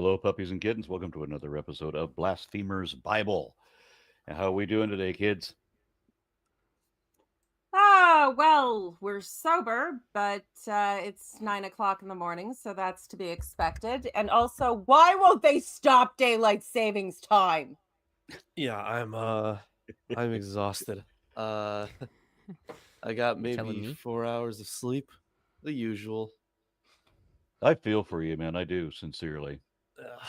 Hello, puppies and kittens. Welcome to another episode of Blasphemers Bible. And how are we doing today, kids? Well, we're sober, but it's 9 o'clock in the morning, so that's to be expected. And also, why won't they stop daylight savings time? Yeah, I'm exhausted. I got You telling maybe me? 4 hours of sleep, the usual. I feel for you, man. I do, sincerely. Ugh.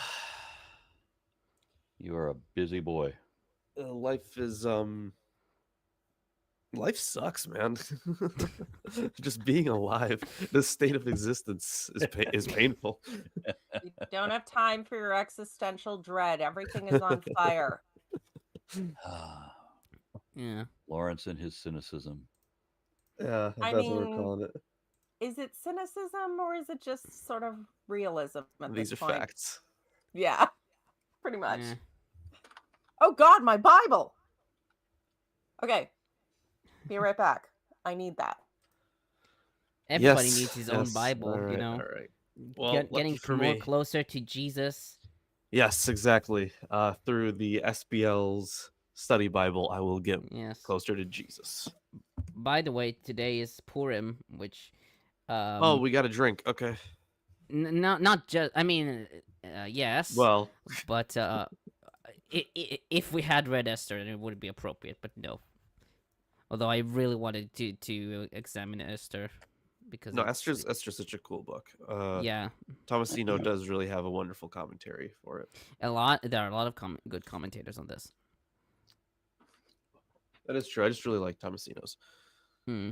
You are a busy boy. Life sucks, man. Just being alive, the state of existence is painful. You don't have time for your existential dread. Everything is on fire. Yeah. Lawrence and his cynicism. Yeah, I that's what we're mean, calling it. is it cynicism or is it just sort of realism at These this are point? facts. Yeah, pretty much. Yeah. Oh God, my Bible. Okay, be right back. I need that. Everybody Yes, needs his own yes. Bible, All right, you know. all right. Well, Getting lucky for more me. closer to Jesus. Yes, exactly. Through the SBL's study Bible, I will get Yes. closer to Jesus. By the way, today is Purim, which Oh, we got a drink. Okay. not just. I mean, yes, Well, but if we had read Esther, then it would be appropriate. But no. Although I really wanted to examine Esther because no, it's, Esther's such a cool book. yeah, Thomasino does really have a wonderful commentary for it. there are a lot of good commentators on this. That is true. I just really like Thomasino's. Hmm.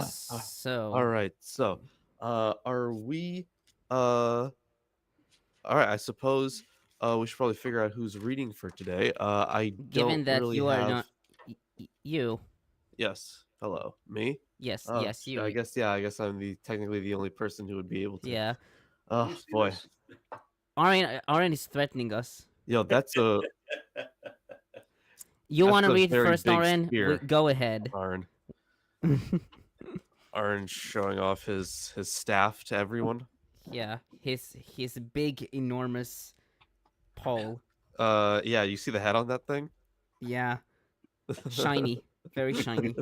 So All right. So, are we? All right. I suppose we should probably figure out who's reading for today. I given don't that really you are have. not you, Yes. Hello. Me. yes, Oh, yes, you, I guess. Yeah. I guess I'm technically the only person who would be able to. yeah. Oh You see boy. this? Aaron is thethreatening us. Yo, that's a You That's want to a read very first, big Aaron? spear. Go ahead. Arn. Arn showing off his staff to everyone. Yeah, his big, enormous pole. Yeah. You see the head on that thing? Yeah, shiny, very shiny.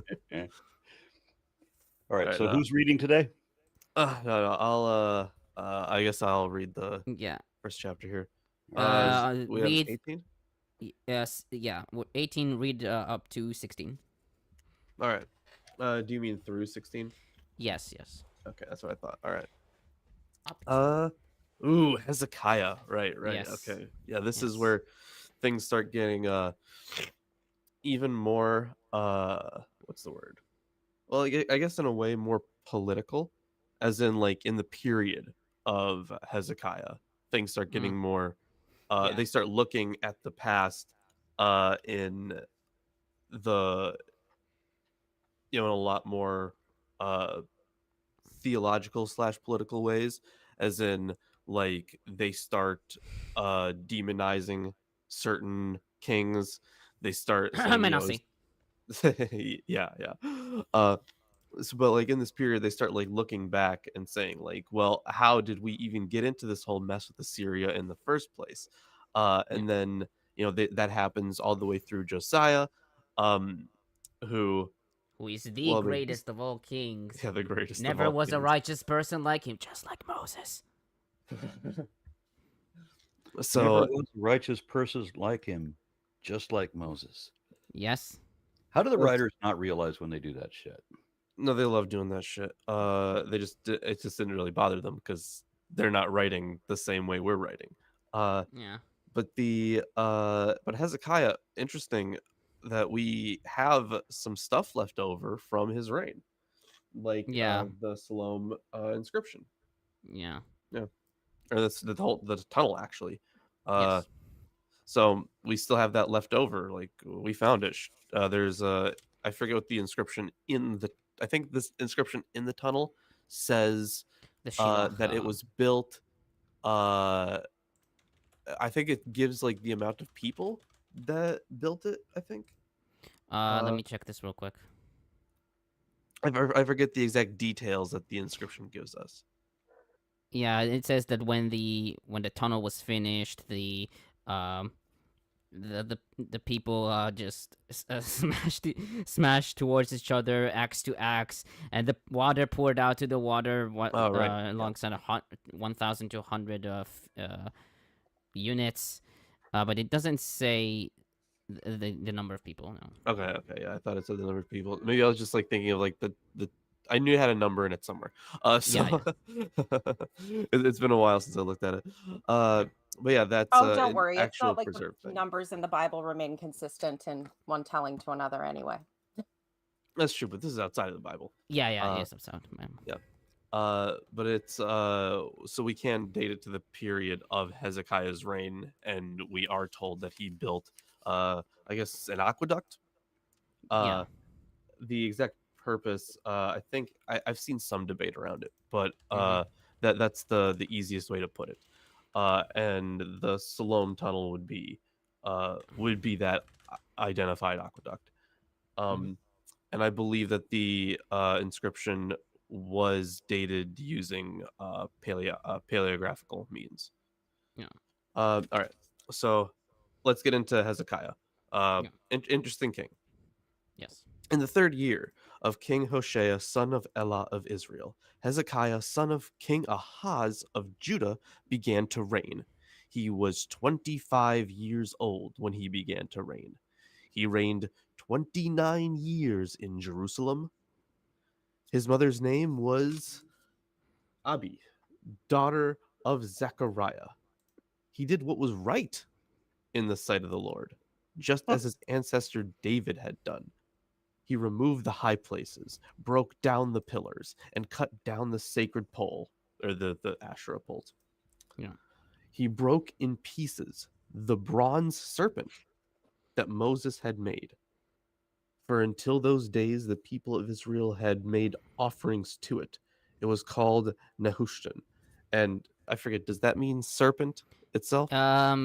All right. Right, So who's reading today? No. I'll I guess I'll read the Yeah. first chapter here. All right. We have Read. 18. Yes. Yeah. 18. Read up to 16. All right. Do you mean through 16? Yes. Yes. Okay, that's what I thought. All right. Up. Ooh, Hezekiah. Right. Yes. Okay. Yeah, this is Yes. where things start getting even more what's the word? Well, I guess in a way more political, as in like in the period of Hezekiah, things start getting more Yeah. they start looking at the past in the in a lot more theological / political ways, as in like they start demonizing certain kings. They start saying, Menacing. yeah. But like in this period, they start like looking back and saying like, well, how did we even get into this whole mess with Assyria in the first place? And then that happens all the way through Josiah, who is the greatest of all kings. Yeah, the greatest. Never of all was a kings. righteous person like him, just like Moses. So Never was a righteous person like him, just like Moses. Yes. How do the writers not realize when they do that shit? no, they love doing that shit. It just didn't really bother them because they're not writing the same way we're writing. Yeah. But Hezekiah, interesting that we have some stuff left over from his reign, like the Siloam inscription. Yeah. Or that's the tunnel actually. Yes. So we still have that left over. Like we found it. There's I forget what the inscription I think this inscription in the tunnel says The that it was built. I think it gives like the amount of people that built it. I think. Let me check this real quick. I forget the exact details that the inscription gives us. Yeah, it says that when the tunnel was finished, um the people just smashed towards each other, axe to axe, and the water poured out to the water Oh, right. alongside 1,000 to 100 units, but it doesn't say the number of people. No. Okay, yeah. I thought it said the number of people. Maybe I was just like thinking of like the I knew it had a number in it somewhere. So it's been a while since I looked at it. But yeah, that's Oh, don't an worry. It's actual not like the preserved thing. numbers in the Bible remain consistent in one telling to another anyway. That's true, but this is outside of the Bible. Yeah, Uh, yes, I'm sorry. Yeah. But it's so we can date it to the period of Hezekiah's reign, and we are told that he built I guess an aqueduct. Yeah. The exact purpose, I think I've seen some debate around it, but Mhm. that's the easiest way to put it. And the Siloam tunnel would be that identified aqueduct. And I believe that the inscription was dated using paleographical means. Yeah. All right. So let's get into Hezekiah. Interesting king. Yes. In the 3rd year of King Hoshea, son of Elah of Israel, Hezekiah, son of King Ahaz of Judah, began to reign. He was 25 years old when he began to reign. He reigned 29 years in Jerusalem. His mother's name was Abi, daughter of Zechariah. He did what was right in the sight of the Lord, just as his ancestor David had done. He removed the high places, broke down the pillars, and cut down the sacred pole, or the Asherah poles. Yeah. He broke in pieces the bronze serpent that Moses had made. For until those days, the people of Israel had made offerings to it. It was called Nehushtan. And I forget, does that mean serpent itself? I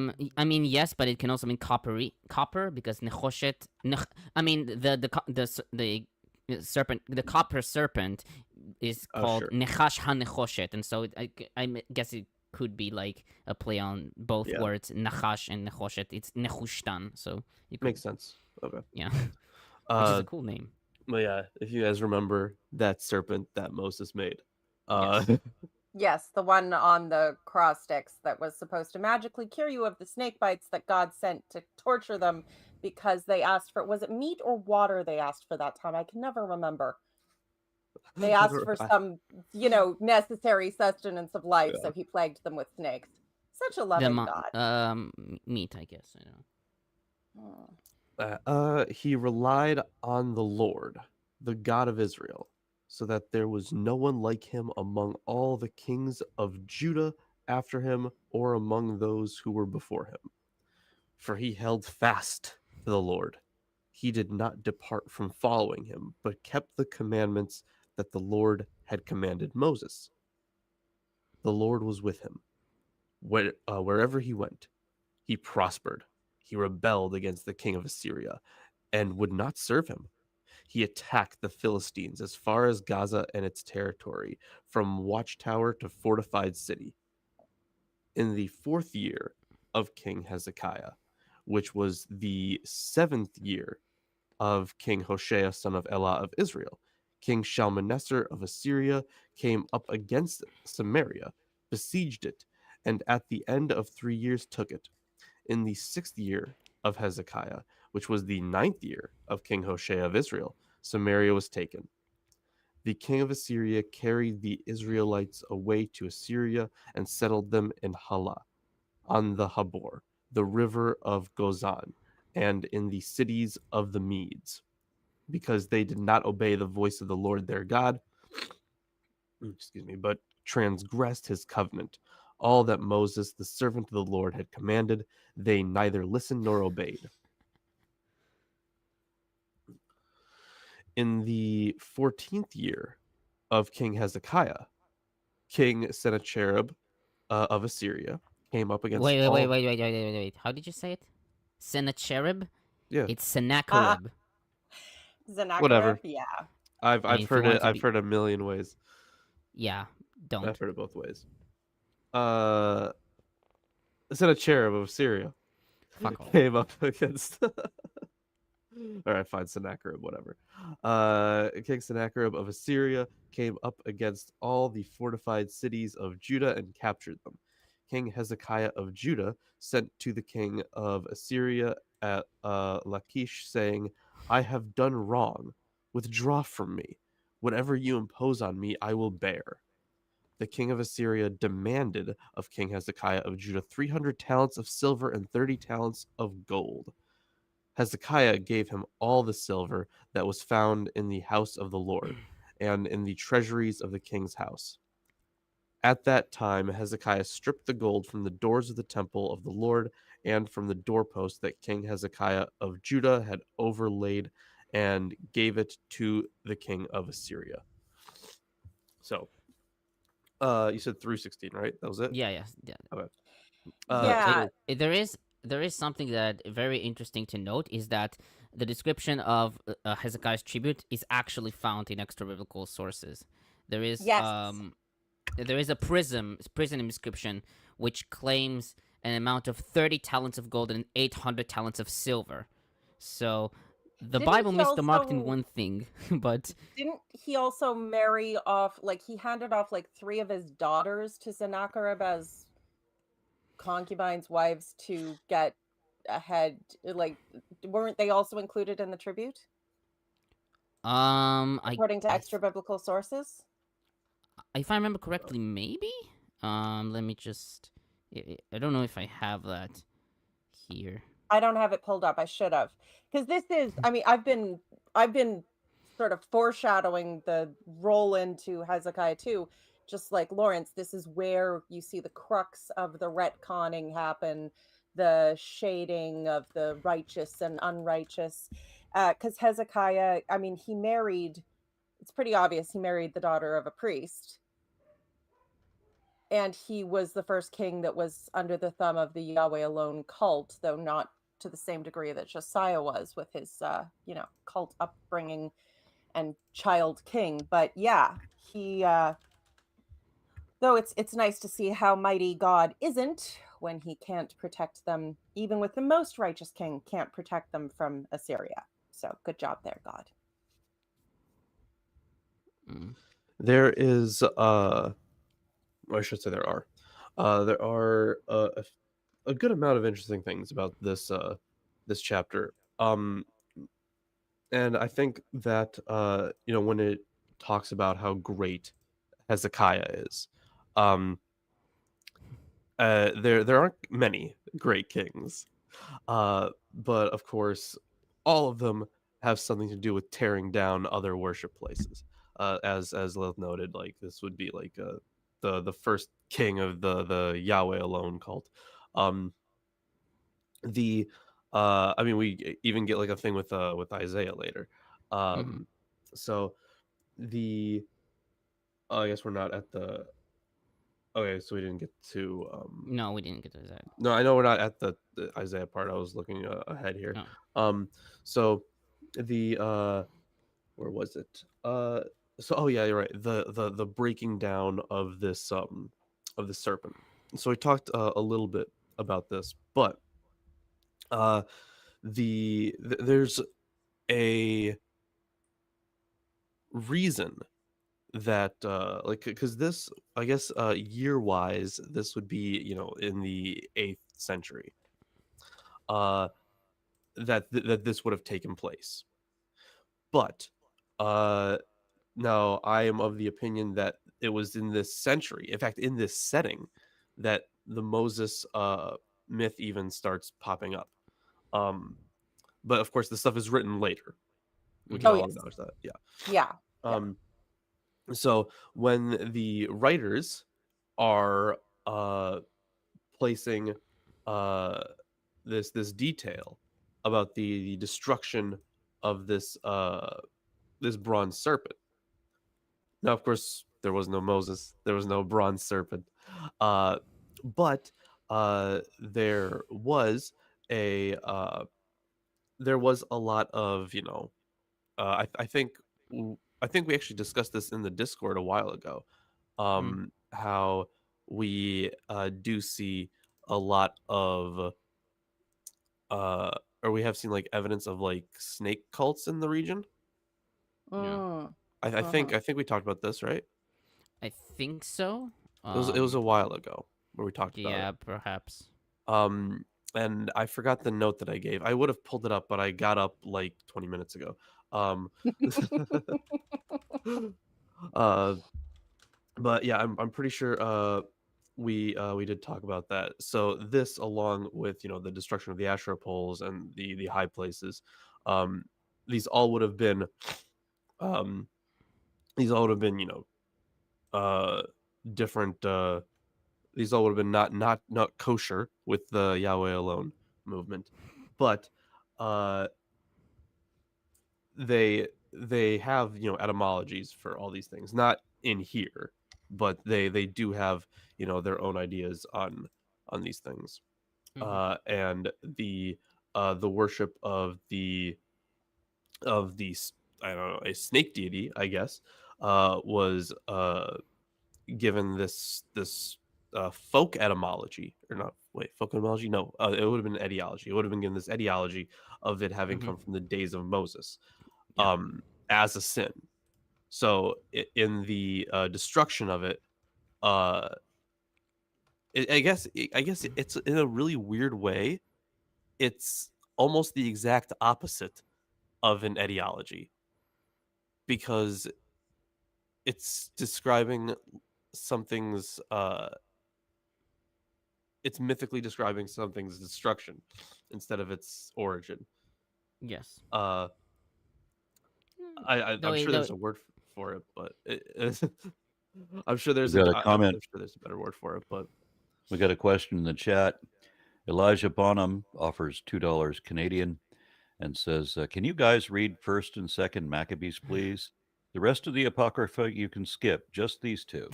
mean, yes, but it can also mean copper, because nechoshet. I mean, the serpent, the copper serpent, is called Sure. nechash hanechoshet, and so I guess it could be like a play on both Yeah. words, nachash and nechoshet. It's nehushtan, so it could, Makes sense. Okay. yeah, which is a cool name. But yeah, if you guys remember that serpent that Moses made. Yes, the one on the cross sticks that was supposed to magically cure you of the snake bites that God sent to torture them because they asked for, was it meat or water they asked for that time? I can never remember. They asked for some, necessary sustenance of life, so he plagued them with snakes. Such a loving God. Meat, I guess. He relied on the Lord, the God of Israel, so that there was no one like him among all the kings of Judah after him or among those who were before him. For he held fast to the Lord. He did not depart from following him, but kept the commandments that the Lord had commanded Moses. The Lord was with him. Wherever he went, he prospered. He rebelled against the king of Assyria and would not serve him. He attacked the Philistines as far as Gaza and its territory, from watchtower to fortified city. In the 4th year of King Hezekiah, which was the 7th year of King Hoshea, son of Elah of Israel, King Shalmaneser of Assyria came up against Samaria, besieged it, and at the end of 3 years took it. In the 6th year of Hezekiah, which was the 9th year of King Hoshea of Israel, Samaria was taken. The king of Assyria carried the Israelites away to Assyria and settled them in Halah, on the Habor, the river of Gozan, and in the cities of the Medes, because they did not obey the voice of the Lord their God, but transgressed his covenant. All that Moses, the servant of the Lord, had commanded, they neither listened nor obeyed. In the 14th year of King Hezekiah, King Sennacherib of Assyria came up against Wait. How did you say it? Sennacherib? Yeah. It's Sennacherib. Sennacherib, Whatever. yeah. I've if you heard want it. to I've heard a million ways. Yeah, don't. I've heard it both ways. Sennacherib of Syria Fuck off. came up against. All right, fine, Sennacherib, whatever. King Sennacherib of Assyria came up against all the fortified cities of Judah and captured them. King Hezekiah of Judah sent to the king of Assyria at Lachish, saying, I have done wrong. Withdraw from me. Whatever you impose on me, I will bear. The king of Assyria demanded of King Hezekiah of Judah 300 talents of silver and 30 talents of gold. Hezekiah gave him all the silver that was found in the house of the Lord and in the treasuries of the king's house. At that time, Hezekiah stripped the gold from the doors of the temple of the Lord and from the doorpost that King Hezekiah of Judah had overlaid and gave it to the king of Assyria. So, you said 316, right? That was it? Yeah. Okay. Yeah. So there is something that very interesting to note is that the description of Hezekiah's tribute is actually found in extra biblical sources. There is Yes. there is a prison inscription which claims an amount of 30 talents of gold and 800 talents of silver. So the Didn't Bible he missed the mark in also- one thing, but Didn't he also marry off, like, he handed off like 3 of his daughters to Sennacherib as concubines, wives, to get ahead? Like, weren't they also included in the tribute according to extra biblical sources? if I remember correctly, maybe. Let me just. I don't know if I have that here. I don't have it pulled up. I should have, because this is. I mean, I've been sort of foreshadowing the roll into Hezekiah too. Just like Lawrence, this is where you see the crux of the retconning happen, the shading of the righteous and unrighteous. Because Hezekiah, I mean, he married. It's pretty obvious he married the daughter of a priest. And he was the first king that was under the thumb of the Yahweh alone cult, though not to the same degree that Josiah was with his, cult upbringing and child king. But yeah, he, though it's nice to see how mighty God isn't when he can't protect them, even with the most righteous king, can't protect them from Assyria. So good job there, God. Mm. There is I should say there are a good amount of interesting things about this this chapter, and I think that when it talks about how great Hezekiah is, there aren't many great kings, but of course all of them have something to do with tearing down other worship places. As Lilith noted, like this would be like the first king of the Yahweh alone cult. The I mean, we even get like a thing with Isaiah later. So the I guess we're not at the. Okay, so we didn't get to. No, we didn't get to that. No, I know we're not at the Isaiah part. I was looking ahead here. So the where was it? So oh yeah, you're right. The breaking down of this of the serpent. So we talked a little bit about this, but there's a reason that because this, I guess, year wise, this would be in the 8th century that this would have taken place. But now I am of the opinion that it was in this century, in fact in this setting, that the Moses myth even starts popping up. But of course the stuff is written later. We can all acknowledge that. Yeah. So when the writers are placing this detail about the destruction of this this bronze serpent. Now, of course, there was no Moses, there was no bronze serpent, but there was a lot of I think we actually discussed this in the Discord a while ago. How we do see a lot of or we have seen like evidence of like snake cults in the region. Yeah. Mm. I think we talked about this, right? I think so. It was a while ago where we talked about Yeah, it. perhaps. And I forgot the note that I gave. I would have pulled it up, but I got up like 20 minutes ago. uh, but yeah, I'm pretty sure we did talk about that. So this, along with the destruction of the Asherah poles and the high places, um, these all would have been um, different. These all would have been not kosher with the Yahweh alone movement, but they have etymologies for all these things, not in here, but they do have their own ideas on these things. And the worship of the I don't know, a snake deity, I guess, was given this folk etymology, or not, wait, folk etymology, no, it would have been etiology. It would have been given this etiology of it having come from the days of Moses, Yeah. as a sin. So in the destruction of it, uh I guess it's in a really weird way, it's almost the exact opposite of an etiology, because it's describing something's it's mythically describing something's destruction instead of its origin. Yes. I'm sure there's a word for it, but I'm sure there's We've got a comment. I'm sure there's a better word for it, but We got a question in the chat. Elijah Bonham offers $2 Canadian and says, "Can you guys read First and Second Maccabees, please? The rest of the Apocrypha you can skip. Just these two."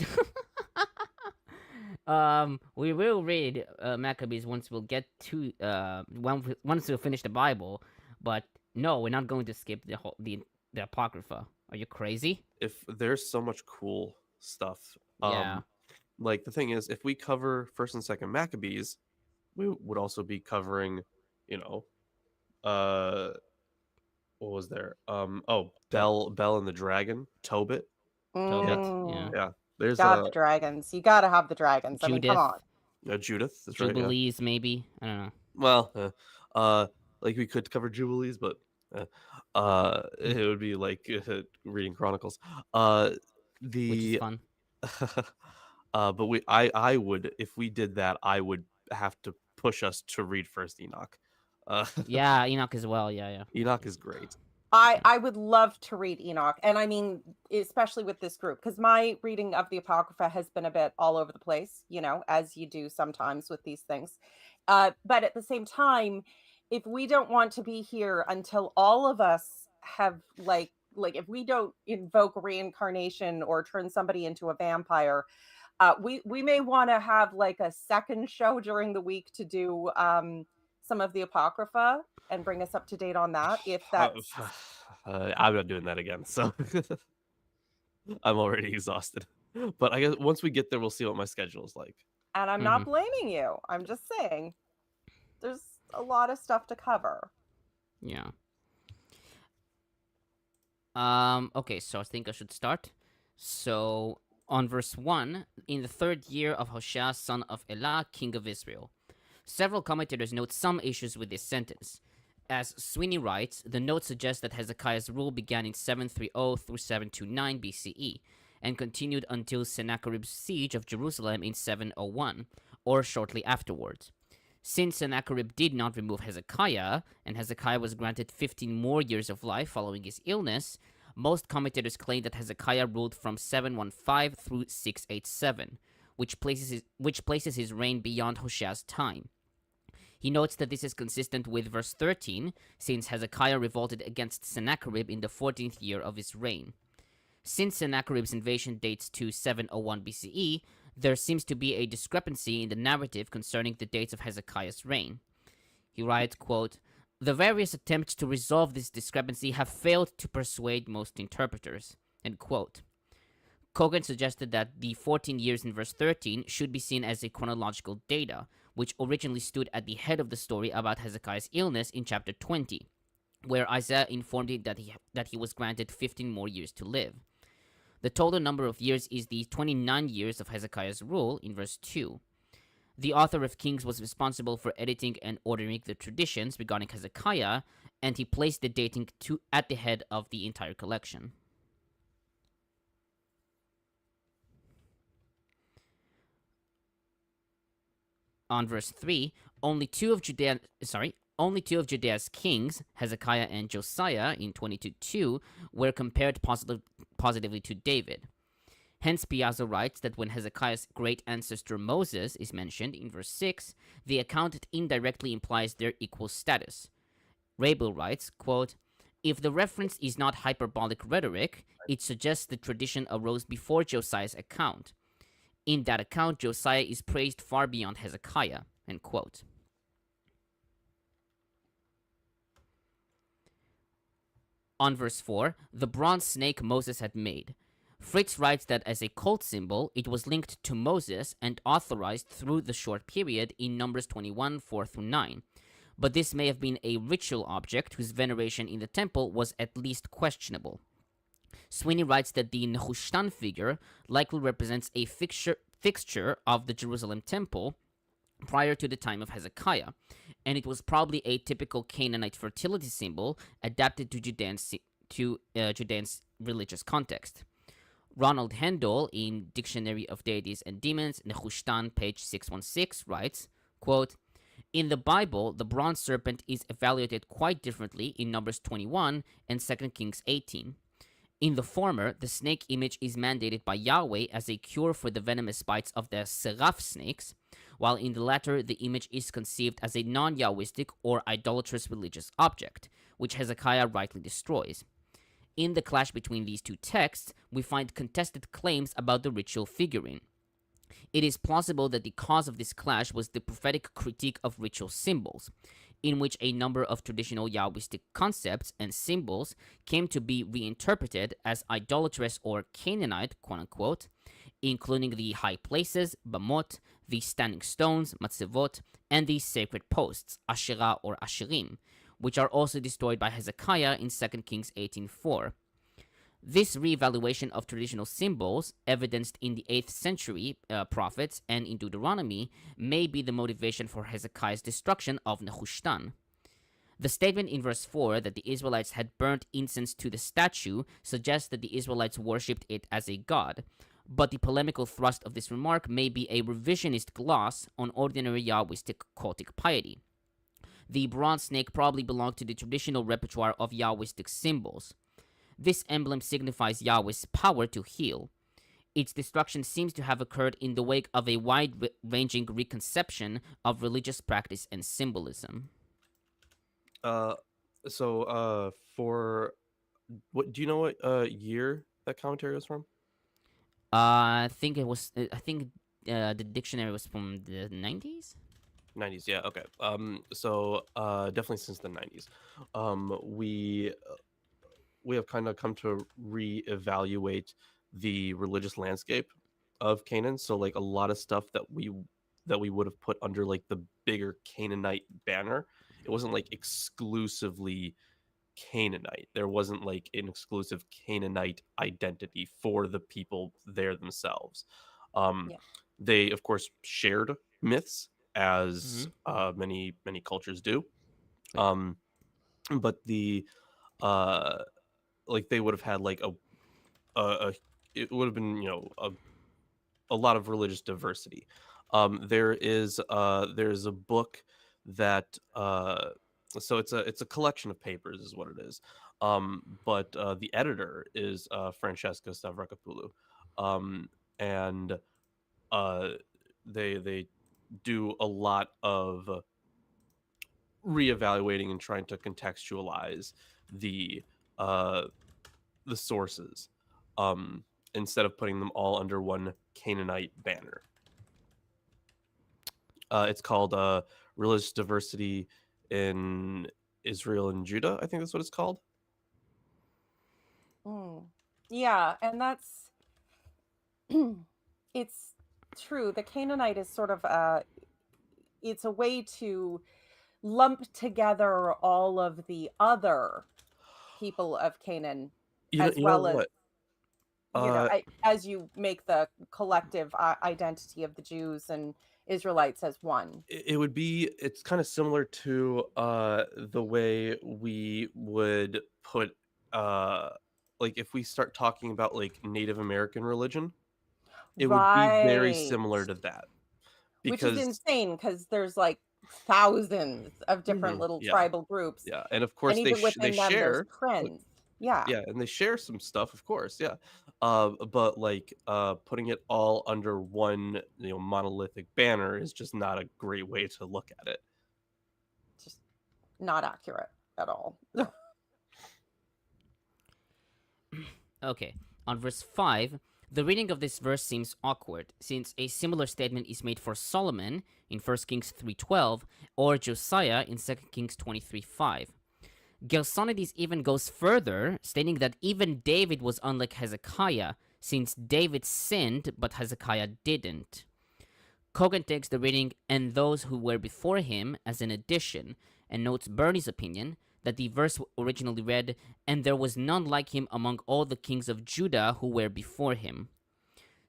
We will read Maccabees once we'll get to once we'll finish the Bible, but no, we're not going to skip the Apocrypha. Are you crazy? if there's so much cool stuff. Yeah. Like, the thing is, if we cover First and Second Maccabees, we would also be covering, what was there? Bell and the Dragon, Tobit. Tobit. Mm. Yeah. Yeah, there's Got the dragons. You got to have the dragons. I mean, come Judith. on. Judith. That's right. Yeah. Jubilees, maybe. I don't know. Well, like, we could cover Jubilees, but it would be like reading Chronicles. Which The is fun. but I would, if we did that, I would have to push us to read First Enoch. Yeah, Enoch as well. Yeah. Enoch is great. I would love to read Enoch. And I mean, especially with this group, because my reading of the Apocrypha has been a bit all over the place, as you do sometimes with these things. But at the same time, if we don't want to be here until all of us have like if we don't invoke reincarnation or turn somebody into a vampire, we may want to have like a second show during the week to do some of the Apocrypha and bring us up to date on that, if that's I'm not doing that again, so I'm already exhausted. But I guess once we get there, we'll see what my schedule is like. and I'm not blaming you. I'm just saying there's a lot of stuff to cover. Yeah. Okay, so I think I should start. So on verse 1, in the 3rd year of Hoshea, son of Elah, king of Israel. Several commentators note some issues with this sentence. As Sweeney writes, the note suggests that Hezekiah's rule began in 730 through 729 BCE and continued until Sennacherib's siege of Jerusalem in 701, or shortly afterwards. Since Sennacherib did not remove Hezekiah, and Hezekiah was granted 15 more years of life following his illness, most commentators claim that Hezekiah ruled from 715 through 687, which places his reign beyond Hoshea's time. He notes that this is consistent with verse 13, since Hezekiah revolted against Sennacherib in the 14th year of his reign. Since Sennacherib's invasion dates to 701 BCE, there seems to be a discrepancy in the narrative concerning the dates of Hezekiah's reign. He writes, quote, "The various attempts to resolve this discrepancy have failed to persuade most interpreters," end quote. Cogan suggested that the 14 years in verse 13 should be seen as a chronological data, which originally stood at the head of the story about Hezekiah's illness in chapter 20, where Isaiah informed him that he was granted 15 more years to live. The total number of years is the 29 years of Hezekiah's rule in verse 2. The author of Kings was responsible for editing and ordering the traditions regarding Hezekiah, and he placed the dating at the head of the entire collection. On verse 3, only two of Judea's kings, Hezekiah and Josiah in 22:2, were compared positively to David. Hens-Piazza writes that when Hezekiah's great ancestor Moses is mentioned in verse 6, the account indirectly implies their equal status. Rabel writes, quote, "If the reference is not hyperbolic rhetoric, it suggests the tradition arose before Josiah's account. In that account, Josiah is praised far beyond Hezekiah," end quote. On verse 4, the bronze snake Moses had made. Fritz writes that as a cult symbol, it was linked to Moses and authorized through the short period in Numbers 21, 4-9. But this may have been a ritual object whose veneration in the temple was at least questionable. Sweeney writes that the Nehushtan figure likely represents a fixture of the Jerusalem temple prior to the time of Hezekiah, and it was probably a typical Canaanite fertility symbol adapted to Judean's religious context. Ronald Hendel, in Dictionary of Deities and Demons, Nehushtan, page 616, writes, quote, "In the Bible, the bronze serpent is evaluated quite differently in Numbers 21 and 2 Kings 18. In the former, the snake image is mandated by Yahweh as a cure for the venomous bites of the seraph snakes, while in the latter, the image is conceived as a non-Yahwistic or idolatrous religious object, which Hezekiah rightly destroys. In the clash between these two texts, we find contested claims about the ritual figurine. It is plausible that the cause of this clash was the prophetic critique of ritual symbols, in which a number of traditional Yahwistic concepts and symbols came to be reinterpreted as idolatrous or Canaanite, quote-unquote, including the high places, bamot, the standing stones, matzevot, and the sacred posts, Asherah or Asherim, which are also destroyed by Hezekiah in 2 Kings 18:4. This reevaluation of traditional symbols, evidenced in the 8th century prophets and in Deuteronomy, may be the motivation for Hezekiah's destruction of Nehushtan. The statement in verse 4 that the Israelites had burnt incense to the statue suggests that the Israelites worshipped it as a god, but the polemical thrust of this remark may be a revisionist gloss on ordinary Yahwistic cultic piety. The bronze snake probably belonged to the traditional repertoire of Yahwistic symbols. This emblem signifies Yahweh's power to heal. Its destruction seems to have occurred in the wake of a wide-ranging reconception of religious practice and symbolism. For what do you know what year that commentary was from? I think the dictionary was from the 90s. 90s, yeah, okay. Definitely since the 90s. We have kind of come to reevaluate the religious landscape of Canaan. So like a lot of stuff that we would have put under like the bigger Canaanite banner, it wasn't like exclusively Canaanite. There wasn't like an exclusive Canaanite identity for the people there themselves. They of course shared myths as many cultures do. But the like they would have had like it would have been, you know, a lot of religious diversity. There's a book that so it's a collection of papers is what it is. But the editor is Francesca Stavrakopoulou. And they do a lot of reevaluating and trying to contextualize the sources, instead of putting them all under one Canaanite banner. It's called Religious Diversity in Israel and Judah. I think that's what it's called. Yeah, and that's it's true. The Canaanite is sort of it's a way to lump together all of the other people of Canaan, as You know well as, what? Uh, as you make the collective identity of the Jews and Israelites as one. it would be, it's kind of similar to the way we would put like if we start talking about like Native American religion, it would be very Right. similar to that. Which is Because insane because there's like thousands of different Mhm, little yeah, tribal groups. yeah, and of And course they even they within them, there's share like, trends. Yeah. yeah, and they share some stuff, of course, yeah. But like putting it all under one, monolithic banner is just not a great way to look at it. Just not accurate at all. Okay, on verse 5, the reading of this verse seems awkward, since a similar statement is made for Solomon in 1 Kings 3:12 or Josiah in 2 Kings 23:5. Gersonides even goes further, stating that even David was unlike Hezekiah, since David sinned, but Hezekiah didn't. Cogan takes the reading, "and those who were before him," as an addition, and notes Burney's opinion that the verse originally read, "and there was none like him among all the kings of Judah who were before him."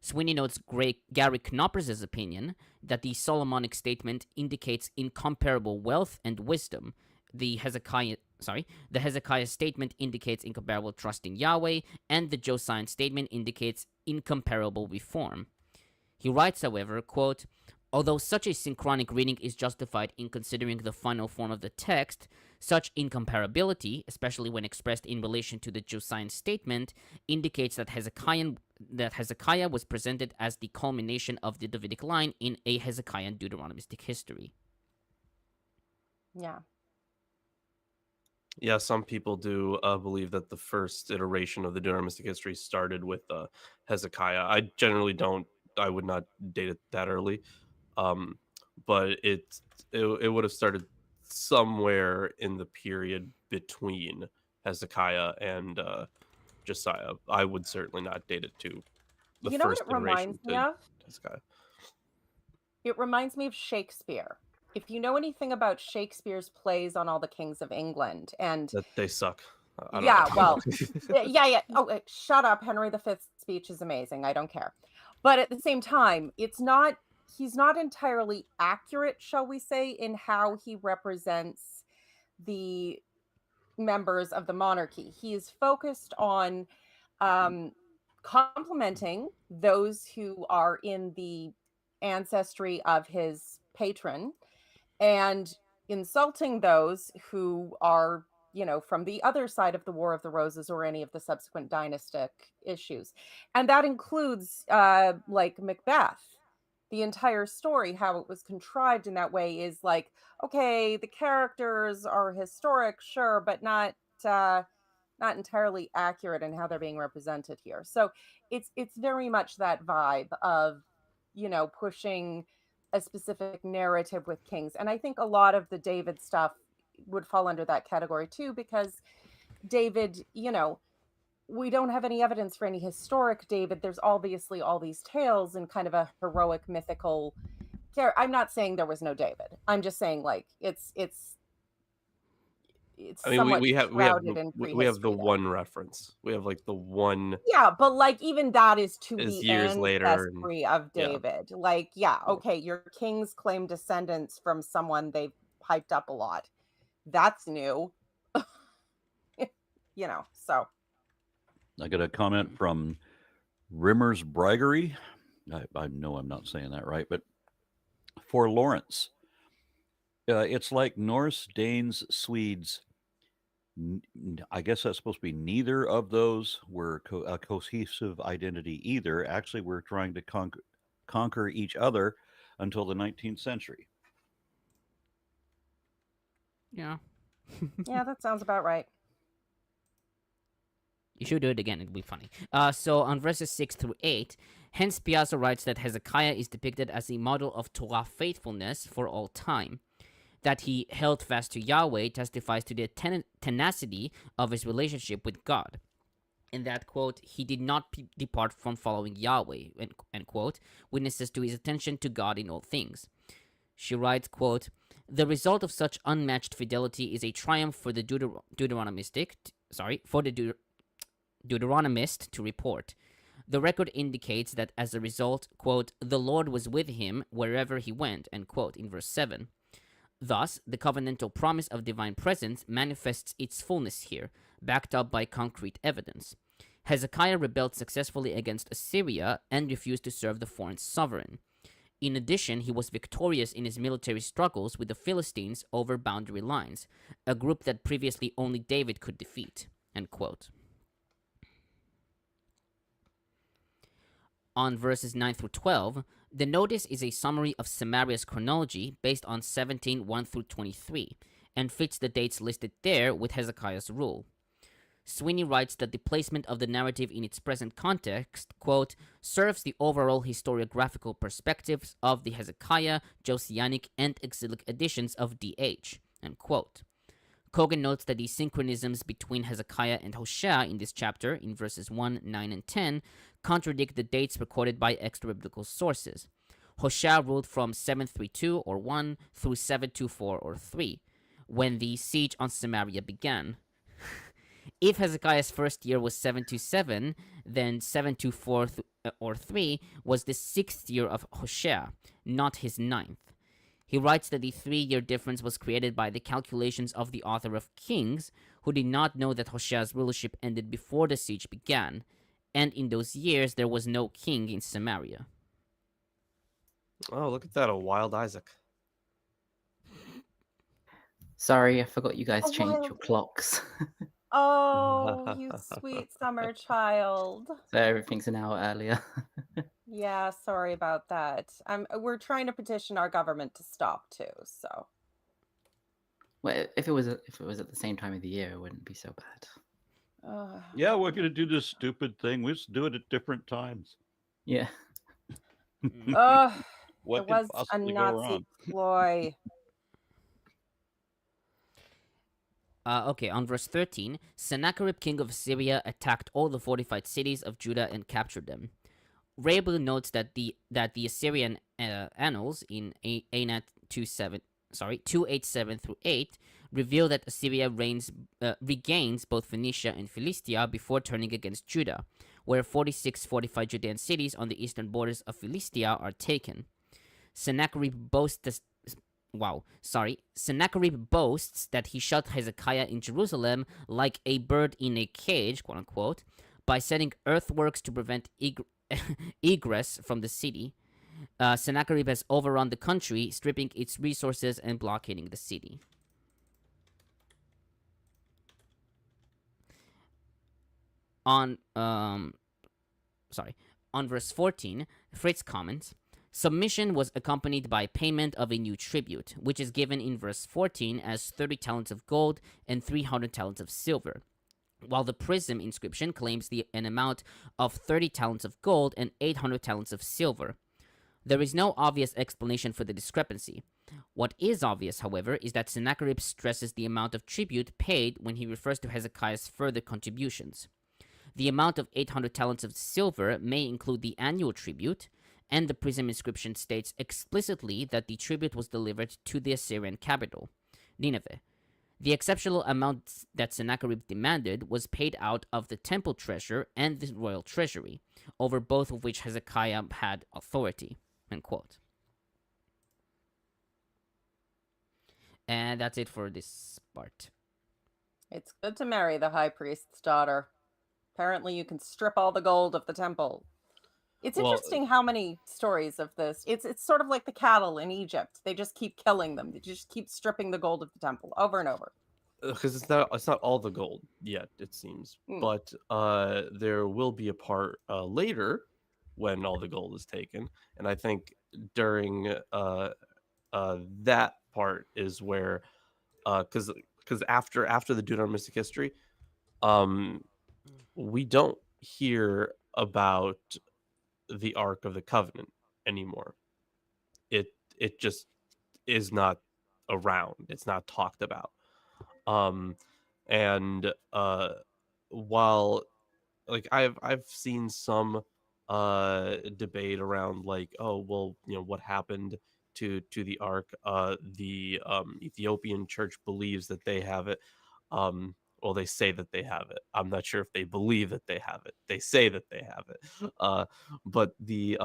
Sweeney notes Gary Knoppers's opinion that the Solomonic statement indicates incomparable wealth and wisdom. The Hezekiah statement indicates incomparable trust in Yahweh, and the Josiah statement indicates incomparable reform. He writes, however, quote, "Although such a synchronic reading is justified in considering the final form of the text, such incomparability, especially when expressed in relation to the Josiah statement, indicates that Hezekiah was presented as the culmination of the Davidic line in a Hezekiah Deuteronomistic history." Yeah. Yeah, some people do believe that the first iteration of the Deuteronomistic history started with Hezekiah. I generally don't. I would not date it that early, but it would have started somewhere in the period between Hezekiah and Josiah. I would certainly not date it to the You know what first it iteration reminds me to of? Hezekiah. It reminds me of Shakespeare. If you know anything about Shakespeare's plays on all the kings of England, and That they suck. I don't yeah, know. well, yeah. Oh, shut up. Henry V's speech is amazing. I don't care. But at the same time, he's not entirely accurate, shall we say, in how he represents the members of the monarchy. He is focused on complimenting those who are in the ancestry of his patron and insulting those who are, from the other side of the War of the Roses or any of the subsequent dynastic issues. And that includes like Macbeth. The entire story, how it was contrived in that way, is like, okay, the characters are historic, sure, but not entirely accurate in how they're being represented here. So it's very much that vibe of, pushing a specific narrative with kings. And I think a lot of the David stuff would fall under that category too, because David, we don't have any evidence for any historic David. There's obviously all these tales and kind of a heroic mythical character. I'm not saying there was no David. I'm just saying like it's I mean, somewhat we have shrouded in we have the prehistory there. one reference. We have like the one Yeah, but like even that is to is the years later, and ancestry of yeah. David. Like, yeah, Yeah. okay, your kings claim descendants from someone they've hyped up a lot. That's new. So I got a comment from Rimmer's Brigery. I know I'm not saying that right, but for Lawrence, it's like Norse, Danes, Swedes. I guess that's supposed to be neither of those were a cohesive identity either. Actually, we're trying to conquer each other until the 19th century. Yeah. yeah, that sounds about right. You should do it again, it'd be funny. So on verses 6 through 8, Hens-Piazza writes that Hezekiah is depicted as a model of Torah faithfulness for all time. That he held fast to Yahweh testifies to the tenacity of his relationship with God. and that, quote, he did not depart from following Yahweh, end quote, witnesses to his attention to God in all things. She writes, quote, the result of such unmatched fidelity is a triumph for the Deuteronomist to report. The record indicates that as a result, quote, the Lord was with him wherever he went, end quote, in verse 7. Thus, the covenantal promise of divine presence manifests its fullness here, backed up by concrete evidence. Hezekiah rebelled successfully against Assyria and refused to serve the foreign sovereign. In addition, he was victorious in his military struggles with the Philistines over boundary lines, a group that previously only David could defeat, end quote. On verses 9 through 12, the notice is a summary of Samaria's chronology based on 17:1 through 23, and fits the dates listed there with Hezekiah's rule. Sweeney writes that the placement of the narrative in its present context, quote, serves the overall historiographical perspectives of the Hezekiah, Josianic, and exilic editions of D.H., end quote. Cogan notes that the synchronisms between Hezekiah and Hoshea in this chapter, in verses 1, 9, and 10, contradict the dates recorded by extra-biblical sources. Hoshea ruled from 732 or 1 through 724 or 3, when the siege on Samaria began. If Hezekiah's first year was 727, then 724 or 3 was the 6th year of Hoshea, not his 9th. He writes that the 3-year difference was created by the calculations of the author of Kings, who did not know that Hoshea's rulership ended before the siege began, and in those years there was no king in Samaria. Oh, look at that, a wild Isaac. Sorry, I forgot you guys A changed wild- your clocks. Oh, you sweet summer child. So everything's an hour earlier. Yeah, sorry about that. We're trying to petition our government to stop too, so. Well, if it was at the same time of the year, it wouldn't be so bad. Yeah, we're going to do this stupid thing. We just do it at different times. Yeah. What it could was a possibly go Nazi wrong? ploy. Okay, on verse 13, Sennacherib, king of Assyria, attacked all the fortified cities of Judah and captured them. Rabel notes that the Assyrian annals in Anat 287 through 8 reveal that Assyria regains both Phoenicia and Philistia before turning against Judah, where 46 fortified Judean cities on the eastern borders of Philistia are taken. Sennacherib boasts that he shot Hezekiah in Jerusalem like a bird in a cage, quote unquote, by setting earthworks to prevent egress from the city. Sennacherib has overrun the country, stripping its resources and blockading the city. On verse 14, Fritz comments, submission was accompanied by payment of a new tribute, which is given in verse 14 as 30 talents of gold and 300 talents of silver, while the prism inscription claims an amount of 30 talents of gold and 800 talents of silver. There is no obvious explanation for the discrepancy. What is obvious, however, is that Sennacherib stresses the amount of tribute paid when he refers to Hezekiah's further contributions. The amount of 800 talents of silver may include the annual tribute, and the prism inscription states explicitly that the tribute was delivered to the Assyrian capital, Nineveh. The exceptional amount that Sennacherib demanded was paid out of the temple treasure and the royal treasury, over both of which Hezekiah had authority, end quote. And that's it for this part. It's good to marry the high priest's daughter. Apparently you can strip all the gold of the temple. It's interesting how many stories of this. It's sort of like the cattle in Egypt. They just keep killing them. They just keep stripping the gold of the temple over and over. Because it's not all the gold yet, it seems. But there will be a part later when all the gold is taken, and I think during that part is where because after the Deuteronomistic history, we don't hear about the Ark of the Covenant anymore. It just is not around. It's not talked about. And while like I've seen some debate around like, oh well, what happened to the ark. The Ethiopian church believes that they have it. Well, they say that they have it. I'm not sure if they believe that they have it. They say that they have it. But the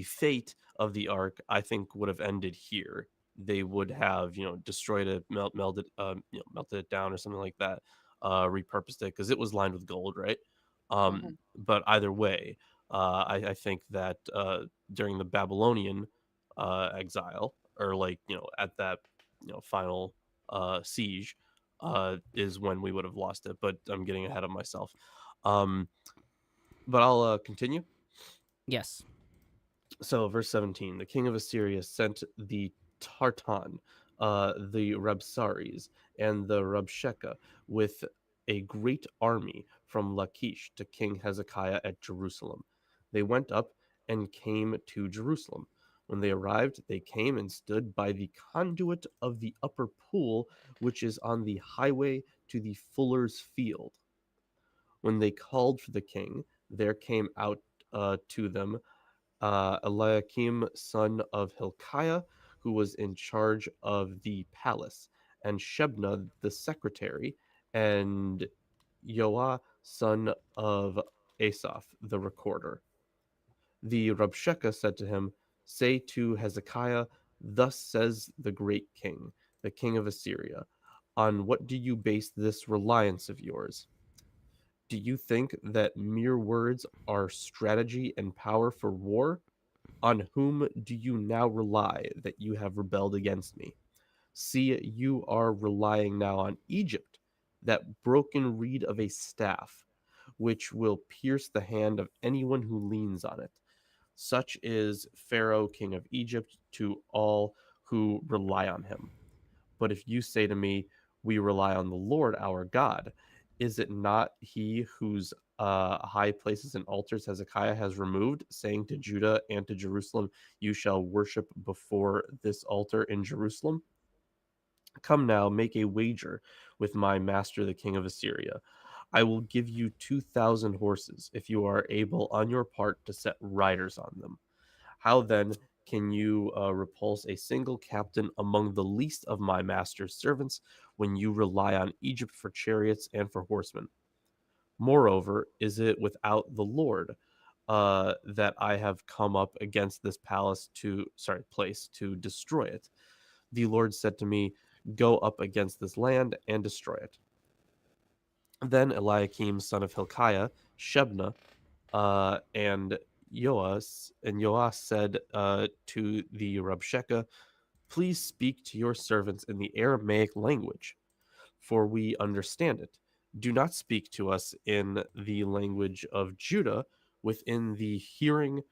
fate of the ark, I think, would have ended here. They would have, destroyed it, melted it down or something like that, repurposed it because it was lined with gold, right? Hmm. But either way, I think that during the Babylonian exile, or like at that final siege, is when we would have lost it. But I'm getting ahead of myself. Um, but I'll continue. Yes. So, verse 17, the king of Assyria sent the Tartan, the Rabsaris, and the Rabshakeh with a great army from Lachish to King Hezekiah at Jerusalem. They went up and came to Jerusalem. When they arrived, they came and stood by the conduit of the upper pool, which is on the highway to the fuller's field. When they called for the king, there came out to them Eliakim, son of Hilkiah, who was in charge of the palace, and Shebna, the secretary, and Yoah, son of Asaph, the recorder. The Rabshakeh said to him, say to Hezekiah, thus says the great king, the king of Assyria, on what do you base this reliance of yours? Do you think that mere words are strategy and power for war? On whom do you now rely that you have rebelled against me? See, you are relying now on Egypt, that broken reed of a staff, which will pierce the hand of anyone who leans on it. Such is Pharaoh, king of Egypt, to all who rely on him. But if you say to me, we rely on the Lord our God, is it not he whose high places and altars Hezekiah has removed, saying to Judah and to Jerusalem, you shall worship before this altar in Jerusalem? Come now, make a wager with my master, the king of Assyria. I will give you 2,000 horses if you are able on your part to set riders on them. How then can you repulse a single captain among the least of my master's servants when you rely on Egypt for chariots and for horsemen? Moreover, is it without the Lord that I have come up against this place to destroy it? The Lord said to me, go up against this land and destroy it. Then Eliakim, son of Hilkiah, Shebna, and Yoas said to the Rabshakeh, please speak to your servants in the Aramaic language, for we understand it. Do not speak to us in the language of Judah, within the hearing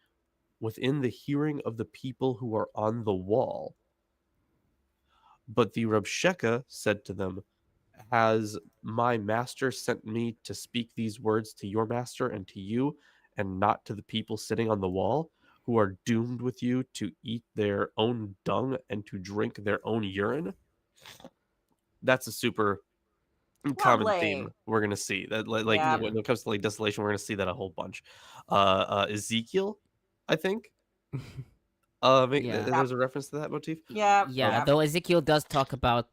of the people who are on the wall. But the Rabshakeh said to them, has my master sent me to speak these words to your master and to you, and not to the people sitting on the wall, who are doomed with you to eat their own dung and to drink their own urine? That's a super common theme Lovely. we're gonna see. That like Yeah. when it comes to like desolation, we're gonna see that a whole bunch. Ezekiel, I think. Yeah. There's a reference to that motif. Yeah. Yeah, Yeah. though Ezekiel does talk about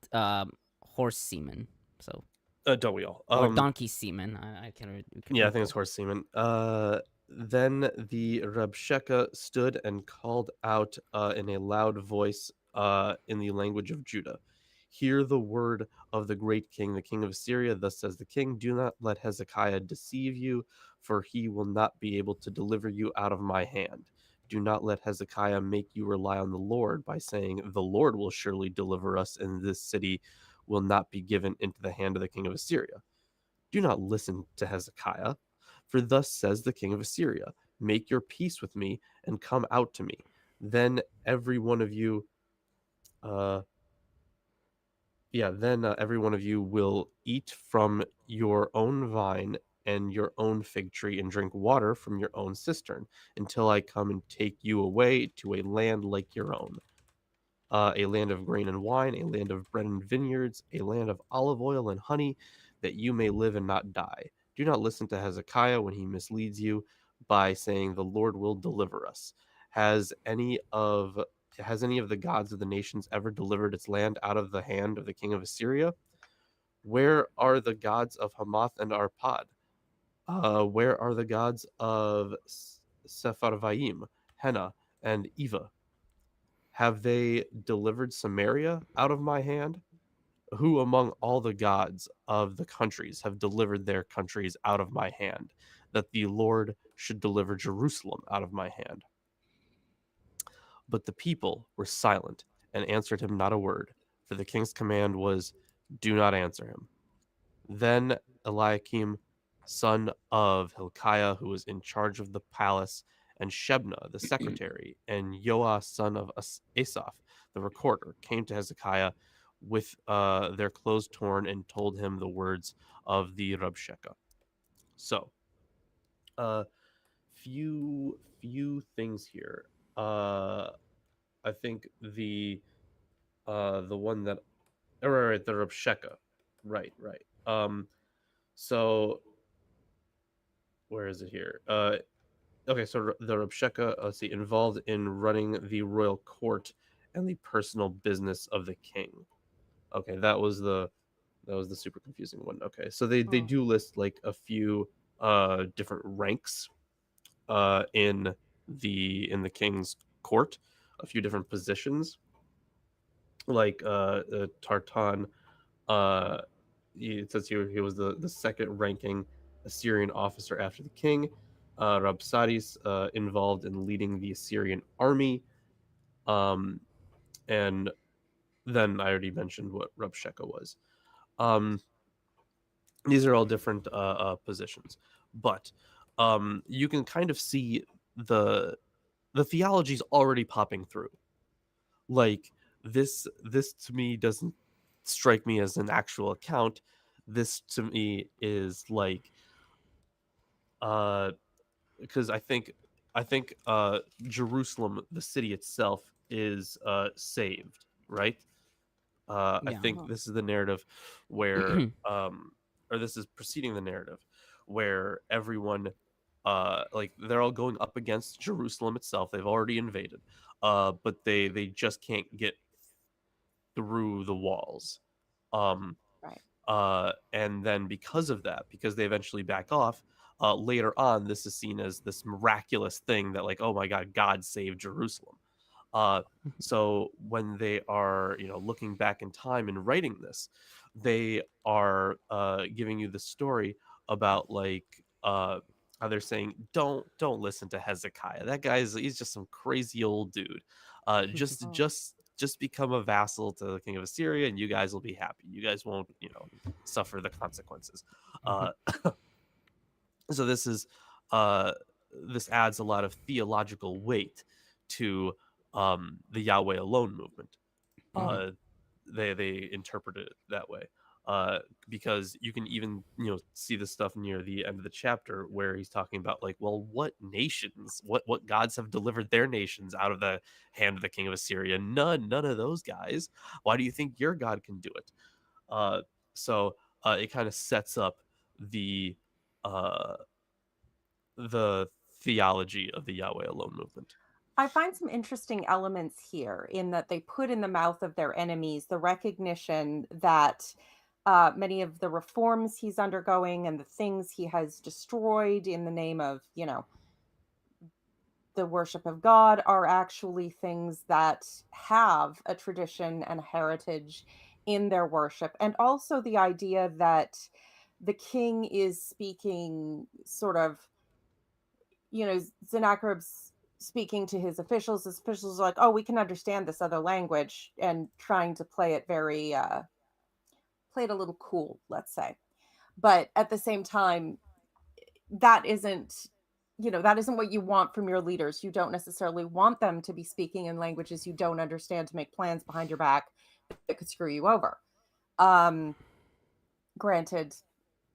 horse semen, so Don't we all? or donkey semen. I can. Yeah, I think it's horse semen. Then the Rabshakeh stood and called out in a loud voice in the language of Judah. Hear the word of the great king, the king of Assyria. Thus says the king, do not let Hezekiah deceive you, for he will not be able to deliver you out of my hand. Do not let Hezekiah make you rely on the Lord by saying, the Lord will surely deliver us, and this city will not be given into the hand of the king of Assyria. Do not listen to Hezekiah, for thus says the king of Assyria, make your peace with me and come out to me. Then every one of you, every one of you will eat from your own vine and your own fig tree and drink water from your own cistern until I come and take you away to a land like your own. A land of grain and wine, a land of bread and vineyards, a land of olive oil and honey, that you may live and not die. Do not listen to Hezekiah when he misleads you by saying the Lord will deliver us. Has any of the gods of the nations ever delivered its land out of the hand of the king of Assyria? Where are the gods of Hamath and Arpad? Where are the gods of Sepharvaim, Henna, and Eva? Have they delivered Samaria out of my hand? Who among all the gods of the countries have delivered their countries out of my hand, that the Lord should deliver Jerusalem out of my hand? But the people were silent and answered him not a word, for the king's command was, do not answer him. Then Eliakim, son of Hilkiah, who was in charge of the palace, and Shebna, the secretary, and Joah, son of Asaph, the recorder, came to Hezekiah with their clothes torn and told him the words of the Rabshakeh. So, few things here. I think the one that, right, the Rabshakeh, right. So where is it here? Okay, so the Rabshakeh, let's see, involved in running the royal court and the personal business of the king. Okay, that was the super confusing one. Okay, so they do list like a few different ranks in the king's court, a few different positions, like Tartan. It says here he was the second ranking Assyrian officer after the king. Rabsaris involved in leading the Assyrian army. And then I already mentioned what Rabshakeh was. These are all different positions, but you can kind of see the theology's already popping through. Like this to me doesn't strike me as an actual account. This to me is like because I think Jerusalem, the city itself, is saved, right? I Yeah. think this is the narrative where or this is preceding the narrative where everyone like they're all going up against Jerusalem itself. They've already invaded, but they just can't get through the walls. Um, Right. And then because of that, because they eventually back off, later on, this is seen as this miraculous thing that, like, oh my God, God saved Jerusalem. So when they are, looking back in time and writing this, they are giving you the story about like how they're saying, don't listen to Hezekiah. That he's just some crazy old dude. Just become a vassal to the king of Assyria, and you guys will be happy. You guys won't, suffer the consequences. So this is this adds a lot of theological weight to the Yahweh alone movement. They interpret it that way because you can even see the stuff near the end of the chapter where he's talking about like, well, what nations, what gods have delivered their nations out of the hand of the king of Assyria? None of those guys. Why do you think your God can do it? So it kind of sets up the uh, the theology of the Yahweh alone movement. I find some interesting elements here in that they put in the mouth of their enemies the recognition that many of the reforms he's undergoing and the things he has destroyed in the name of, the worship of God are actually things that have a tradition and a heritage in their worship. And also the idea that the king is speaking sort of, Sennacherib's speaking to his officials. His officials are like, oh, we can understand this other language, and trying to play it play it a little cool, let's say. But at the same time, that isn't what you want from your leaders. You don't necessarily want them to be speaking in languages you don't understand to make plans behind your back that could screw you over. Granted,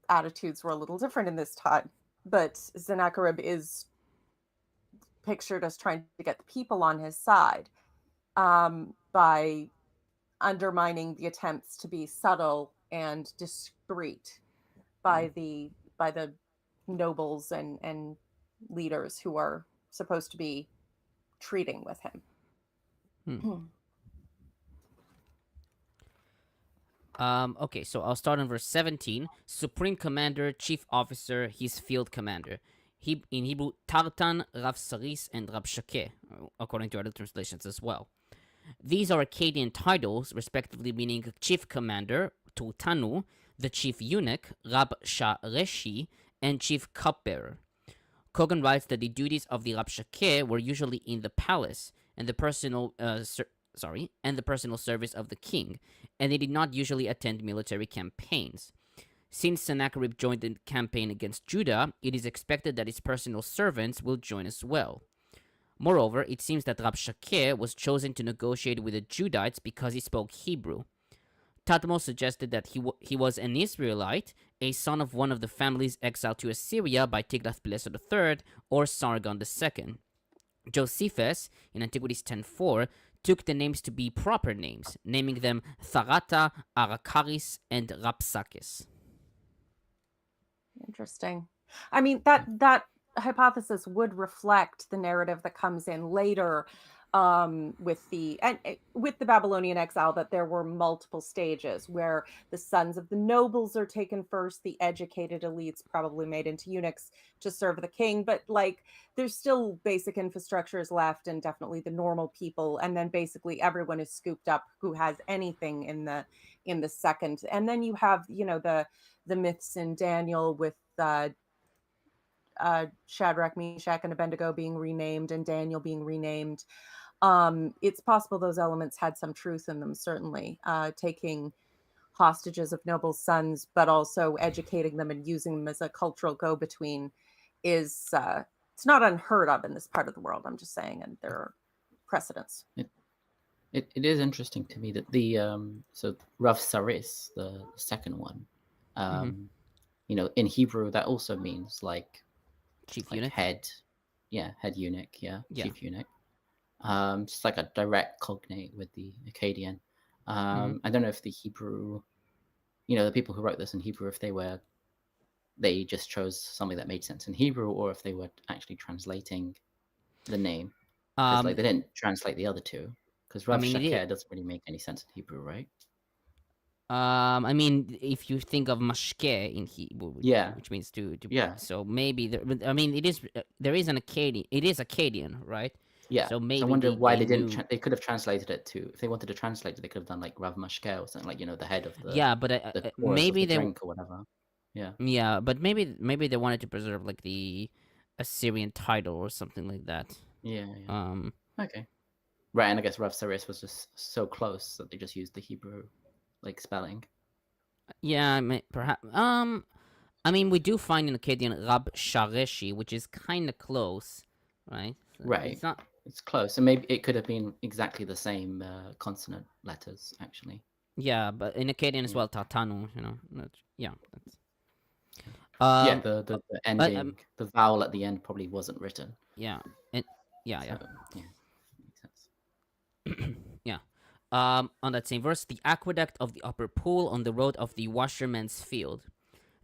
attitudes were a little different in this time, but Sennacherib is pictured as trying to get the people on his side by undermining the attempts to be subtle and discreet by the the nobles and leaders who are supposed to be treating with him. Okay, so I'll start on verse 17. Supreme commander, chief officer, his field commander. In Hebrew, Tartan, Rav Saris, and Rab Shakeh, according to other translations as well. These are Akkadian titles, respectively meaning chief commander, Turtanu, the chief eunuch, Rab Shareshi, and chief cupbearer. Cogan writes that the duties of the Rab Shakeh were usually in the palace and the personal service of the king, and they did not usually attend military campaigns. Since Sennacherib joined the campaign against Judah, it is expected that his personal servants will join as well. Moreover, it seems that Rab Shakeh was chosen to negotiate with the Judites because he spoke Hebrew. Tatmo suggested that he was an Israelite, a son of one of the families exiled to Assyria by Tiglath-Pileser III or Sargon II. Josephus, in Antiquities 10:4, took the names to be proper names, naming them Tharata, Arakaris, and Rapsakis. Interesting. I mean, that hypothesis would reflect the narrative that comes in later with the Babylonian exile, that there were multiple stages where the sons of the nobles are taken first, the educated elites probably made into eunuchs to serve the king, but like there's still basic infrastructures left, and definitely the normal people, and then basically everyone is scooped up who has anything in the second. And then you have, you know, the myths in Daniel with Shadrach, Meshach, and Abednego being renamed and Daniel being renamed. It's possible those elements had some truth in them, certainly. Taking hostages of noble sons, but also educating them and using them as a cultural go-between is it's not unheard of in this part of the world, I'm just saying, and there are precedents. It is interesting to me that the so Rav Saris, the second one, you know, in Hebrew that also means like Chief eunuch? head eunuch, Yeah. chief eunuch. Just like a direct cognate with the Akkadian. I don't know if the Hebrew, you know, the people who wrote this in Hebrew, if they just chose something that made sense in Hebrew, or if they were actually translating the name. Because like they didn't translate the other two. Because Rav Shakeh doesn't really make any sense in Hebrew, right? I mean, if you think of mashke in Hebrew, which means to so maybe there is an Akkadian. It is Akkadian, right? Yeah. So maybe I wonder why they knew... didn't. They could have translated it to. If they wanted to translate it, they could have done like Rav Mashke or something, like, you know, the head of the but maybe the drink or whatever. Yeah, but maybe they wanted to preserve like the Assyrian title or something like that. Yeah. Okay. Right, and I guess Rav Saris was just so close that they just used the Hebrew like spelling. Yeah, perhaps. I mean, we do find in Akkadian Rab Shareshi, which is kind of close, right? So right. It's not. It's close, and maybe it could have been exactly the same consonant letters, actually. Yeah, but in Akkadian as well, Tatanu, you know. That's... the ending, the vowel at the end probably wasn't written. Yeah, yeah, makes sense. Yeah. On that same verse, the aqueduct of the upper pool on the road of the washerman's field.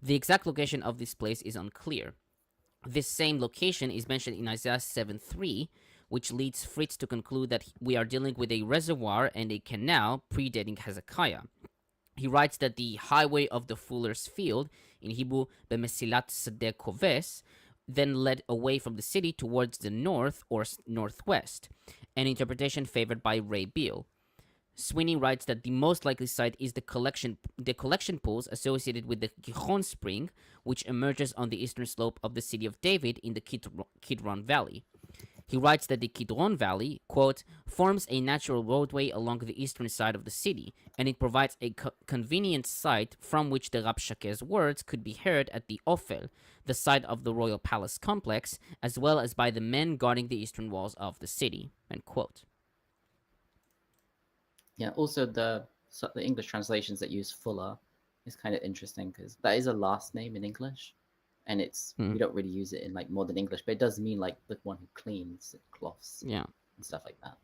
The exact location of this place is unclear. This same location is mentioned in Isaiah 7:3, which leads Fritz to conclude that we are dealing with a reservoir and a canal predating Hezekiah. He writes that the highway of the fuller's field, in Hebrew, Bemesilat Sadeh Koves, then led away from the city towards the north or northwest, an interpretation favored by Ray Beale. Sweeney writes that the most likely site is the collection pools associated with the Gihon spring, which emerges on the eastern slope of the city of David in the Kidron Valley. He writes that the Kidron Valley, quote, forms a natural roadway along the eastern side of the city, and it provides a convenient site from which the Rab Shakeh's words could be heard at the Ophel, the site of the royal palace complex, as well as by the men guarding the eastern walls of the city, end quote. Yeah, also the English translations that use Fuller is kind of interesting because that is a last name in English, and it's we don't really use it in like modern English, but it does mean like the one who cleans cloths, and stuff like that,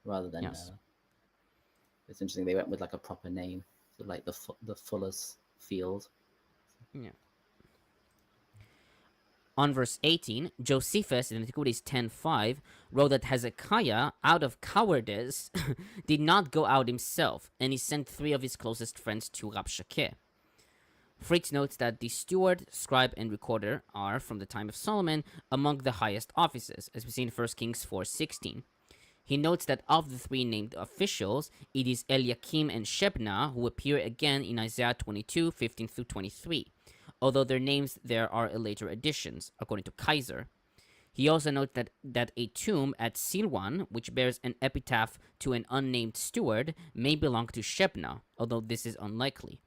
rather than. It's interesting they went with like a proper name, so like the Fuller's Field. Yeah. On verse 18, Josephus in Antiquities 10:5 wrote that Hezekiah, out of cowardice, did not go out himself, and he sent 3 of his closest friends to Rabshakeh. Fritz notes that the steward, scribe, and recorder are, from the time of Solomon, among the highest offices, as we see in 1 Kings 4:16. He notes that of the 3 named officials, it is Eliakim and Shebna who appear again in Isaiah 22:15-23, although their names there are later additions, according to Kaiser. He also notes that a tomb at Silwan, which bears an epitaph to an unnamed steward, may belong to Shebna, although this is unlikely.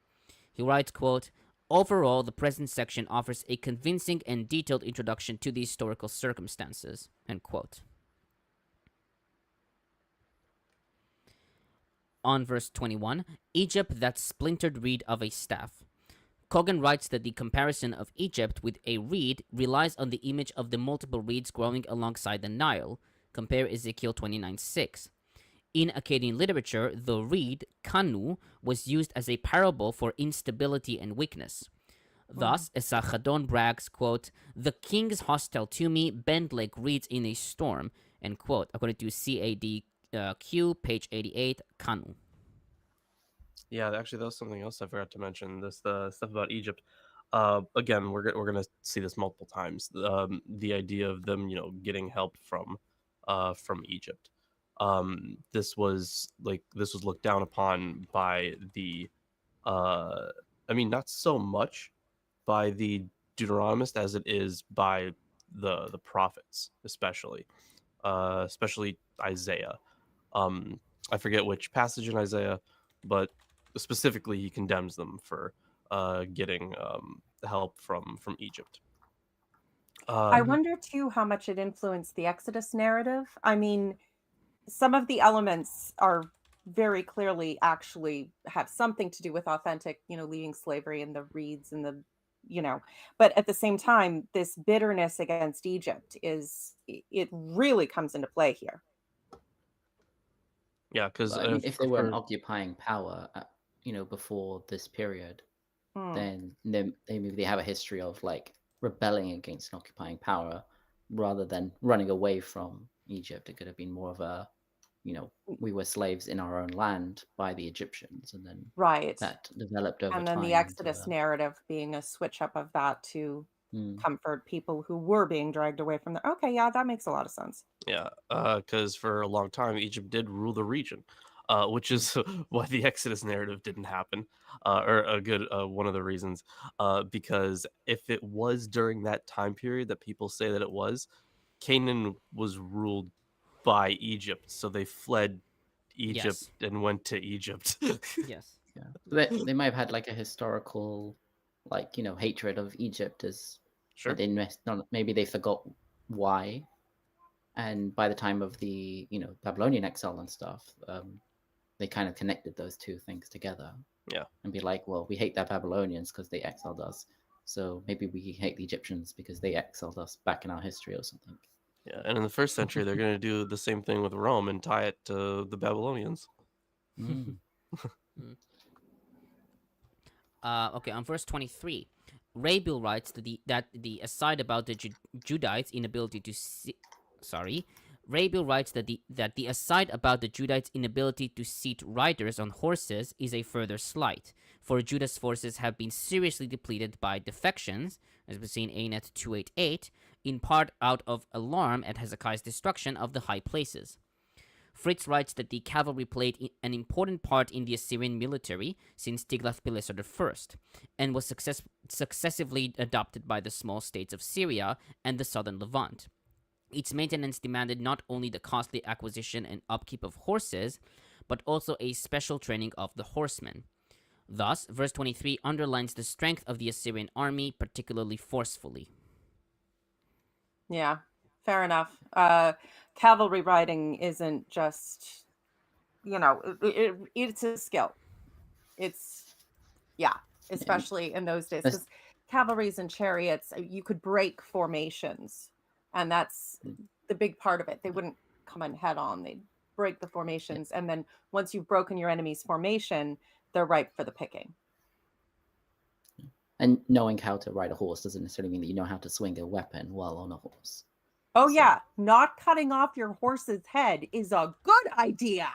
He writes, quote, "Overall, the present section offers a convincing and detailed introduction to the historical circumstances," end quote. On verse 21, Egypt, that splintered reed of a staff. Cogan writes that the comparison of Egypt with a reed relies on the image of the multiple reeds growing alongside the Nile. Compare Ezekiel 29:6. In Akkadian literature, the reed, kanu, was used as a parable for instability and weakness. Thus, Esarhaddon brags, quote, "The king is hostile to me, bend like reeds in a storm," end quote, according to CADQ, page 88, kanu. Yeah, actually, that was something else I forgot to mention. The stuff about Egypt. Again, we're gonna see this multiple times. The idea of them, getting help from Egypt. This was looked down upon by the, not so much by the Deuteronomist as it is by the prophets, especially Isaiah. I forget which passage in Isaiah, but specifically he condemns them for getting help from Egypt. I wonder too how much it influenced the Exodus narrative. I mean, some of the elements are very clearly actually have something to do with authentic, leaving slavery and the reeds and the, but at the same time, this bitterness against Egypt it really comes into play here. Yeah, because But I mean, if they were an occupying power, before this period, then maybe they have a history of like rebelling against an occupying power rather than running away from Egypt. It could have been more of a, we were slaves in our own land by the Egyptians, and then Right. that developed over And then time the Exodus narrative being a switch up of that to comfort people who were being dragged away from there. Okay, yeah, that makes a lot of sense. Yeah, because for a long time Egypt did rule the region, which is why the Exodus narrative didn't happen, or a good one of the reasons. Because if it was during that time period that people say that it was, Canaan was ruled by Egypt, so they fled Egypt and went to Egypt. Yes. Yeah, they might have had like a historical, hatred of Egypt as Sure. Maybe they forgot why, and by the time of the Babylonian exile and stuff, they kind of connected those two things together. Yeah, and be like, well, we hate the Babylonians because they exiled us, so maybe we hate the Egyptians because they exiled us back in our history or something. Yeah, and in the first century, they're going to do the same thing with Rome and tie it to the Babylonians. Okay, on verse 23, Rabil writes that the aside about the Judites' inability to Rabil writes that the aside about the Judites' inability to seat riders on horses is a further slight, for Judah's forces have been seriously depleted by defections, as we see in Anet 288, in part out of alarm at Hezekiah's destruction of the high places. Fritz writes that the cavalry played an important part in the Assyrian military since Tiglath-Pileser I, and was successively adopted by the small states of Syria and the southern Levant. Its maintenance demanded not only the costly acquisition and upkeep of horses, but also a special training of the horsemen. Thus, verse 23 underlines the strength of the Assyrian army particularly forcefully. Yeah, fair enough. Cavalry riding isn't just, it's a skill. It's, especially in those days, because cavalries and chariots, you could break formations, and that's the big part of it. They wouldn't come in head on. They'd break the formations, and then once you've broken your enemy's formation, they're ripe for the picking. And knowing how to ride a horse doesn't necessarily mean that you know how to swing a weapon while on a horse. Oh So- yeah, not cutting off your horse's head is a good idea.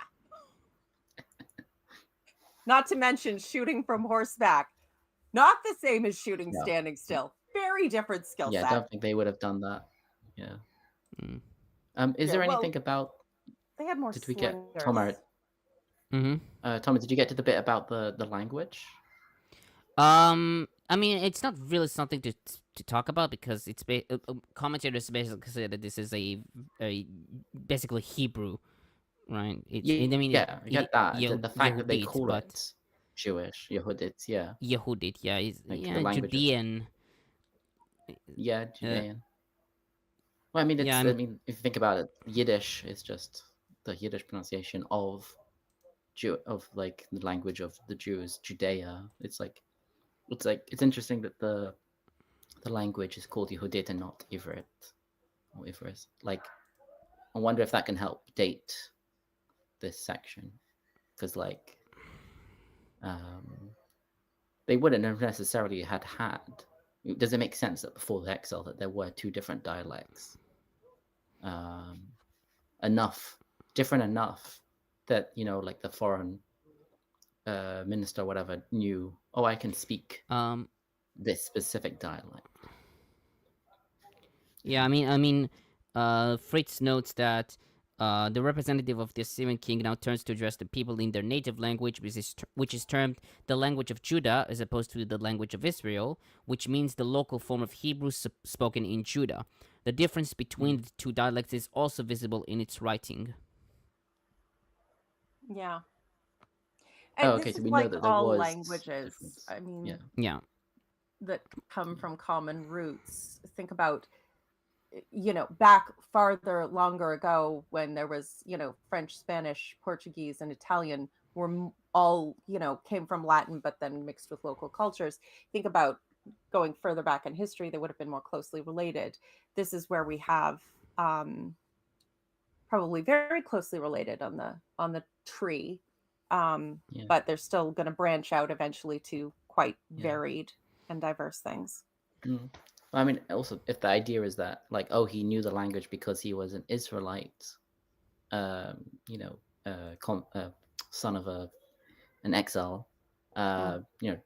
Not to mention shooting from horseback. Not the same as shooting No. standing still. Very different skill Yeah, I set. don't think they would have done that. Yeah. Mm. Is Yeah, there well, anything about? They had more Did we get slingers. Tomer? Mm-hmm. Tomer, did you get to the bit about the language? I mean, it's not really something to talk about because it's commentators basically say that this is a basically Hebrew, right? It's, Yeah, I mean, yeah, I get that. The fact that they Yehudit, call but it Jewish, Yehudit, yeah, Yehudit, yeah, it's, like the yeah, language of- Judean. yeah, Judean. Well, I mean, Yeah, I mean, if you think about it, Yiddish is just the Yiddish pronunciation of of like the language of the Jews, Judea. It's interesting that the language is called Yehudit and not Ivrit or Ivris. Like, I wonder if that can help date this section, because like, they wouldn't have necessarily had. Does it make sense that before the exile that there were two different dialects? Different enough that, you know, like the foreign minister or whatever knew, oh, I can speak this specific dialect. Yeah, I mean, Fritz notes that the representative of the Assyrian king now turns to address the people in their native language, which is termed the language of Judah, as opposed to the language of Israel, which means the local form of Hebrew spoken in Judah. The difference between the two dialects is also visible in its writing. Yeah. And Okay, this so is we know like that there all was languages. difference. I mean, Yeah. Yeah. that come from common roots. Think about, you know, back farther longer ago when there was, you know, French, Spanish, Portuguese, and Italian were all, you know, came from Latin, but then mixed with local cultures. Think about going further back in history, they would have been more closely related. This is where we have probably very closely related on the tree. Yeah. But they're still going to branch out eventually to quite Yeah. varied and diverse things. Mm. I mean, also, if the idea is that, like, oh, he knew the language because he was an Israelite, you know, son of an exile, you know,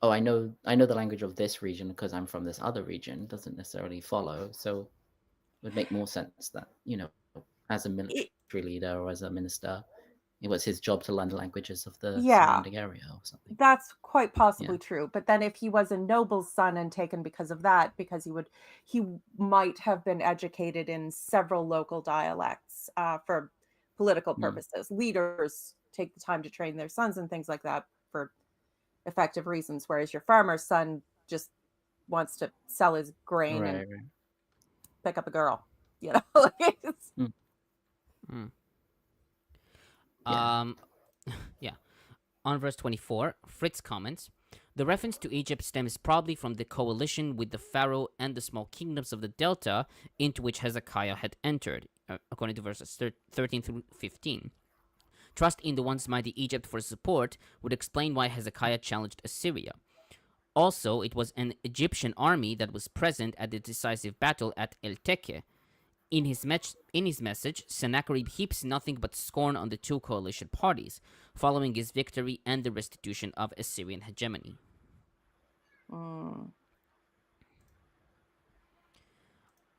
oh, I know the language of this region because I'm from this other region, doesn't necessarily follow. So it would make more sense that, you know, as a military leader or as a minister, it was his job to learn the languages of the surrounding area or something. That's quite possibly true. But then if he was a noble's son and taken because of that, because he might have been educated in several local dialects for political purposes. Leaders take the time to train their sons and things like that for effective reasons, whereas your farmer's son just wants to sell his grain and pick up a girl, you know. Yeah. On verse 24, Fritz comments, the reference to Egypt stems probably from the coalition with the Pharaoh and the small kingdoms of the Delta into which Hezekiah had entered, according to verses 13 through 15. Trust in the once mighty Egypt for support would explain why Hezekiah challenged Assyria. Also, it was an Egyptian army that was present at the decisive battle at El Teke. In his message, Sennacherib heaps nothing but scorn on the two coalition parties, following his victory and the restitution of Assyrian hegemony. On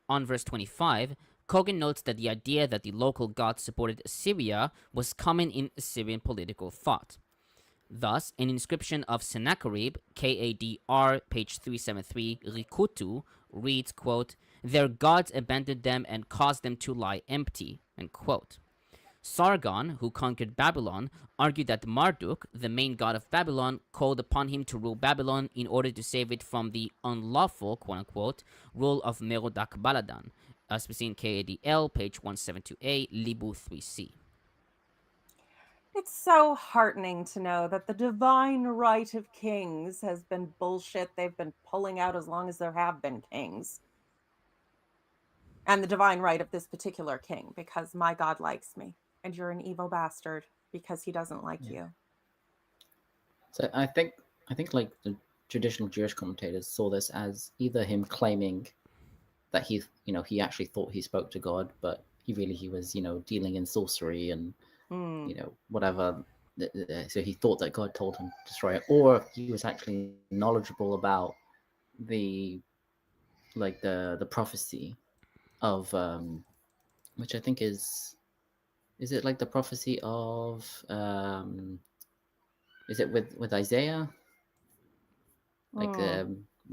verse 25, Cogan notes that the idea that the local gods supported Assyria was common in Assyrian political thought. Thus, an inscription of Sennacherib, Kadr, page 373, Rikutu, reads, quote, their gods abandoned them and caused them to lie empty, end quote. Sargon, who conquered Babylon, argued that Marduk, the main god of Babylon, called upon him to rule Babylon in order to save it from the unlawful, quote-unquote, rule of Merodach Baladan, as we see in Kadl, page 172a, Libu 3c. It's so heartening to know that the divine right of kings has been bullshit they've been pulling out as long as there have been kings. And the divine right of this particular king, because my God likes me, and you're an evil bastard because he doesn't like you. So I think like traditional Jewish commentators saw this as either him claiming that he actually thought he spoke to God, but he was, dealing in sorcery and, whatever. So he thought that God told him to destroy it, or he was actually knowledgeable about the prophecy of, which I think is it like the prophecy of, is it with Isaiah? Like,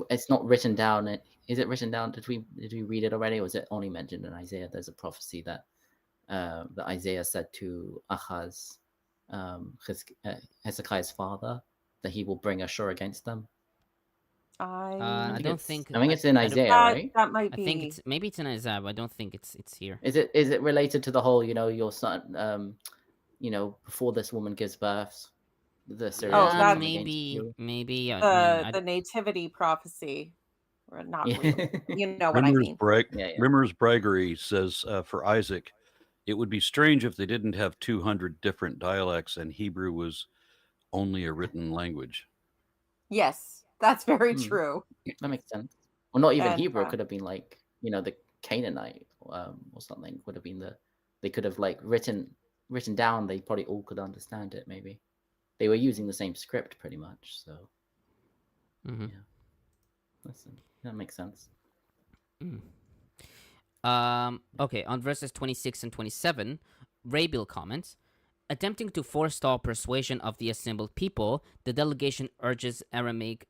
it's not written down. Is it written down? Did we read it already, or was it only mentioned in Isaiah? There's a prophecy that that Isaiah said to Ahaz, Hezekiah's father, that he will bring Ashur against them. I don't think. I think it's in Isaiah, right? That might be. I think it's in Isaiah, but I don't think it's here. Is it related to the whole, your son, before this woman gives birth, the Syrians that maybe. The nativity prophecy, or not really. You know what I mean? Rimmer's Bragery says for Isaac, it would be strange if they didn't have 200 different dialects and Hebrew was only a written language. Yes, that's very true. That makes sense. Well, not even Hebrew. It could have been like, the Canaanite or something. Would have been they could have like written down. They probably all could understand it. Maybe they were using the same script pretty much. So yeah, that makes sense. Okay, on verses 26 and 27, Rabil comments, attempting to forestall persuasion of the assembled people, the delegation urges Aramaic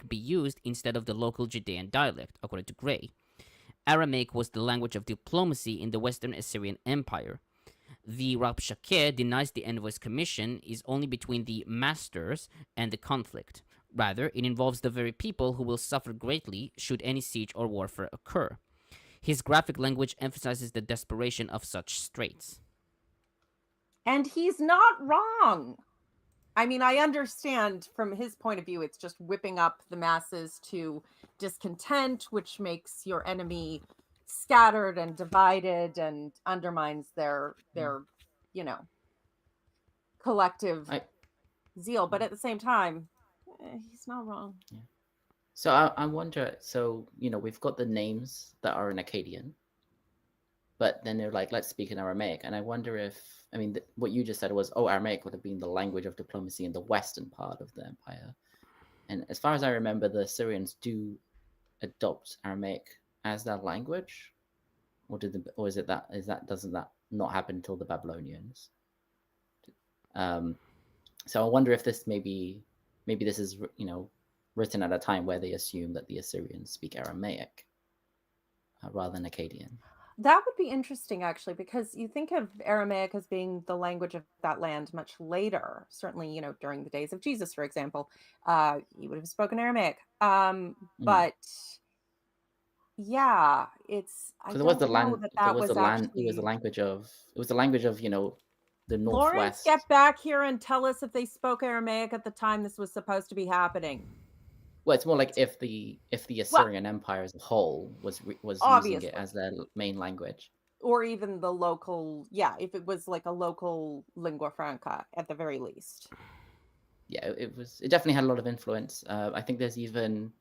be used instead of the local Judean dialect, according to Gray. Aramaic was the language of diplomacy in the Western Assyrian Empire. The Rabshakeh denies the envoy's commission is only between the masters and the conflict. Rather, it involves the very people who will suffer greatly should any siege or warfare occur. His graphic language emphasizes the desperation of such straits. And he's not wrong. I mean, I understand from his point of view, it's just whipping up the masses to discontent, which makes your enemy scattered and divided and undermines their collective zeal. But at the same time, he's not wrong. Yeah. So I wonder, we've got the names that are in Akkadian, but then they're like, let's speak in Aramaic. And I wonder if, what you just said was, Aramaic would have been the language of diplomacy in the western part of the empire. And as far as I remember, the Assyrians do adopt Aramaic as their language, doesn't that not happen until the Babylonians? So I wonder if this maybe this is, written at a time where they assume that the Assyrians speak Aramaic rather than Akkadian. That would be interesting, actually, because you think of Aramaic as being the language of that land much later. Certainly, during the days of Jesus, for example, he would have spoken Aramaic. But yeah, it's. So there was the land. It was the language of the northwest. Lawrence, get back here and tell us if they spoke Aramaic at the time this was supposed to be happening. Well, it's more like if the Assyrian Empire as a whole was using it as their main language, or even the local, if it was like a local lingua franca at the very least. Yeah, it definitely had a lot of influence. I think there's even,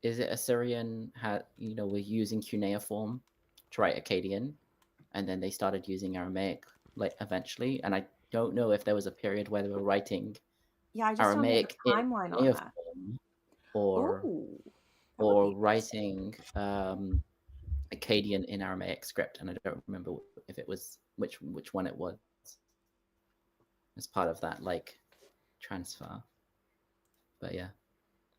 is it Assyrian were using cuneiform to write Akkadian, and then they started using Aramaic eventually, and I don't know if there was a period where they were writing Aramaic don't have a timeline on that. Or writing Akkadian in Aramaic script, and I don't remember if it was which one it was as part of that transfer. But yeah,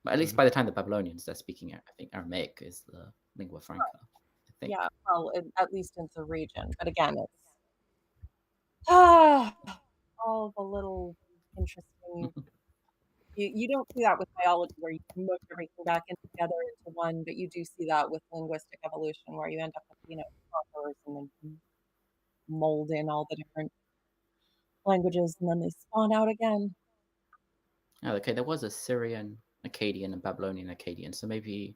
but at least by the time the Babylonians, they're speaking, I think Aramaic is the lingua franca. I think. Yeah, well, at least in the region. But again, it's all the little interesting. You don't see that with biology, where you can mush everything back together into one, but you do see that with linguistic evolution, where you end up with conquerors and then mold in all the different languages, and then they spawn out again. Oh, okay. There was Assyrian Akkadian and Babylonian Akkadian, so maybe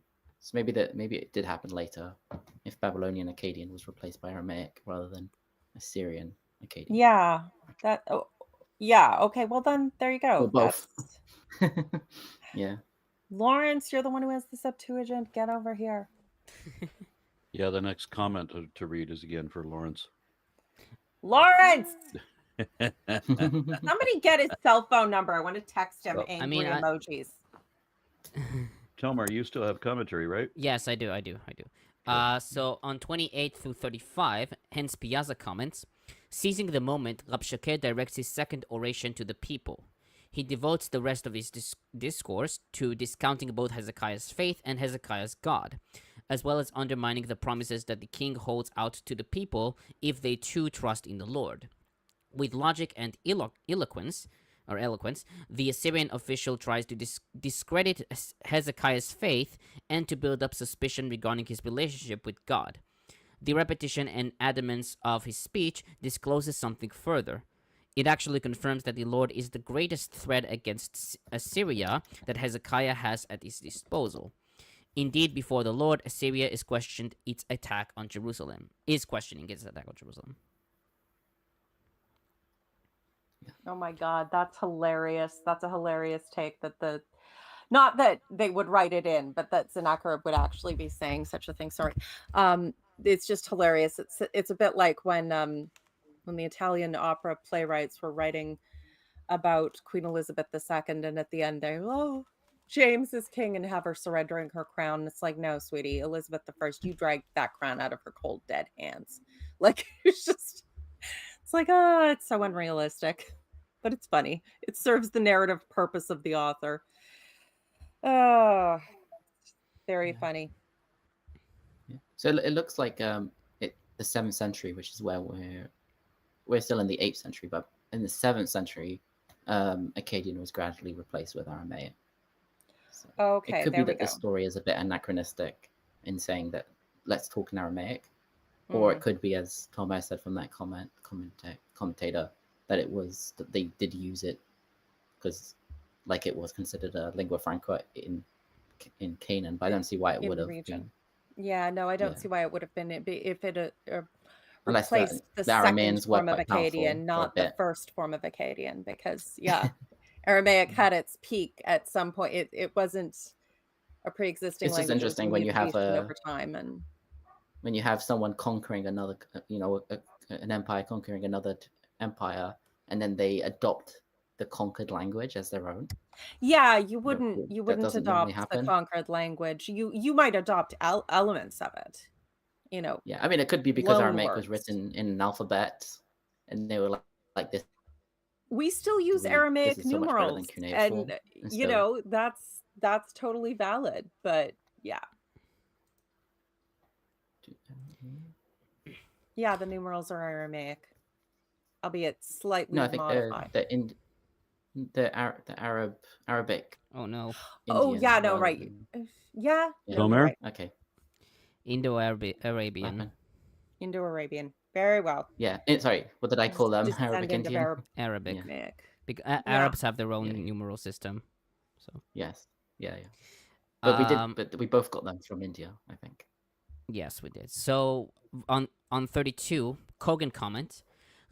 it did happen later, if Babylonian Akkadian was replaced by Aramaic rather than Assyrian Akkadian. Yeah, that Yeah. Okay. Well, then there you Or go. both. That's Yeah. Lawrence. You're the one who has the Septuagint. Get over here. Yeah, the next comment to read is again for Lawrence. Lawrence, somebody get his cell phone number. I want to text him Well, angry emojis. Tomar, you still have commentary, right? Yes, I do. So on 28 through 35, Hens-Piazza comments, seizing the moment, Rabshakeh directs his second oration to the people. He devotes the rest of his discourse to discounting both Hezekiah's faith and Hezekiah's God, as well as undermining the promises that the king holds out to the people if they too trust in the Lord. With logic and eloquence, the Assyrian official tries to discredit Hezekiah's faith and to build up suspicion regarding his relationship with God. The repetition and adamance of his speech discloses something further. It actually confirms that the Lord is the greatest threat against Assyria that Hezekiah has at his disposal. Indeed, before the Lord, Assyria is questioning its attack on Jerusalem. Oh my God, that's hilarious. That's a hilarious take that not that they would write it in, but that Sennacherib would actually be saying such a thing. Sorry. It's just hilarious. It's a bit like when the Italian opera playwrights were writing about Queen Elizabeth II, and at the end James is king, and have her surrendering her crown. It's like, no, sweetie, Elizabeth I, you dragged that crown out of her cold dead hands. Like, it's like, it's so unrealistic, but it's funny. It serves the narrative purpose of the author. Very funny. Yeah. So it looks like the 7th century, which is where we're still in the 8th century, but in the 7th century, Akkadian was gradually replaced with Aramaic. So Okay, it could there be that we this go. story is a bit anachronistic in saying that let's talk in Aramaic, or it could be, as Thomas said from that commentator, that it was that they did use it because, like, it was considered a lingua franca in Canaan. But I don't see why it would have been. Yeah, no, I don't see why it would have been if it Unless replaced the the second Arameans were form of quite powerful Akkadian, for a not the bit. first form of Akkadian, because Aramaic had its peak at some point. It wasn't a pre-existing It's just language. interesting when you have over time, and when you have someone conquering another, an empire conquering another empire, and then they adopt the conquered language as their own. Yeah, you That wouldn't doesn't normally adopt the happen. conquered language. You might adopt elements of it. Yeah, I mean, it could be because loan Aramaic was words. written in an alphabet, and they were like this. We still use This Aramaic is so much better than numerals, cuneiform. and so that's totally valid. But yeah, the numerals are Aramaic, albeit slightly no, I think modified. the Arabic. Oh no. Oh Indian yeah, no, rather right. than- Yeah, Yeah. no, you're right. Okay. Indo-Arabian. Weapon. Indo-Arabian. Very well. Yeah. Sorry, what did I call them? Arabic Descendant of Indian. Arabic. Yeah. Aramaic. Arabs have their own Yeah. numeral system. So Yes. Yeah. But Um, we both got them from India, I think. yes, we did. So on 32, Cogan comments,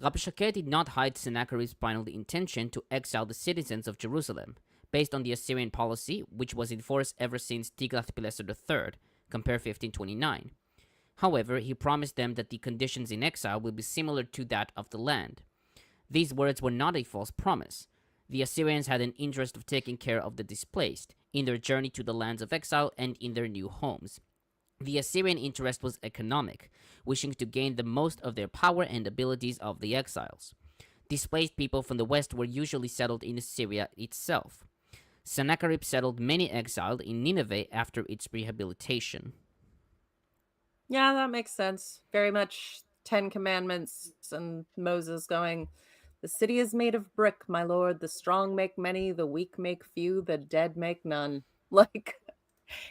Rabshakeh did not hide Sennacherib's final intention to exile the citizens of Jerusalem, based on the Assyrian policy, which was in force ever since Tiglath-Pileser III, compare 1529. However, he promised them that the conditions in exile will be similar to that of the land. These words were not a false promise. The Assyrians had an interest of taking care of the displaced, in their journey to the lands of exile and in their new homes. The Assyrian interest was economic, wishing to gain the most of their power and abilities of the exiles. Displaced people from the west were usually settled in Assyria itself. Sennacherib settled many exiled in Nineveh after its rehabilitation. Yeah, that makes sense. Very much 10 Commandments and Moses going, the city is made of brick, my lord. The strong make many, the weak make few, the dead make none. Like,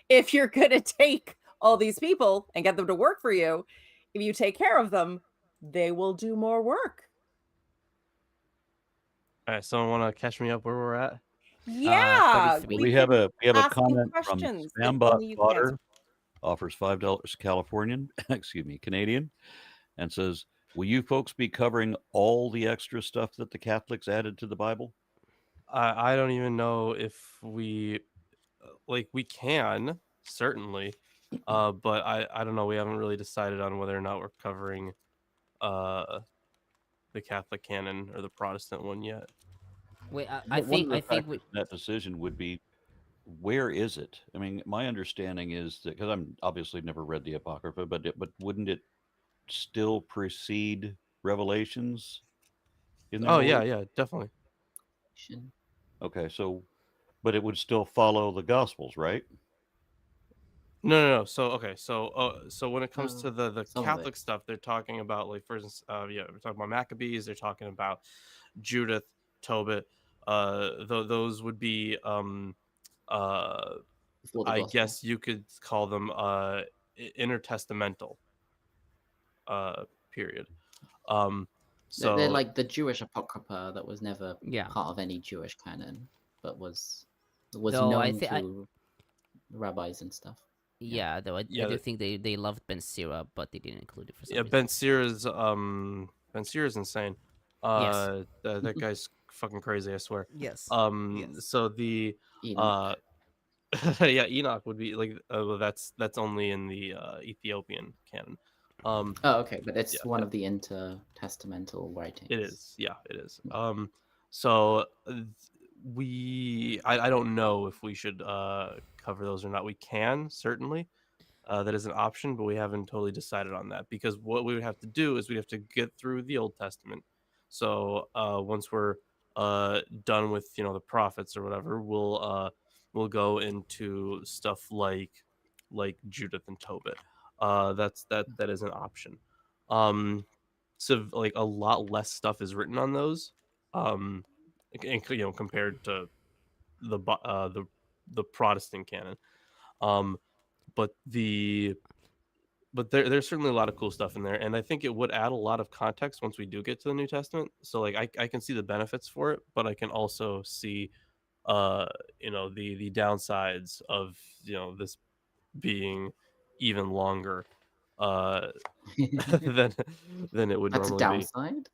if you're going to take all these people and get them to work for you, if you take care of them, they will do more work. All right, someone want to catch me up where we're at? Yeah. 33. We have a ask you comment from questions that Sambot only you can answer. Potter, offers $5 Californian, Canadian, and says, Will you folks be covering all the extra stuff that the Catholics added to the Bible? I don't even know if we we can certainly, but I don't know. We haven't really decided on whether or not we're covering the Catholic canon or the Protestant one yet. Wait, One of the I think factors in that decision would be, where is it? I mean, my understanding is that, because I'm obviously never read the Apocrypha, but wouldn't it still precede Revelations in their Oh yeah, order? yeah, definitely. Okay, so, but it would still follow the Gospels, right? No. So okay, so when it comes to the some of Catholic it. stuff, they're talking about like, for instance, we're talking about Maccabees. They're talking about Judith, Tobit. Those would be Before the I gospel. guess you could call them intertestamental period. They're like the Jewish apocrypha that was never Yeah. part of any Jewish canon, but was Though I known thi- I- to rabbis and stuff. Yeah, though I do think they loved Ben Sira, but they didn't include it for some reason. Ben Sira's insane. Yes. That guy's fucking crazy, I swear. Yes. So the Enoch. yeah, Enoch would be like well, that's only in the Ethiopian canon. Oh, okay, but it's yeah, one of the intertestamental writings. It is, yeah, it is. So I don't know if we should cover those or not. We can certainly. That is an option, but we haven't totally decided on that, because what we would have to do is we'd have to get through the Old Testament. So once we're done with the prophets or whatever, we'll go into stuff like Judith and Tobit. That is an option. So like a lot less stuff is written on those, and, compared to the Protestant canon. But there's certainly a lot of cool stuff in there, and I think it would add a lot of context once we do get to the New Testament. So like I can see the benefits for it, but I can also see the downsides of this being even longer than it would That's a normally downside.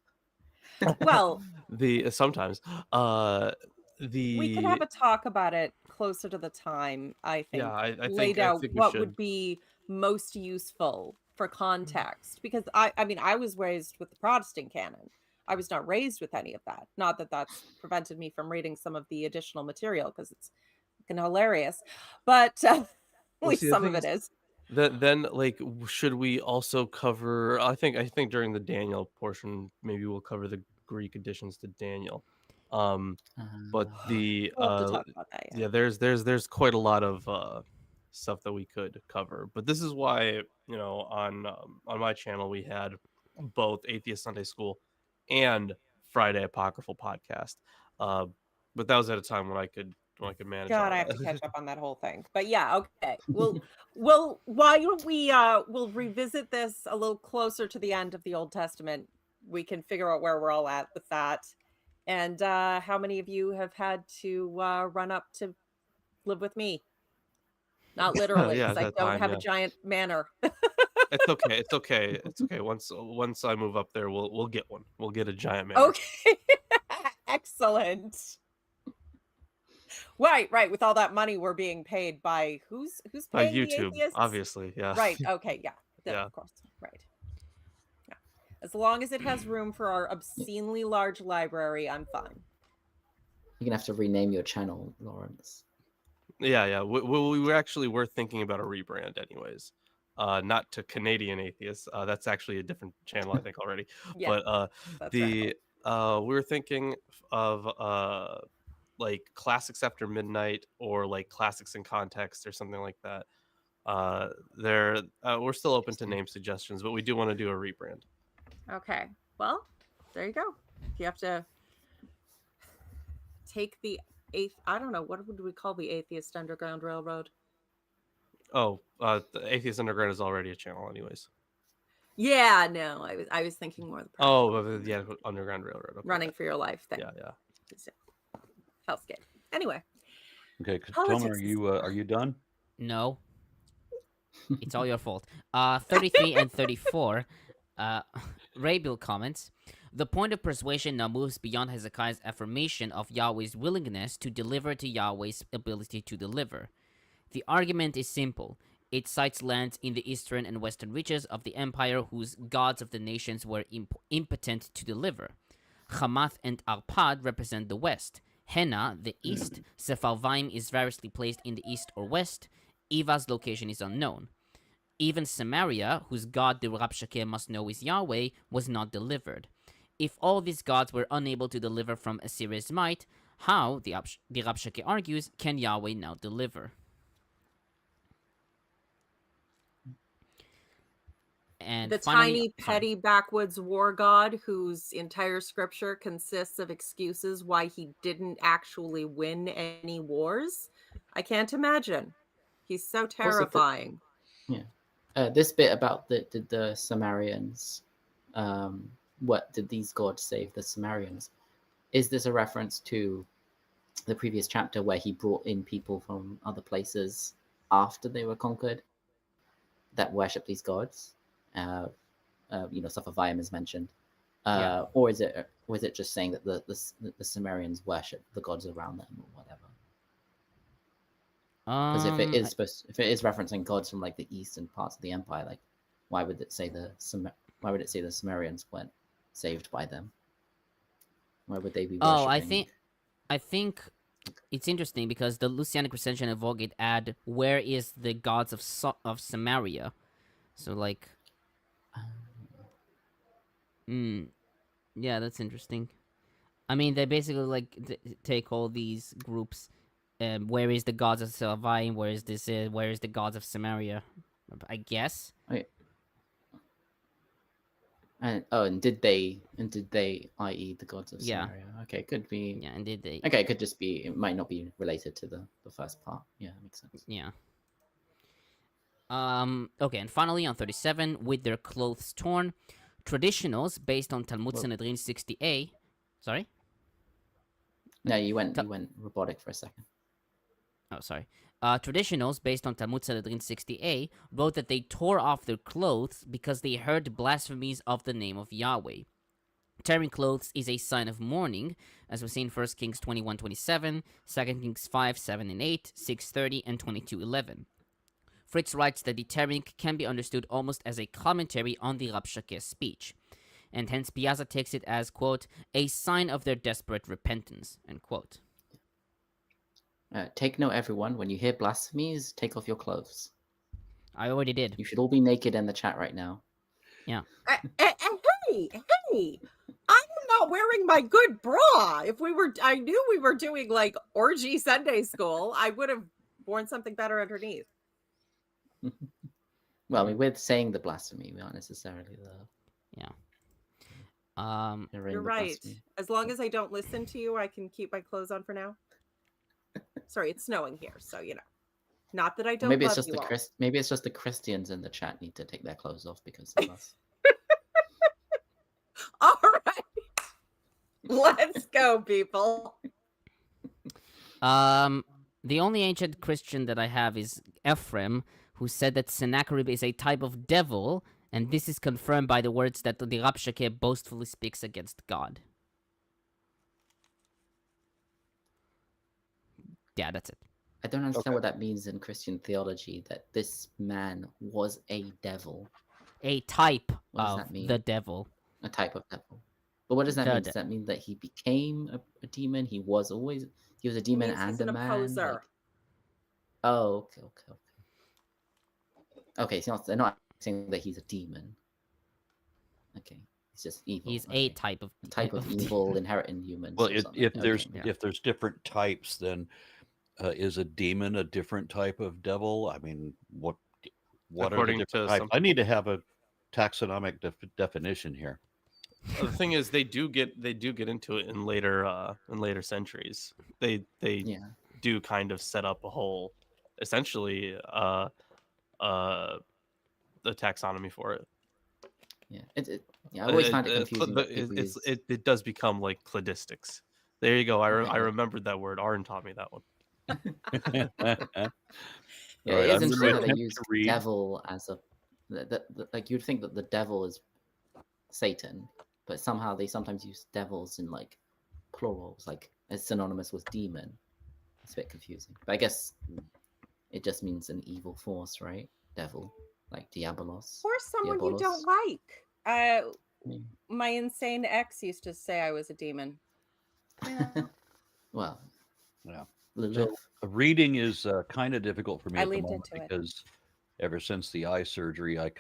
Well, be. Sometimes we could have a talk about it closer to the time. I think I laid think out we what should. would be most useful for context, because I mean I was raised with the Protestant canon. I was not raised with any of that. Not that that's prevented me from reading some of the additional material, because it's fucking hilarious, but at least see, the some of thing it is. Then like, should we also cover? I think during the Daniel portion, maybe we'll cover the Greek additions to Daniel. But the We'll have to talk about that. yeah, there's quite a lot of stuff that we could cover. But this is why on my channel we had both Atheist Sunday School and Friday Apocryphal podcast. But that was at a time when I could manage. God, all I have that. to catch up on that whole thing. But yeah, okay. We'll why don't we we'll revisit this a little closer to the end of the Old Testament. We can figure out where we're all at with that. And how many of you have had to run up to live with me? Not literally, Yeah, because I that don't time, have yeah. a giant manor. It's okay. It's okay. It's okay. Once I move up there, we'll get one. We'll get a giant man. Okay. Excellent. Right. With all that money we're being paid by who's By paying the YouTube, atheists? obviously. Yeah. Right. Okay. Yeah. Yeah. Of course. Right. Yeah. As long as it has room for our obscenely large library, I'm fine. You're gonna have to rename your channel, Lawrence. Yeah. We actually were thinking about a rebrand, anyways. Not to Canadian Atheists. That's actually a different channel, I think, already. Yeah, But that's we were thinking of like Classics After Midnight, or like Classics in Context, or something like that. We're still open to name suggestions, but we do want to do a rebrand. Okay. Well, there you go. If you have to take the I don't know, what would we call the Atheist Underground Railroad? Oh, the Atheist Underground is already a channel, anyways. Yeah, no, I was thinking more of the practical, yeah, Underground Railroad. Okay. running for your life thing. Yeah. Hellscape. Anyway. Okay, Tomer, Politics. are you done? No. It's all your fault. 33 and 34. Raybill comments, the point of persuasion now moves beyond Hezekiah's affirmation of Yahweh's willingness to deliver to Yahweh's ability to deliver. The argument is simple. It cites lands in the eastern and western reaches of the empire whose gods of the nations were impotent to deliver. Hamath and Arpad represent the west. Henna, the east. Sepharvaim is variously placed in the east or west. Eva's location is unknown. Even Samaria, whose god the Rabshakeh must know is Yahweh, was not delivered. If all these gods were unable to deliver from Assyria's might, how, the Rabshakeh argues, can Yahweh now deliver? And The finally, tiny, petty backwoods war god whose entire scripture consists of excuses why he didn't actually win any wars. I can't imagine. He's so terrifying. This bit about the Sumerians, what did these gods save the Sumerians? Is this a reference to the previous chapter where he brought in people from other places after they were conquered that worship these gods? Sepharvaim is mentioned, or is it just saying that the Sumerians worship the gods around them or whatever? Because if it is referencing gods from like the eastern parts of the empire, like why would it say the Sumerians weren't saved by them? Why would they be worshipping? I think it's interesting because the Lucianic recension and Vulgate add where is the gods of Samaria, so like. Yeah, that's interesting. I mean, they basically like take all these groups. Where is the gods of Selvaim? Where is the gods of Samaria? I guess. And did they, i.e., the gods of Samaria? Okay, could be. Yeah, and did they? Okay, it could just be. It might not be related to the first part. Yeah, makes sense. Yeah. Okay, and finally on 37, with their clothes torn, traditionals based on Talmud Sanhedrin 60a. Sorry. No, you went robotic for a second. Oh, sorry. Traditionals based on Talmud Sanhedrin 60a wrote that they tore off their clothes because they heard blasphemies of the name of Yahweh. Tearing clothes is a sign of mourning, as we see in 1 Kings 21:27, 2 Kings 5:7 and 8, 6:30, and 22:11. Fritz writes that the tearing can be understood almost as a commentary on the Rabshakeh's speech, and Hens-Piazza takes it as, quote, a sign of their desperate repentance, end quote. Take note, everyone. When you hear blasphemies, take off your clothes. I already did. You should all be naked in the chat right now. Yeah. Hey! I'm not wearing my good bra. I knew we were doing like orgy Sunday school, I would have worn something better underneath. Well, I mean, we're saying the blasphemy. We aren't necessarily the. Yeah. You're right. Blasphemy. As long as I don't listen to you, I can keep my clothes on for now. Sorry, it's snowing here, so you know. Not that I don't. Maybe it's love just you maybe it's just the Christians in the chat need to take their clothes off because of us. All right, let's go, people. The only ancient Christian that I have is Ephraim, who said that Sennacherib is a type of devil, and this is confirmed by the words that the Rabshakeh boastfully speaks against God. Yeah, that's it. I don't understand what that means in Christian theology, that this man was a devil. A type what does of that mean? The devil. A type of devil. But what does that mean? Does that mean that he became a demon? He was a demon and a man? Opposer. Oh, okay. Okay, so they're not saying that he's a demon. Okay, he's just evil. He's a type of evil inherent in humans. Well, if there's different types, then is a demon a different type of devil? I mean, what According are the different types? I need to have a taxonomic definition here. The thing is, they do get into it in later centuries. They do kind of set up a whole, essentially, the taxonomy for it. I always find it confusing. It does become like cladistics. There you go. I remembered that word. Aaron taught me that one. It isn't true that they use devil as a like you'd think that the devil is Satan, but somehow they sometimes use devils in like plurals, like as synonymous with demon. It's a bit confusing, but I guess it just means an evil force, right? Devil, like diabolos. Or someone you don't Diabolos. like. Yeah. My insane ex used to say I was a demon. Well, Yeah. Lilith. So reading is kind of difficult for me I at the leaned moment into it. because ever since the eye surgery, I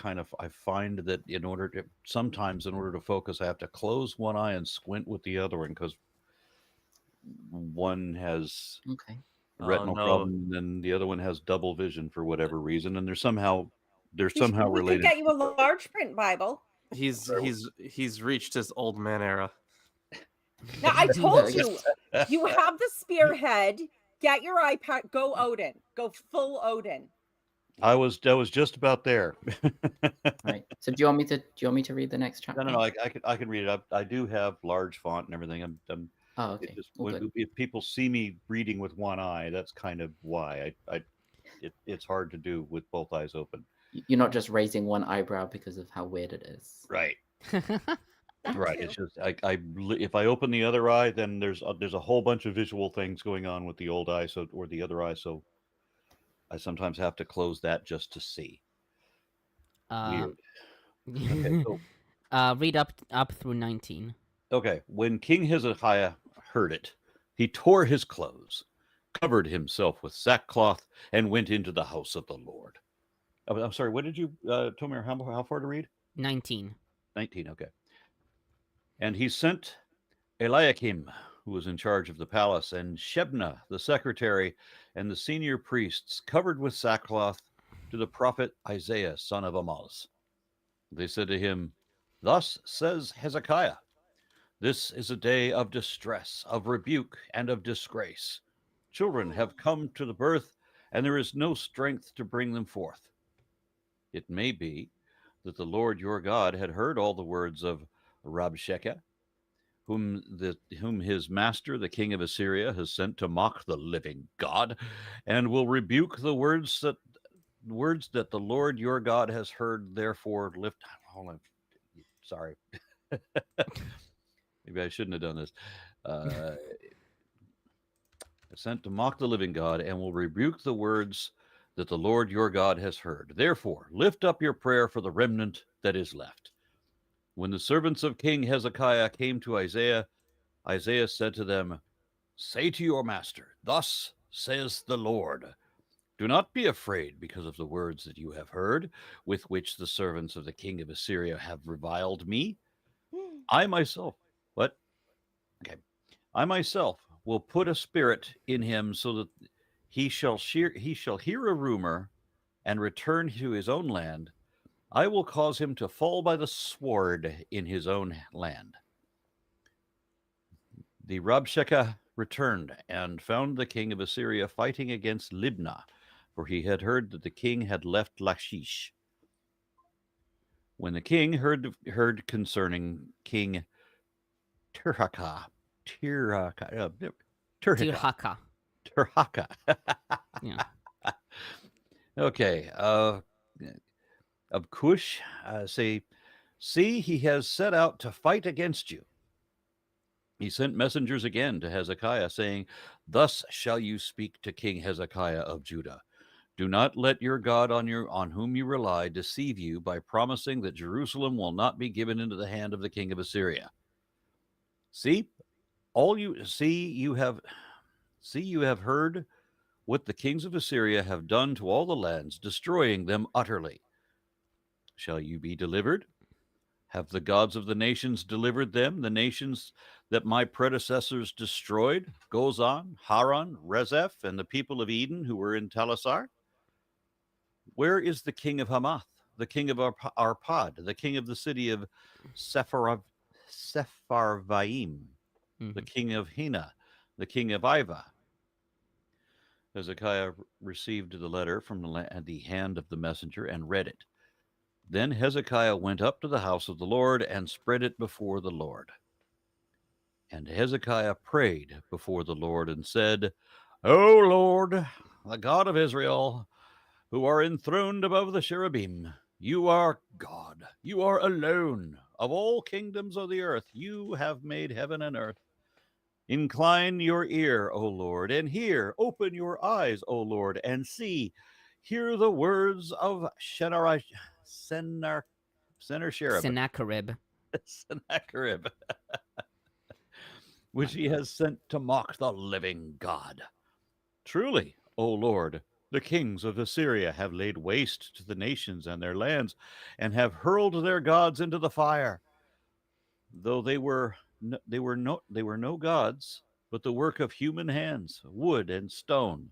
find that sometimes in order to focus, I have to close one eye and squint with the other one because one has Okay. retinal no. problem and the other one has double vision for whatever reason, and they're somehow We related. could get you a large print Bible. He's reached his old man era. Now I told I you, you have the spearhead. Get your iPad. Go Odin. Go full Odin. I was just about there. Right. So do you want me to read the next chapter? No, I can read it. I do have large font and everything. I'm Oh, okay. if people see me reading with one eye, that's kind of why it's hard to do with both eyes open. You're not just raising one eyebrow because of how weird it is. Right. That Right. too. It's just if I open the other eye, then there's a whole bunch of visual things going on with the old eye, or the other eye. So I sometimes have to close that just to see. Weird. Okay, so, Read up through 19. okay. When King Hezekiah heard it, he tore his clothes, covered himself with sackcloth, and went into the house of the Lord. Oh, I'm sorry. What did you tell me? How far to read? 19. 19. Okay. And he sent Eliakim, who was in charge of the palace, and Shebna, the secretary, and the senior priests, covered with sackcloth, to the prophet Isaiah, son of Amoz. They said to him, "Thus says Hezekiah, this is a day of distress, of rebuke, and of disgrace. Children have come to the birth, and there is no strength to bring them forth. It may be that the Lord your God had heard all the words of Rabshakeh, whom his master, the king of Assyria, has sent to mock the living God, and will rebuke the words that the Lord your God has heard. Therefore, lift." Hold on, sorry, maybe I shouldn't have done this. Sent to mock the living God, and will rebuke the words that the Lord your God has heard. Therefore, lift up your prayer for the remnant that is left. When the servants of King Hezekiah came to Isaiah, Isaiah said to them, "Say to your master, thus says the Lord, do not be afraid because of the words that you have heard, with which the servants of the king of Assyria have reviled me. I myself will put a spirit in him so that he shall hear a rumor and return to his own land. I will cause him to fall by the sword in his own land." The Rabshakeh returned and found the king of Assyria fighting against Libnah, for he had heard that the king had left Lachish. When the king heard concerning King Tirhakah, Tirhaka. Yeah. Okay. Of Cush, say, "See, he has set out to fight against you." He sent messengers again to Hezekiah, saying, "Thus shall you speak to King Hezekiah of Judah. Do not let your God on whom you rely deceive you by promising that Jerusalem will not be given into the hand of the king of Assyria. You have heard what the kings of Assyria have done to all the lands, destroying them utterly. Shall you be delivered? Have the gods of the nations delivered them, the nations that my predecessors destroyed, Gozan, Haran, Rezeph, and the people of Eden who were in Telassar? Where is the king of Hamath, the king of Arpad, the king of the city of Sepharvaim, the king of Hena, the king of Iva?" Hezekiah received the letter from the hand of the messenger and read it. Then Hezekiah went up to the house of the Lord and spread it before the Lord. And Hezekiah prayed before the Lord and said, "O Lord, the God of Israel, who are enthroned above the cherubim, you are God. You are alone, of all kingdoms of the earth, you have made heaven and earth. Incline your ear, O Lord, and hear. Open your eyes, O Lord, and see. Hear the words of Sennacherib, Sennacherib. Sennacherib, which he has sent to mock the living God. Truly, O Lord, the kings of Assyria have laid waste to the nations and their lands, and have hurled their gods into the fire. Though they were no gods, but the work of human hands, wood and stone,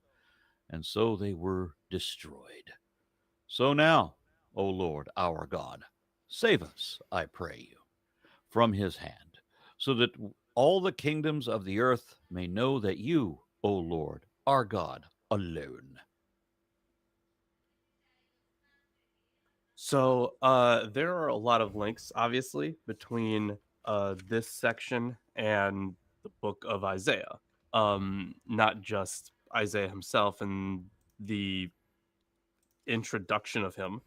and so they were destroyed. So now, O Lord our God, save us, I pray you, from his hand, so that all the kingdoms of the earth may know that you, O Lord, are God alone. So there are a lot of links, obviously, between this section and the book of Isaiah. Not just Isaiah himself and the introduction of him,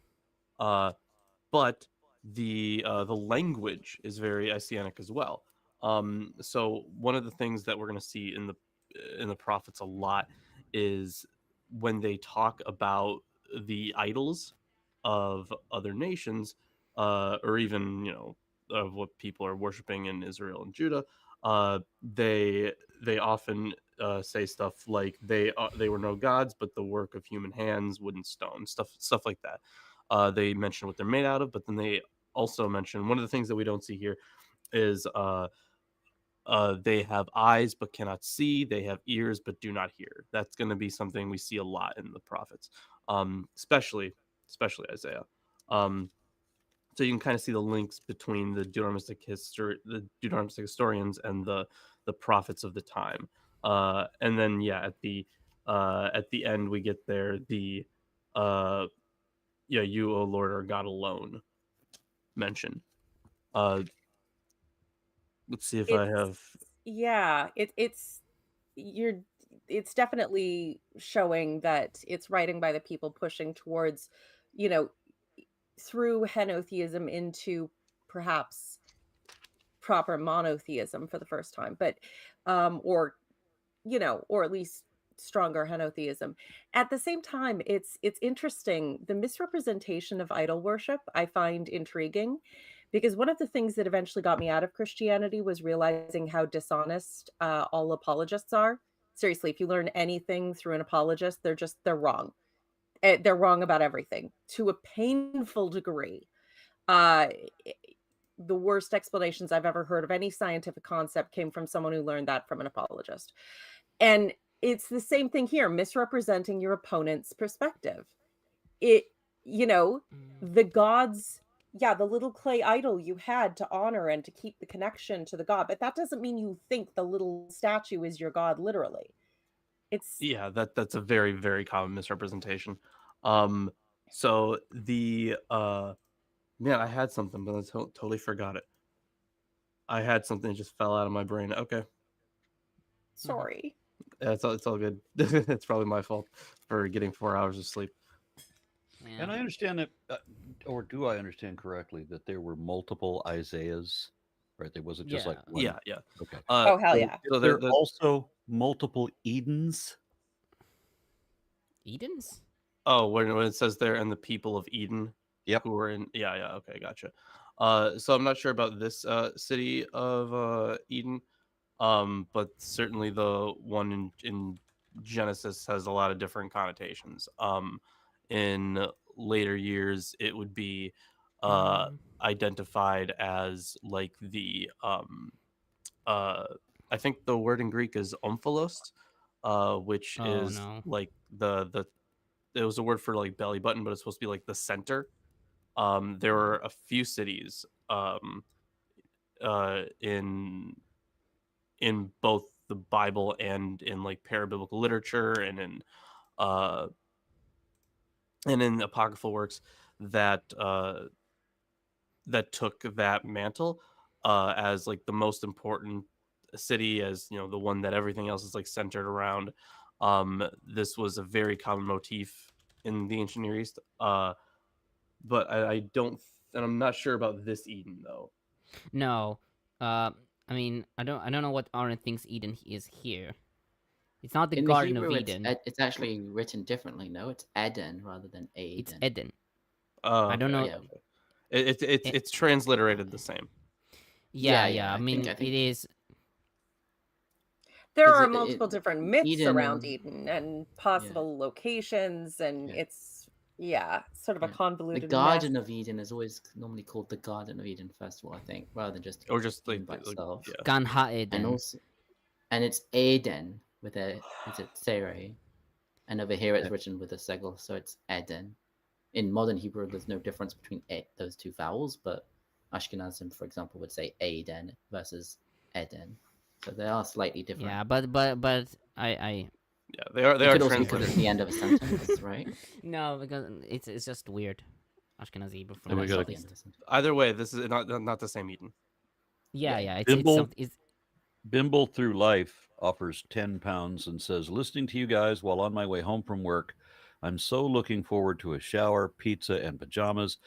but the language is very Isaianic as well. So one of the things that we're going to see in the prophets a lot is when they talk about the idols of other nations, or even of what people are worshiping in Israel and Judah. They often say stuff like they were no gods, but the work of human hands, wood and stone, stuff like that. They mention what they're made out of, but then they also mention one of the things that we don't see here is they have eyes but cannot see. They have ears but do not hear. That's going to be something we see a lot in the prophets, especially Isaiah. So you can kind of see the links between the Deuteronomistic historians and the prophets of the time. And then at the end we get there the you, O Lord, are God alone mentioned. Let's see if I have. Yeah, it's definitely showing that it's writing by the people pushing towards, you know, through henotheism into perhaps proper monotheism for the first time, but or or at least stronger henotheism. At the same time, it's interesting. The misrepresentation of idol worship I find intriguing, because one of the things that eventually got me out of Christianity was realizing how dishonest all apologists are. Seriously, if you learn anything through an apologist, they're wrong. They're wrong about everything to a painful degree. Uh, the worst explanations I've ever heard of any scientific concept came from someone who learned that from an apologist. And it's the same thing here, misrepresenting your opponent's perspective. The gods, the little clay idol you had to honor and to keep the connection to the god, but that doesn't mean you think the little statue is your god literally. That's a very, very common misrepresentation. So the man, I had something, but I totally forgot it. I had something that just fell out of my brain. Okay. Sorry. Yeah, it's all good. It's probably my fault for getting 4 hours of sleep. Yeah. And I understand that, or do I understand correctly that there were multiple Isaiahs, right? There wasn't just like one. Yeah. Okay. Oh, hell yeah. So there are also multiple Edens. Edens? Oh, when it says there, and the people of Eden. Yep. Who were in? Yeah. Okay, gotcha. So I'm not sure about this city of Eden, but certainly the one in Genesis has a lot of different connotations. In later years, it would be identified as like the I think the word in Greek is omphalos, which is like the it was a word for like belly button, but it's supposed to be like the center. There were a few cities in both the Bible and in like parabiblical literature and in apocryphal works that that took that mantle as like the most important city, as the one that everything else is like centered around. This was a very common motif in the ancient Near East, but I don't, and I'm not sure about this Eden though. No. I mean, I don't know what Aaron thinks Eden is here. It's not the In the Garden of Hebrew, Eden. it's actually written differently. No, it's Eden rather than It's Aden. Eden. Oh, I don't know. Yeah. It's transliterated the same. Yeah. I I mean, think it is. There 'cause are multiple different myths Eden around and Eden and possible locations, and Yeah. it's sort of a the convoluted mess. Garden of Eden is always normally called the Garden of Eden Festival, I think, rather than just Or just Eden like by itself. yeah. Gan And Ha-Eden. also, and it's Aden with a Tsere, and over here it's written with a segel, so it's Eden. In modern Hebrew, there's no difference between those two vowels, but Ashkenazim, for example, would say Aden versus Eden, so they are slightly different. Yeah, but I Yeah, they are You could also be translated. put at the end of a sentence, right? no, because it's just weird. Ashkenazi Hebrew from And we that got at the least. end of a sentence. Either way, this is not the same Eden. Yeah. It's Bimble- something. It's Bimble Through Life offers £10 and says, listening to you guys while on my way home from work, I'm so looking forward to a shower, pizza, and pajamas.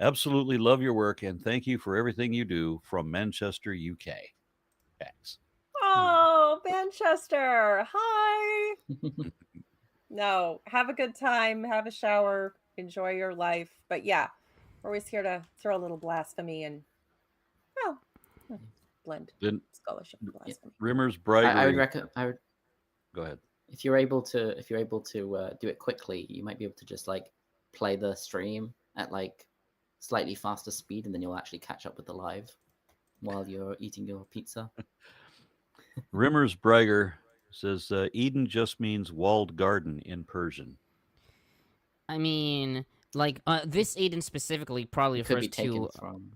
Absolutely love your work and thank you for everything you do from Manchester, UK. Thanks. Oh, Manchester. Hi. No, have a good time, have a shower, enjoy your life. But yeah, we're always here to throw a little blasphemy and blend Then scholarship and blasphemy. Rimmer's I would bribery. recommend. Go ahead. If you're able to do it quickly, you might be able to just like play the stream at like slightly faster speed, and then you'll actually catch up with the live while you're eating your pizza. Rimmer's Bragger says Eden just means walled garden in Persian. I mean, like this Eden specifically probably It could refers be taken to from.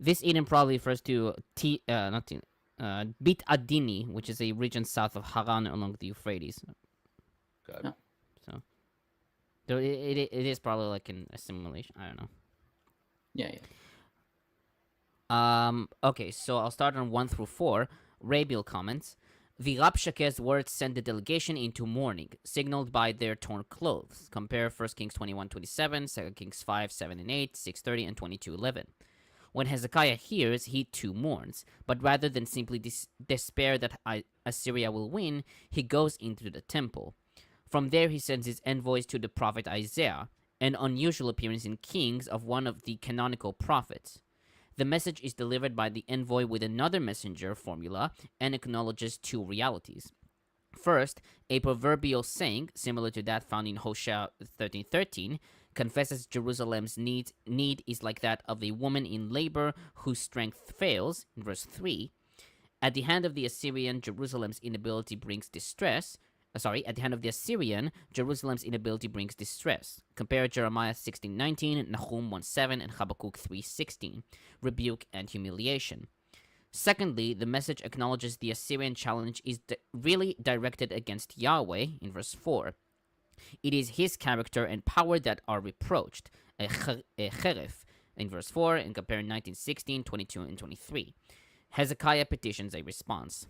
this Eden probably refers to Bit Adini, which is a region south of Haran along the Euphrates. God. Yeah. So it is probably like an assimilation. I don't know. Yeah. Okay, so I'll start on 1 through 4. Rabiel comments. The Rabshake's words send the delegation into mourning, signaled by their torn clothes. Compare 1 Kings 21:27, 2 Kings 5:7 and 8, 6:30, and 22:11. When Hezekiah hears, he too mourns, but rather than simply despair that Assyria will win, he goes into the temple. From there, he sends his envoys to the prophet Isaiah, an unusual appearance in Kings of one of the canonical prophets. The message is delivered by the envoy with another messenger formula and acknowledges two realities. First, a proverbial saying, similar to that found in Hosea 13:13, confesses Jerusalem's need is like that of a woman in labor whose strength fails, in verse 3. At the hand of the Assyrian, Jerusalem's inability brings distress. At the hand of the Assyrian, Jerusalem's inability brings distress. Compare Jeremiah 16:19, Nahum 1:7, and Habakkuk 3:16, rebuke and humiliation. Secondly, the message acknowledges the Assyrian challenge is really directed against Yahweh, in verse 4. It is his character and power that are reproached, a cheref, in verse 4, and compare 19:16, 22, and 23. Hezekiah petitions a response.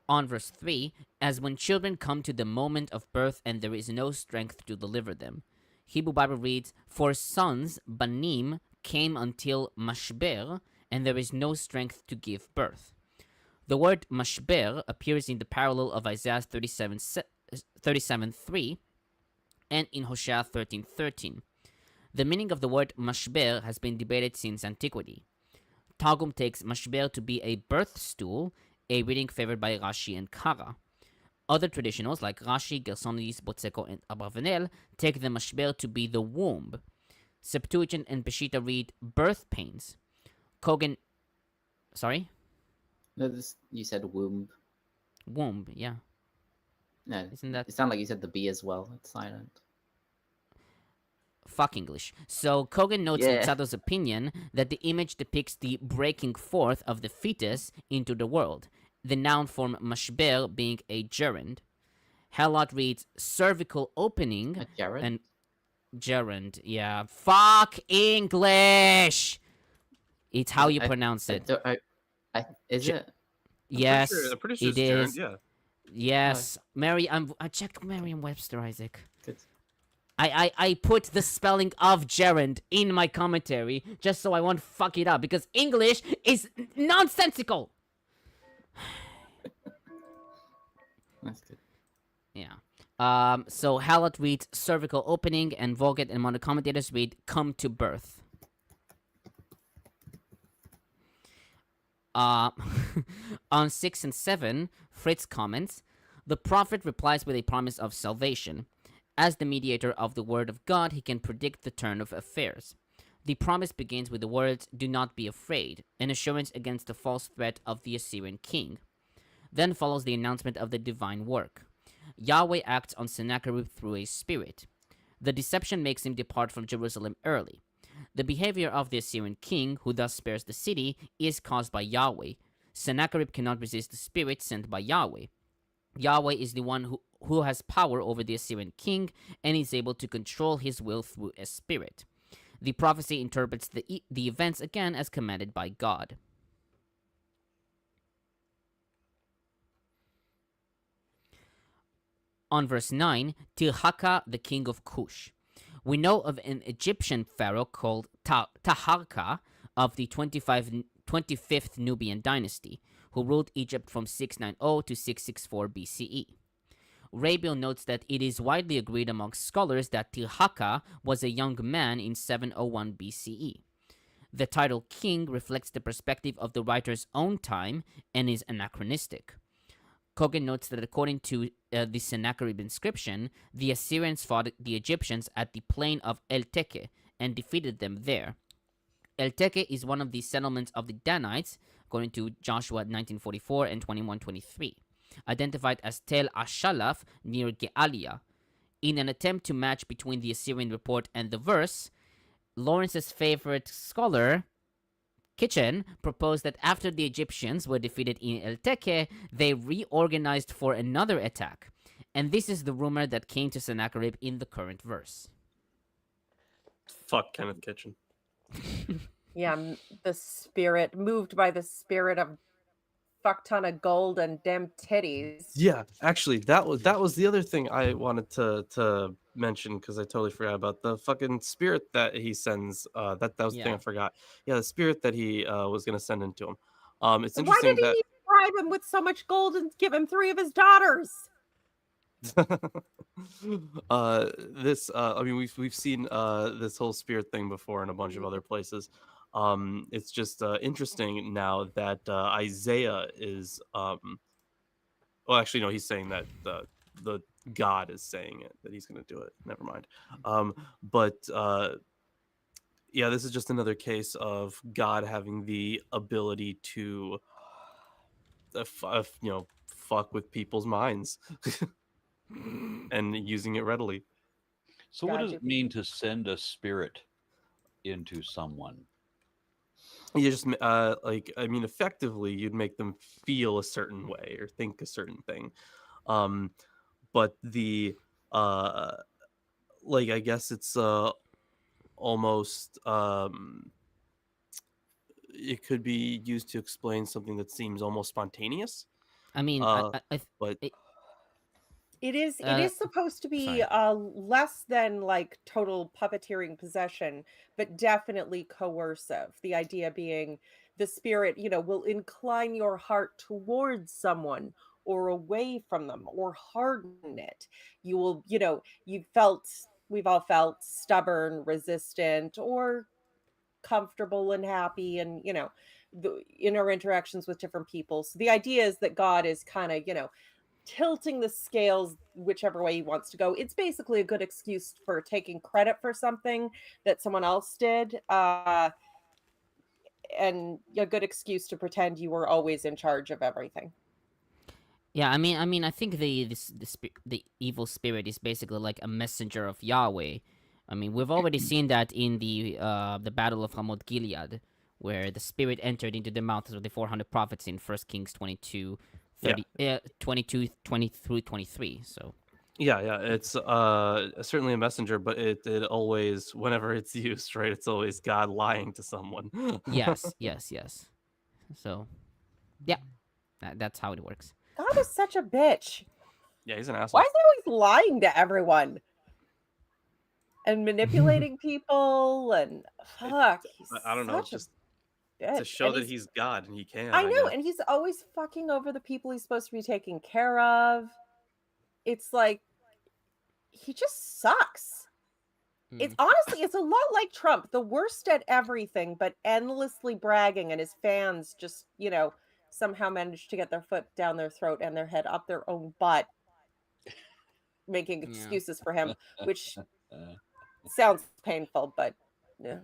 On verse 3, as when children come to the moment of birth and there is no strength to deliver them. Hebrew Bible reads, for sons, banim, came until mashber, and there is no strength to give birth. The word mashber appears in the parallel of Isaiah 37:3 and in Hosea 13:13. The meaning of the word mashber has been debated since antiquity. Targum takes mashber to be a birth stool, a reading favored by Rashi and Kara. Other traditionals like Rashi, Gersonides, Botzeko, and Abravanel take the mashber to be the womb. Septuagint and Peshitta read birth pains. Cogan, sorry? No, you said womb. Womb, yeah. No, Isn't that it sounded like you said the B as well. It's silent. fuck English? So Cogan notes in Yeah. Tzado's opinion that the image depicts the breaking forth of the fetus into the world, the noun form mashber being a gerund. Halot reads cervical opening A Jared? and gerund, yeah. Fuck English! It's how you pronounce it. Is it? Yes, I'm pretty sure it it's is. Jared, yeah. Yes, I checked Merriam-Webster, Isaac. Good. I put the spelling of gerund in my commentary just so I won't fuck it up because English is nonsensical. That's good. Yeah. So Hallett reads cervical opening, and Vogt and modern commentators read come to birth. On 6 and 7, Fritz comments, the prophet replies with a promise of salvation. As the mediator of the word of God, he can predict the turn of affairs. The promise begins with the words, do not be afraid, an assurance against the false threat of the Assyrian king. Then follows the announcement of the divine work. Yahweh acts on Sennacherib through a spirit. The deception makes him depart from Jerusalem early. The behavior of the Assyrian king, who thus spares the city, is caused by Yahweh. Sennacherib cannot resist the spirit sent by Yahweh. Yahweh is the one who has power over the Assyrian king and is able to control his will through a spirit. The prophecy interprets the events again as commanded by God. On verse 9, Tirhaka, the king of Cush. We know of an Egyptian pharaoh called Taharka of the 25th Nubian dynasty, who ruled Egypt from 690 to 664 BCE. Rabiel notes that it is widely agreed among scholars that Tirhaka was a young man in 701 BCE. The title king reflects the perspective of the writer's own time and is anachronistic. Cogan notes that according to the Sennacherib inscription, the Assyrians fought the Egyptians at the plain of El Teke and defeated them there. El Teke is one of the settlements of the Danites, according to Joshua 1944 and 2123, identified as Tel Ashalaf near Gealia. In an attempt to match between the Assyrian report and the verse, Lawrence's favorite scholar, Kitchen, proposed that after the Egyptians were defeated in El Teke, they reorganized for another attack. And this is the rumor that came to Sennacherib in the current verse. Fuck Kenneth Kitchen. Yeah, the spirit, moved by the spirit of fuck ton of gold and damn titties. Yeah, actually, that was the other thing I wanted to mention because I totally forgot about the fucking spirit that he sends. That was the thing I forgot. Yeah, the spirit that he was gonna send into him. It's Why interesting did he bribe him with so much gold and give him 3 of his daughters? I mean, we've seen this whole spirit thing before in a bunch of other places. It's just interesting now that Isaiah is well, actually no, he's saying that the God is saying it, that he's going to do it. Never mind. But yeah, this is just another case of God having the ability to fuck with people's minds and using it readily. So what does it mean to send a spirit into someone? You just effectively you'd make them feel a certain way or think a certain thing. But the I guess it's almost it could be used to explain something that seems almost spontaneous. I mean, it is supposed to be less than like total puppeteering possession, but definitely coercive. The idea being the spirit, will incline your heart towards someone or away from them or harden it. You will, we've all felt stubborn, resistant, or comfortable and happy, and in our interactions with different people. So the idea is that God is kind of, tilting the scales whichever way he wants to go. It's basically a good excuse for taking credit for something that someone else did, and a good excuse to pretend you were always in charge of everything. Yeah, I mean, I think the evil spirit is basically like a messenger of Yahweh. I mean, we've already seen that in the Battle of Ramoth Gilead, where the spirit entered into the mouths of the 400 prophets in 1 Kings 22. 22, 20 through 23. So yeah, it's certainly a messenger, but it always, whenever it's used, right, it's always God lying to someone. yes. So yeah, that's how it works. God is such a bitch. Yeah, he's an asshole. Why is he always lying to everyone? and manipulating people, and fuck, he's I don't know, such a just bitch. to show And that he's God and he can. I I know, guess. and he's always fucking over the people he's supposed to be taking care of. It's like he just sucks. It's honestly, it's a lot like Trump, the worst at everything, but endlessly bragging, and his fans just, somehow manage to get their foot down their throat and their head up their own butt, making Yeah. excuses for him, which sounds painful, but yeah.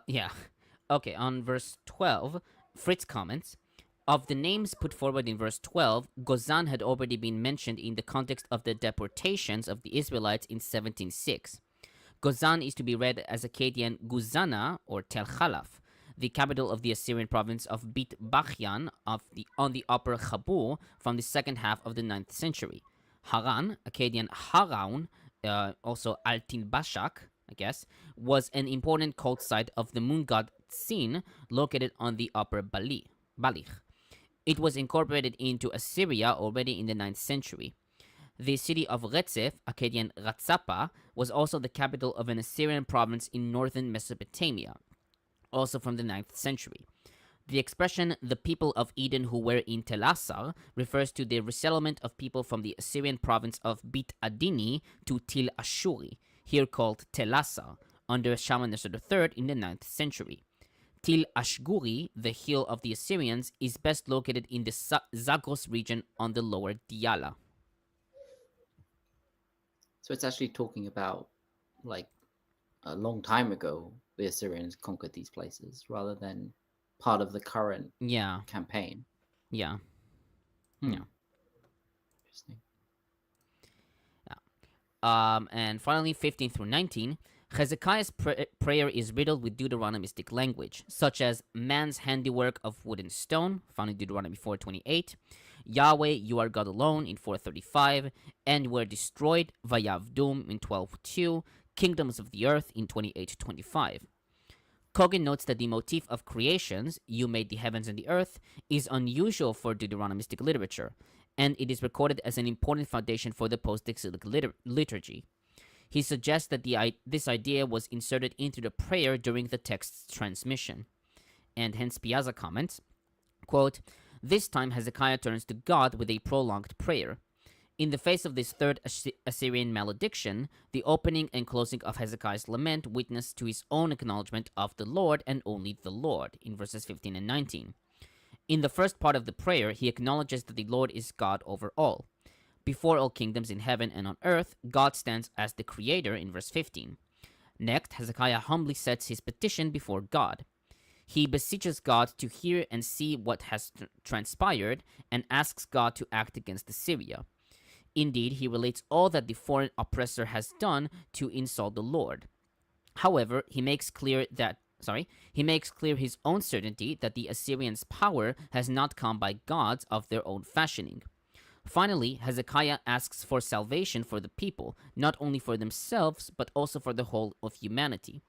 Yeah. Okay, on verse 12, Fritz comments, of the names put forward in verse 12, Gozan had already been mentioned in the context of the deportations of the Israelites in 1706. Gozan is to be read as Akkadian Guzana or Tel Khalaf, the capital of the Assyrian province of Bit Bachian on the upper Chabur from the second half of the 9th century. Haran, Akkadian Haraun, also Altin Bashak, I guess, was an important cult site of the moon god Tsin, located on the upper Balich. It was incorporated into Assyria already in the 9th century. The city of Retzef, Akkadian Ratzapa, was also the capital of an Assyrian province in northern Mesopotamia, also from the 9th century. The expression, the people of Eden who were in Telassar, refers to the resettlement of people from the Assyrian province of Bit Adini to Til Ashuri, here called Telassar, under Shalmaneser III in the 9th century. Til Ashguri, the hill of the Assyrians, is best located in the Zagros region on the lower Diyala. So it's actually talking about, like, a long time ago, the Assyrians conquered these places, rather than part of the current campaign. Yeah. Yeah. Interesting. And finally, 15 through 19, Hezekiah's prayer is riddled with Deuteronomistic language, such as man's handiwork of wood and stone, found in Deuteronomy 4:28, Yahweh, you are God alone in 4:35, and were destroyed, Vayavdum in 12:2, kingdoms of the earth in 28:25. Cogan notes that the motif of creations, you made the heavens and the earth, is unusual for Deuteronomistic literature, and it is recorded as an important foundation for the post-exilic liturgy. He suggests that this idea was inserted into the prayer during the text's transmission. And Hens-Piazza comments, quote, this time Hezekiah turns to God with a prolonged prayer. In the face of this third Assyrian malediction, the opening and closing of Hezekiah's lament witness to his own acknowledgement of the Lord and only the Lord, in verses 15 and 19. In the first part of the prayer, he acknowledges that the Lord is God over all. Before all kingdoms in heaven and on earth, God stands as the creator in verse 15. Next, Hezekiah humbly sets his petition before God. He beseeches God to hear and see what has transpired and asks God to act against Assyria. Indeed, he relates all that the foreign oppressor has done to insult the Lord. However, he makes clear his own certainty that the Assyrians' power has not come by gods of their own fashioning. Finally, Hezekiah asks for salvation for the people, not only for themselves, but also for the whole of humanity.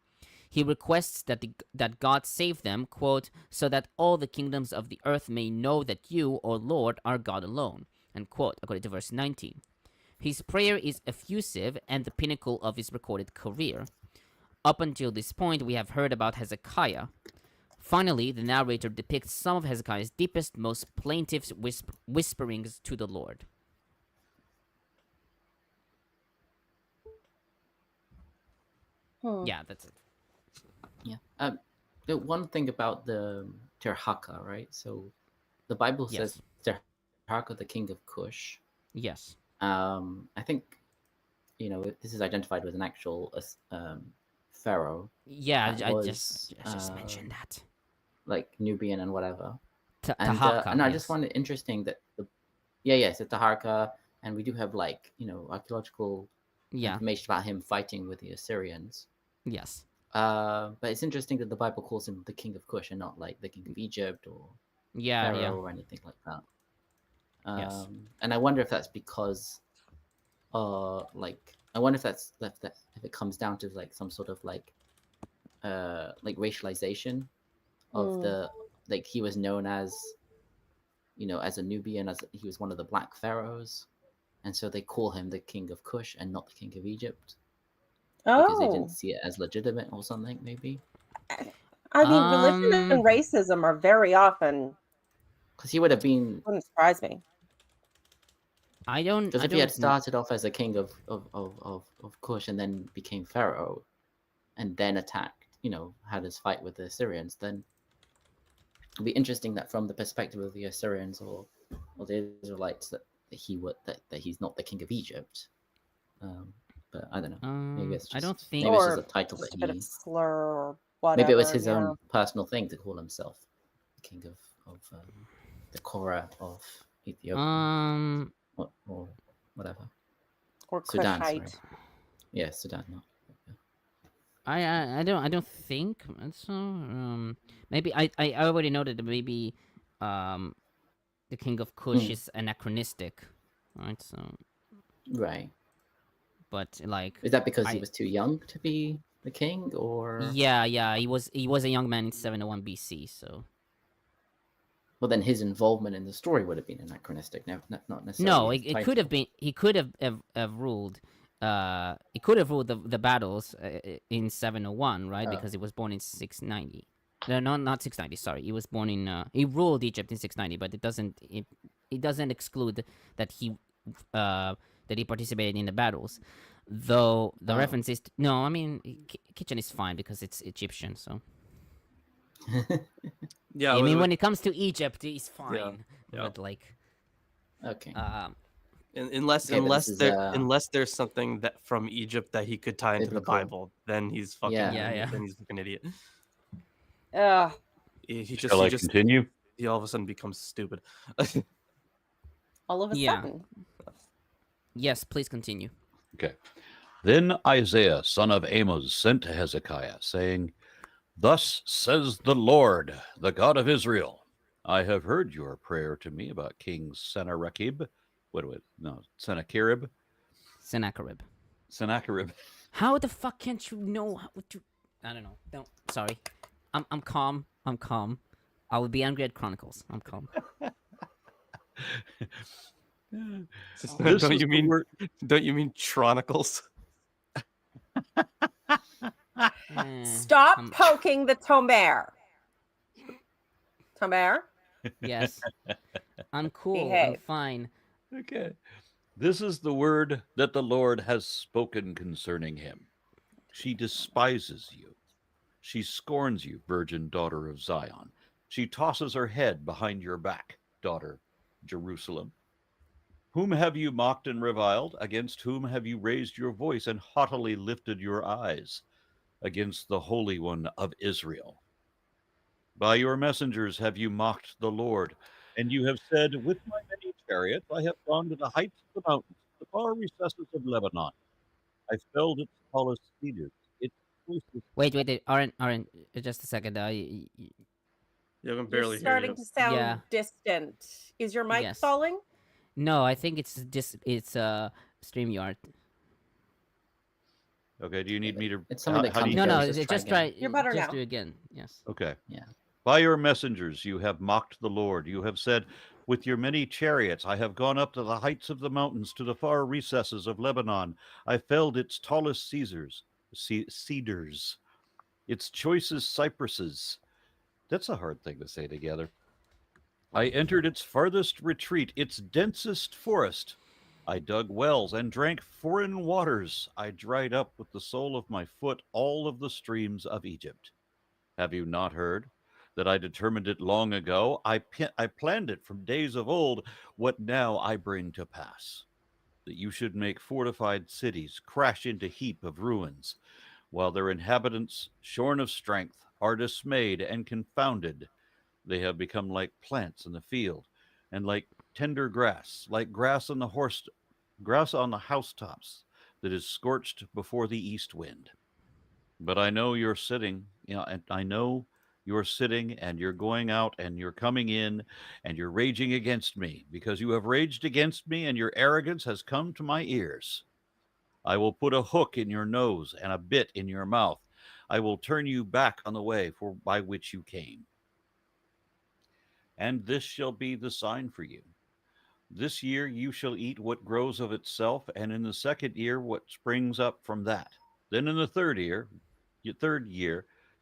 He requests that God save them, quote, so that all the kingdoms of the earth may know that you, O Lord, are God alone, end quote, according to verse 19. His prayer is effusive and the pinnacle of his recorded career. Up until this point, we have heard about Hezekiah. Finally, the narrator depicts some of Hezekiah's deepest, most plaintive whisperings to the Lord. Yeah, that's it. Yeah. The one thing about the Terhaka, right? So the Bible says Terhaka, the king of Cush. Yes. I think, this is identified with an actual pharaoh. Yeah, I just mentioned that. Like Nubian and whatever. Taharqa, and I just find it interesting that it's a Taharqa, and we do have archaeological information about him fighting with the Assyrians. Yes. But it's interesting that the Bible calls him the king of Cush and not like the king of Egypt or Pharaoh or anything like that. Yes. And I wonder if that's because, I wonder if if it comes down to like some sort of racialization of the he was known as, as a Nubian, as he was one of the black pharaohs, and so they call him the king of Cush and not the king of Egypt. because they Oh, didn't see it as legitimate or something, maybe. I mean, religion and racism are very often. Because he would have been, Wouldn't surprise me. because if he had started off as a king of Kush and then became pharaoh, and then attacked, had his fight with the Assyrians, then it'd be interesting that from the perspective of the Assyrians or the Israelites that he's not the king of Egypt. But I don't know. Maybe it's just I don't think. maybe it's Or just a title just that a bit he. of slur or whatever. Maybe it was his yeah. own personal thing to call himself the king of the Korah of Ethiopia or whatever. Or Sudan, sorry. Kushite. Yeah, Sudan. Not. I don't think so. Maybe I already noted that maybe the king of Kush is anachronistic, right? So, Right. but like, Is that because he was too young to be the king, or? Yeah, he was a young man in 701 BC. So, well, then his involvement in the story would have been anachronistic, not necessarily. no, his it could have been. He could have ruled. He could have ruled the battles in 701, right? Because he was born in 690. No, not 690. Sorry, he was born in. He ruled Egypt in 690, but it doesn't exclude that he participated in the battles. Though the reference is no, I mean kitchen is fine because it's Egyptian. So Yeah, I mean when it comes to Egypt, it's fine. Yeah. But like, okay. Unless there's something that from Egypt that he could tie into the Biblical. Bible, then he's fucking then he's a fucking idiot. Shall I continue? He all of a sudden becomes stupid. All of a sudden. Yes, please continue. Okay. Then Isaiah, son of Amos, sent to Hezekiah, saying, "Thus says the Lord, the God of Israel, I have heard your prayer to me about King Sennacherib. Sennacherib. Sennacherib. How the fuck can't you know how to? I don't know. Don't. Sorry. I'm calm. I will be angry at Chronicles. I'm calm. Don't you mean Chronicles? Stop poking the Tomer. Tomer? Yes. I'm cool. Behave. I'm fine. Okay. This is the word that the Lord has spoken concerning him. She despises you. She scorns you, virgin daughter of Zion. She tosses her head behind your back, daughter Jerusalem. Whom have you mocked and reviled? Against whom have you raised your voice and haughtily lifted your eyes? Against the Holy One of Israel. By your messengers have you mocked the Lord, and you have said, with my many chariots I have gone to the heights of the mountains, the far recesses of Lebanon. I felled its tallest cedars, its choicest... Wait, Aaron, just a second. You can barely You're hear starting you. to sound distant. Is your mic falling? No, I think it's StreamYard. Okay, do you need me to... It's something that comes. No, just just try. try. You're better just now. do it again. Yes. Okay. Yeah. By your messengers you have mocked the Lord. You have said, with your many chariots I have gone up to the heights of the mountains, to the far recesses of Lebanon. I felled its tallest cedars, its choicest cypresses. That's a hard thing to say together. I entered its farthest retreat, its densest forest. I dug wells and drank foreign waters. I dried up with the sole of my foot all of the streams of Egypt. Have you not heard that I determined it long ago? I planned it from days of old. What now I bring to pass? That you should make fortified cities crash into heap of ruins, while their inhabitants, shorn of strength, are dismayed and confounded. They have become like plants in the field, and like tender grass, like grass on the housetops that is scorched before the east wind. But I know you're sitting, and I know you're sitting, and you're going out, and you're coming in, and you're raging against me, because you have raged against me, and your arrogance has come to my ears. I will put a hook in your nose and a bit in your mouth. I will turn you back on the way by which you came. And this shall be the sign for you. This year you shall eat what grows of itself, and in the second year what springs up from that. Then in the third year,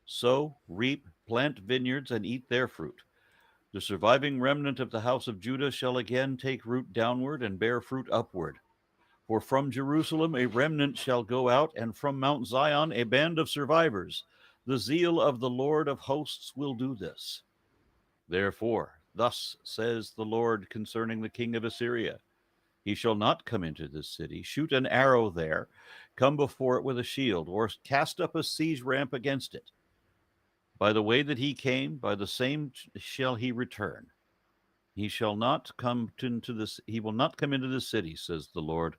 sow, reap, plant vineyards, and eat their fruit. The surviving remnant of the house of Judah shall again take root downward and bear fruit upward. For from Jerusalem a remnant shall go out, and from Mount Zion a band of survivors. The zeal of the Lord of hosts will do this. Therefore, thus says the Lord concerning the king of Assyria: He shall not come into this city, shoot an arrow there, come before it with a shield, or cast up a siege ramp against it. By the way that he came, by the same shall he return. He shall not come into this. He will not come into this city, says the Lord.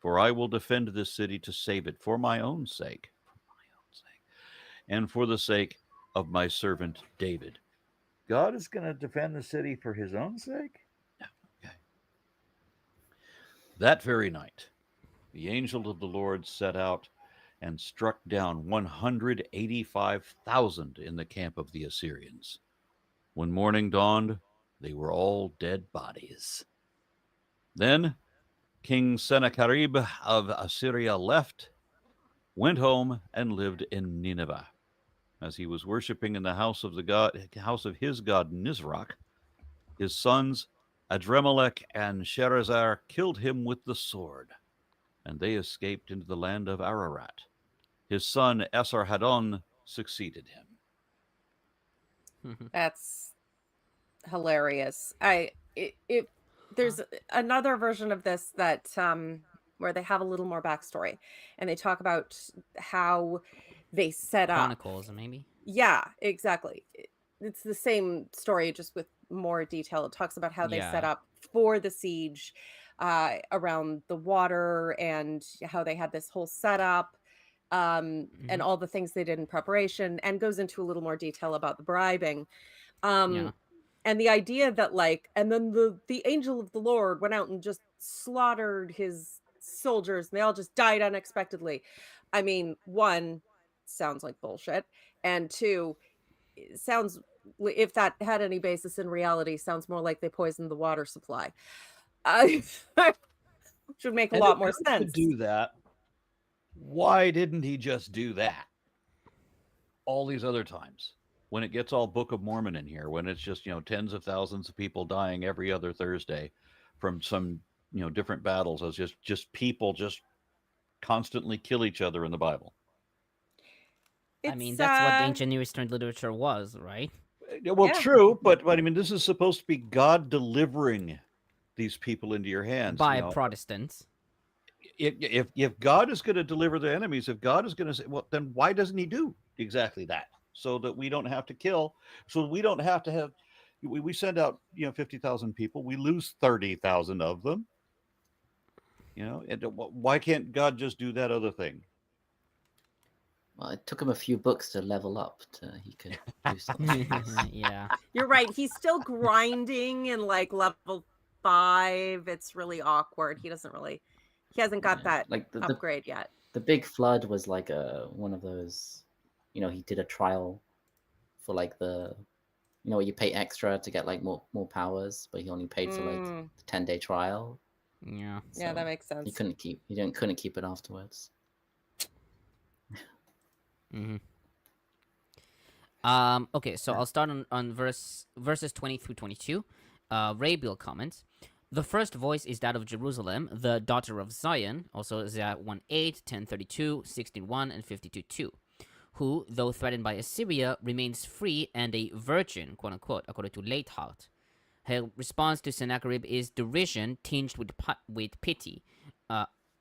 For I will defend this city to save it for my own sake, and for the sake of my servant David. God is going to defend the city for his own sake? No. Okay. That very night, the angel of the Lord set out and struck down 185,000 in the camp of the Assyrians. When morning dawned, they were all dead bodies. Then King Sennacherib of Assyria left, went home, and lived in Nineveh. As he was worshiping in the house of his god Nisroch, his sons Adremelech and Sherazar killed him with the sword, and they escaped into the land of Ararat. His son Esarhaddon succeeded him. That's hilarious. There's another version of this that where they have a little more backstory, and they talk about how they set up Chronicles, maybe. Yeah, exactly. It's the same story, just with more detail. It talks about how they set Yeah. up for the siege around the water, and how they had this whole setup, and all the things they did in preparation, and goes into a little more detail about the bribing. Yeah. And the idea that, like, and then the angel of the Lord went out and just slaughtered his soldiers, and they all just died unexpectedly. I mean, one, sounds like bullshit, and two, it sounds, if that had any basis in reality, sounds more like they poisoned the water supply. Should make a And lot if more God could sense. do that, why didn't he just do that all these other times? When it gets all Book of Mormon in here, when it's just, tens of thousands of people dying every other Thursday from some, different battles, as just people just constantly kill each other in the Bible. I mean, It's that's what ancient Near Eastern literature was, right? Well, Yeah. true, but I mean, this is supposed to be God delivering these people into your hands. By Protestants. If God is going to deliver the enemies, if God is going to say, well, then why doesn't he do exactly that? So that we don't have to kill, so we don't have to have, we send out, 50,000 people, we lose 30,000 of them. And why can't God just do that other thing? Well, it took him a few books to level up he could do something. Yeah. You're right. He's still grinding in like level 5. It's really awkward. He hasn't got that like the upgrade yet. The big flood was like one of those, he did a trial for like the, where you pay extra to get like more powers, but he only paid for like the 10-day trial. Yeah. Yeah, that makes sense. He couldn't keep it afterwards. Okay, so I'll start on verses 20 through 22. Rabiel comments, the first voice is that of Jerusalem, the daughter of Zion, also Isaiah 1:8, 10:32, 16:1, and 52:2, who, though threatened by Assyria, remains free and a virgin, quote unquote, according to Leithart. Her response to Sennacherib is derision tinged with pity.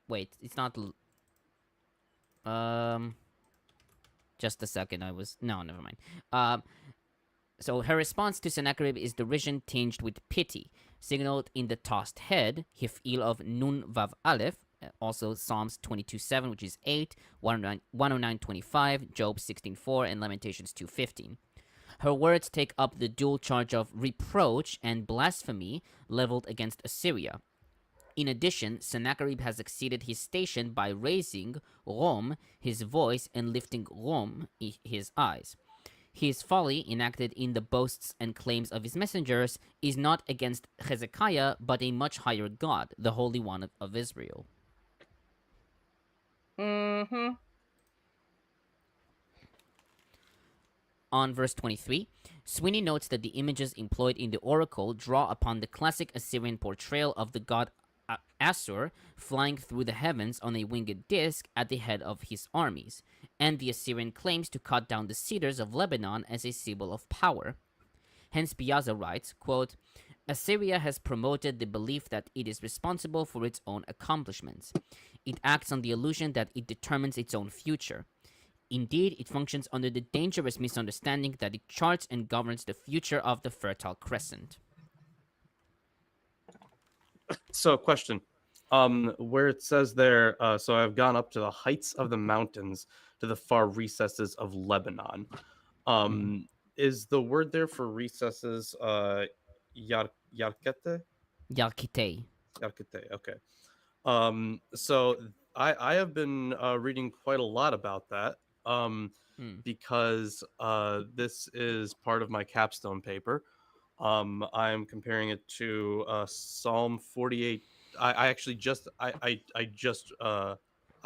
Wait, it's not. Just a second, no, never mind. So her response to Sennacherib is derision tinged with pity, signaled in the tossed head, Hif'il of Nun Vav Aleph, also Psalms 22:7, which is 8, 109:25, Job 16:4, and Lamentations 2:15. Her words take up the dual charge of reproach and blasphemy leveled against Assyria. In addition, Sennacherib has exceeded his station by raising Rom, his voice, and lifting Rom, his eyes. His folly, enacted in the boasts and claims of his messengers, is not against Hezekiah, but a much higher God, the Holy One of Israel. On verse 23, Sweeney notes that the images employed in the oracle draw upon the classic Assyrian portrayal of the god Assur flying through the heavens on a winged disc at the head of his armies, and the Assyrian claims to cut down the cedars of Lebanon as a symbol of power. Hens-Piazza writes, quote, Assyria has promoted the belief that it is responsible for its own accomplishments. It acts on the illusion that it determines its own future. Indeed, it functions under the dangerous misunderstanding that it charts and governs the future of the Fertile Crescent. So, question. Where it says there, so I've gone up to the heights of the mountains to the far recesses of Lebanon. Is the word there for recesses yarkete? Yalkite. Yarkete, okay. So I have been reading quite a lot about that because this is part of my capstone paper. I'm comparing it to Psalm 48. I actually just I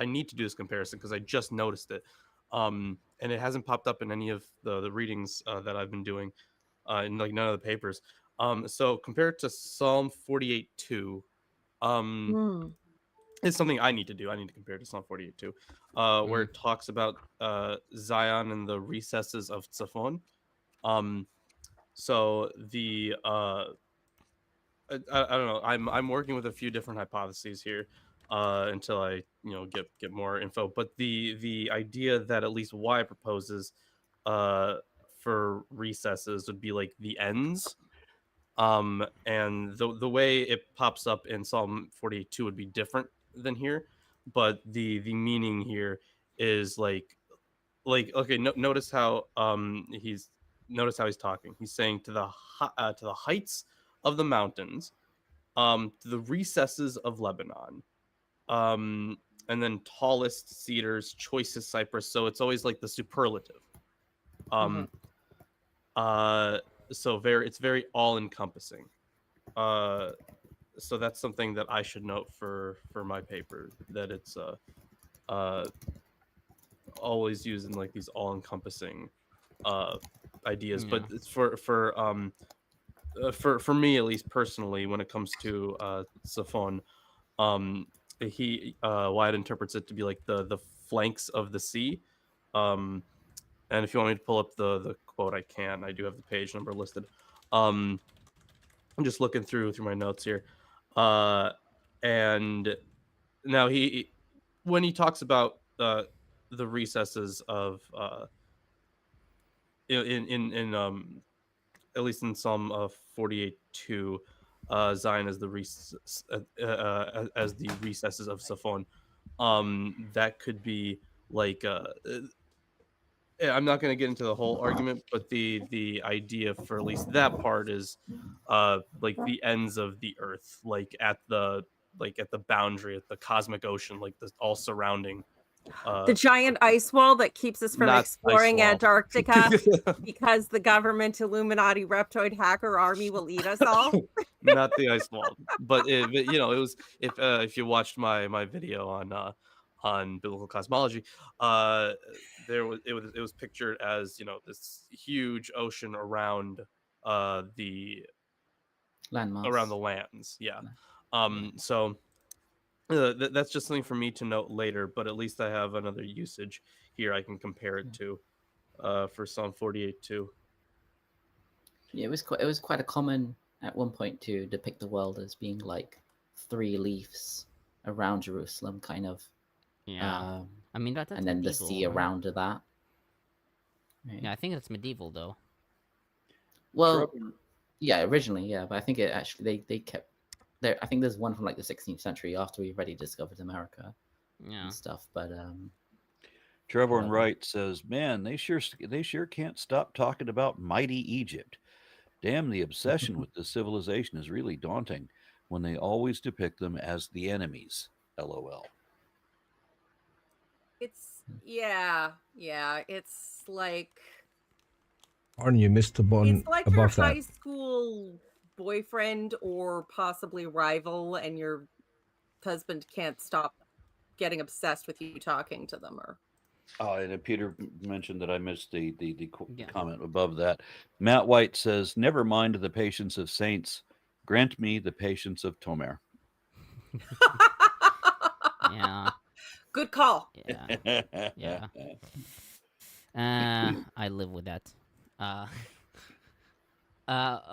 need to do this comparison because I just noticed it, and it hasn't popped up in any of the readings that I've been doing, in like none of the papers. So compared to Psalm 48:2, it's something I need to do. I need to compare to Psalm 48:2, where it talks about Zion and the recesses of Tzafon. So the I don't know. I'm working with a few different hypotheses here until I get more info. But the idea that at least Y proposes for recesses would be like the ends. And the way it pops up in Psalm 48:2 would be different than here, but the meaning here is like okay. Notice how he's talking. He's saying to the heights of the mountains, to the recesses of Lebanon, and then tallest cedars, choicest cypress. So it's always like the superlative. So it's very all encompassing. So that's something that I should note for my paper, that it's always using like these all encompassing ideas. But it's for me, at least personally, when it comes to Safon, Wyatt interprets it to be like the flanks of the sea. And if you want me to pull up the quote, I can. I do have the page number listed. I'm just looking through my notes here, and now when he talks about the recesses of in at least in Psalm 48:2, Zion as the recesses of Safon. That could be like I'm not going to get into the whole argument, but the idea for at least that part is like the ends of the earth, like at the boundary, at the cosmic ocean, like the all surrounding. The giant ice wall that keeps us from exploring Antarctica because the government Illuminati reptoid hacker army will eat us all. Not the ice wall, but it was if you watched my video on biblical cosmology, it was pictured as this huge ocean around the landmass, around the lands. Yeah. So that's just something for me to note later, but at least I have another usage here I can compare it to for Psalm 48:2. Yeah, it was quite a common at one point to depict the world as being like three leaves around Jerusalem, kind of. Yeah, I mean that's and then medieval, the sea right? around that. Right? Yeah, I think that's medieval though. Well, yeah, originally, yeah, but I think it actually they kept there. I think there's one from like the 16th century after we already discovered America, and stuff. But Trevor and Wright says, "Man, they sure can't stop talking about mighty Egypt. Damn, the obsession with this civilization is really daunting when they always depict them as the enemies." LOL. It's it's like, aren't you, Mr. Bond? it's like your above high that? school boyfriend or possibly rival, and your husband can't stop getting obsessed with you talking to them, or Oh, and Peter mentioned that I missed the Yeah. comment above that. Matt White says, "Never mind the patience of saints, grant me the patience of Tomer." Yeah. Good call. Yeah. Yeah. I live with that. Uh,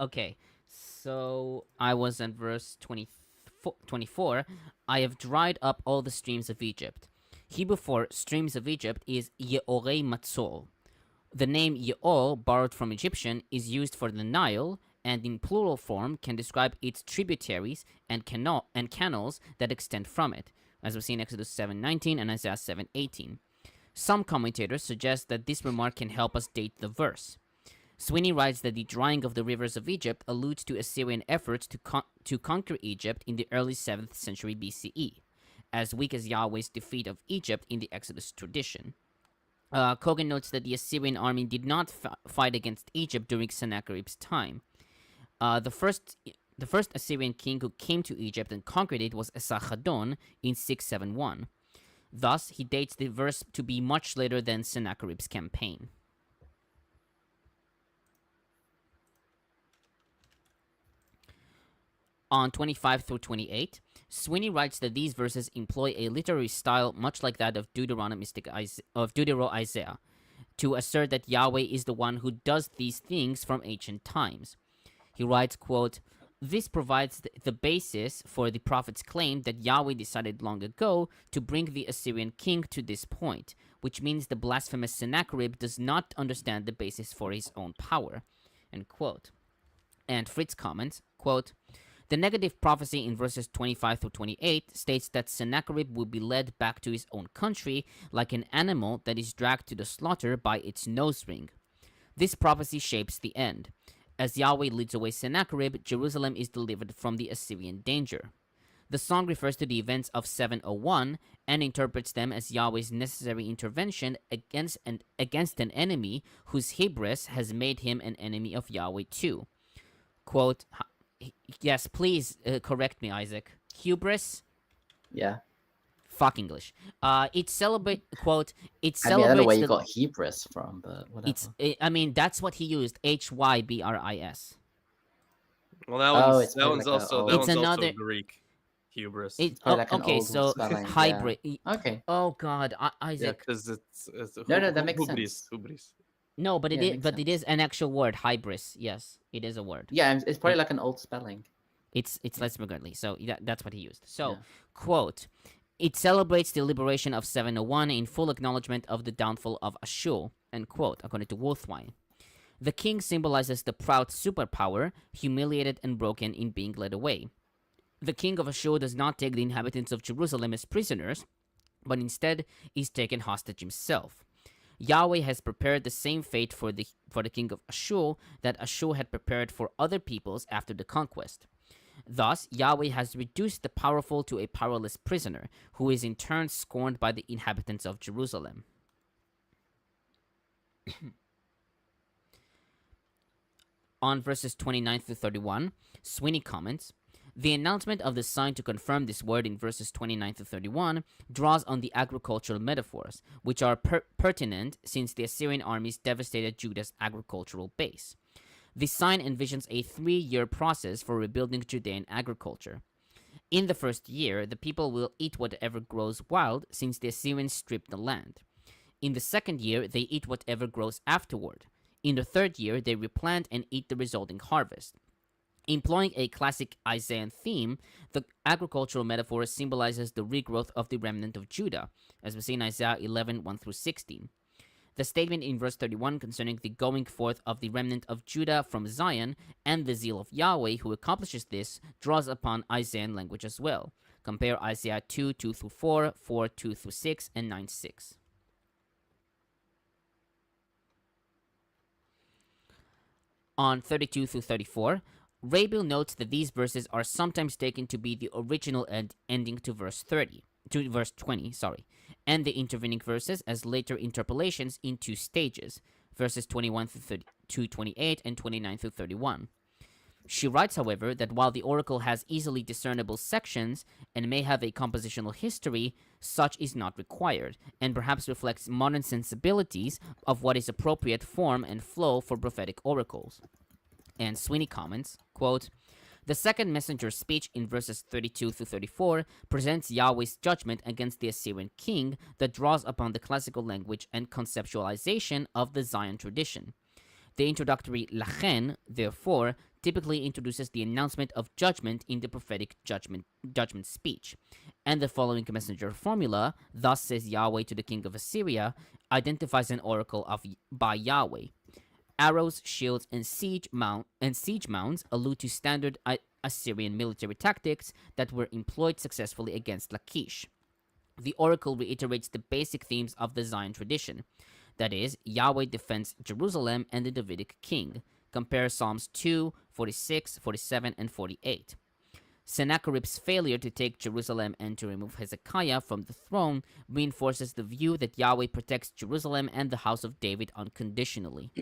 okay. So I was at verse 24. I have dried up all the streams of Egypt. Hebrew for streams of Egypt is Yeorei Matzol. The name Yeol, borrowed from Egyptian, is used for the Nile and in plural form can describe its tributaries and canals that extend from it, as we see in Exodus 7:19 and Isaiah 7:18. Some commentators suggest that this remark can help us date the verse. Sweeney writes that the drying of the rivers of Egypt alludes to Assyrian efforts to conquer Egypt in the early 7th century BCE, as weak as Yahweh's defeat of Egypt in the Exodus tradition. Cogan notes that the Assyrian army did not fight against Egypt during Sennacherib's time. The first Assyrian king who came to Egypt and conquered it was Esarhaddon in 671. Thus, he dates the verse to be much later than Sennacherib's campaign. On 25 through 28, Sweeney writes that these verses employ a literary style much like that of Deutero-Isaiah, to assert that Yahweh is the one who does these things from ancient times. He writes, quote, "This provides the basis for the prophet's claim that Yahweh decided long ago to bring the Assyrian king to this point, which means the blasphemous Sennacherib does not understand the basis for his own power." End quote. And Fritz comments, quote, "The negative prophecy in verses 25 through 28 states that Sennacherib will be led back to his own country like an animal that is dragged to the slaughter by its nose ring. This prophecy shapes the end. As Yahweh leads away Sennacherib, Jerusalem is delivered from the Assyrian danger. The song refers to the events of 701 and interprets them as Yahweh's necessary intervention against an enemy whose hubris has made him an enemy of Yahweh too." Quote, yes, please correct me, Isaac. Hubris? Yeah. Fuck English. It celebrate quote. It I mean, I celebrates. don't know where you got hubris from, but whatever. I mean, that's what he used. Hybris. Well, that Oh, one's it's that probably one's like a also old- that It's one's another- also Greek. Hubris. Probably like an okay, old so spelling, yeah. hybrid. Okay. Oh God, yeah, Isaac. because it's No, that makes hubris, sense. hubris. No, but Yeah, makes it is an actual word. Hybris. Yes, it is a word. Yeah, and it's probably like an old spelling. It's less immigrantly, so that's what he used. So, Yeah. quote, "It celebrates the liberation of 701 in full acknowledgement of the downfall of Ashur," end quote, according to Wolfwine. The king symbolizes the proud superpower, humiliated and broken in being led away. The king of Ashur does not take the inhabitants of Jerusalem as prisoners, but instead is taken hostage himself. Yahweh has prepared the same fate for the king of Ashur that Ashur had prepared for other peoples after the conquest. Thus, Yahweh has reduced the powerful to a powerless prisoner, who is in turn scorned by the inhabitants of Jerusalem. On verses 29 through 31, Sweeney comments, "The announcement of the sign to confirm this word in verses 29 through 31 draws on the agricultural metaphors, which are pertinent since the Assyrian armies devastated Judah's agricultural base. The sign envisions a 3-year process for rebuilding Judean agriculture. In the first year, the people will eat whatever grows wild, since the Assyrians stripped the land. In the second year, they eat whatever grows afterward. In the third year, they replant and eat the resulting harvest." Employing a classic Isaiah theme, the agricultural metaphor symbolizes the regrowth of the remnant of Judah, as we see in Isaiah 11, 1 through 16. The statement in verse 31 concerning the going forth of the remnant of Judah from Zion and the zeal of Yahweh who accomplishes this draws upon Isaiah language as well. Compare Isaiah 2, 2 through 4, 4, 2 through 6, and 9, 6. On 32 through 34, Rabel notes that these verses are sometimes taken to be the original ending to verse 20, and the intervening verses as later interpolations in 2 stages, verses 21 through 28 and 29 through 31. She writes, however, that while the oracle has easily discernible sections and may have a compositional history, such is not required, and perhaps reflects modern sensibilities of what is appropriate form and flow for prophetic oracles. And Sweeney comments, quote, the second messenger's speech in verses 32 through 34 presents Yahweh's judgment against the Assyrian king that draws upon the classical language and conceptualization of the Zion tradition. The introductory lachen, therefore, typically introduces the announcement of judgment in the prophetic judgment speech. And the following messenger formula, thus says Yahweh to the king of Assyria, identifies an oracle by Yahweh. Arrows, shields, and siege mounds allude to standard Assyrian military tactics that were employed successfully against Lachish. The oracle reiterates the basic themes of the Zion tradition. That is, Yahweh defends Jerusalem and the Davidic king. Compare Psalms 2, 46, 47, and 48. Sennacherib's failure to take Jerusalem and to remove Hezekiah from the throne reinforces the view that Yahweh protects Jerusalem and the house of David unconditionally.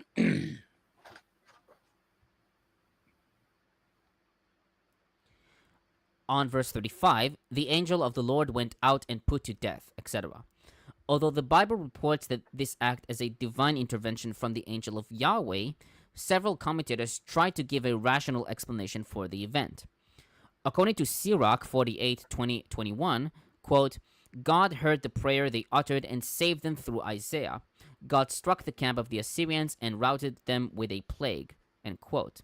On verse 35, the angel of the Lord went out and put to death, etc. Although the Bible reports that this act as a divine intervention from the angel of Yahweh, several commentators try to give a rational explanation for the event. According to Sirach 48, 20, 21, quote, God heard the prayer they uttered and saved them through Isaiah. God struck the camp of the Assyrians and routed them with a plague, end quote.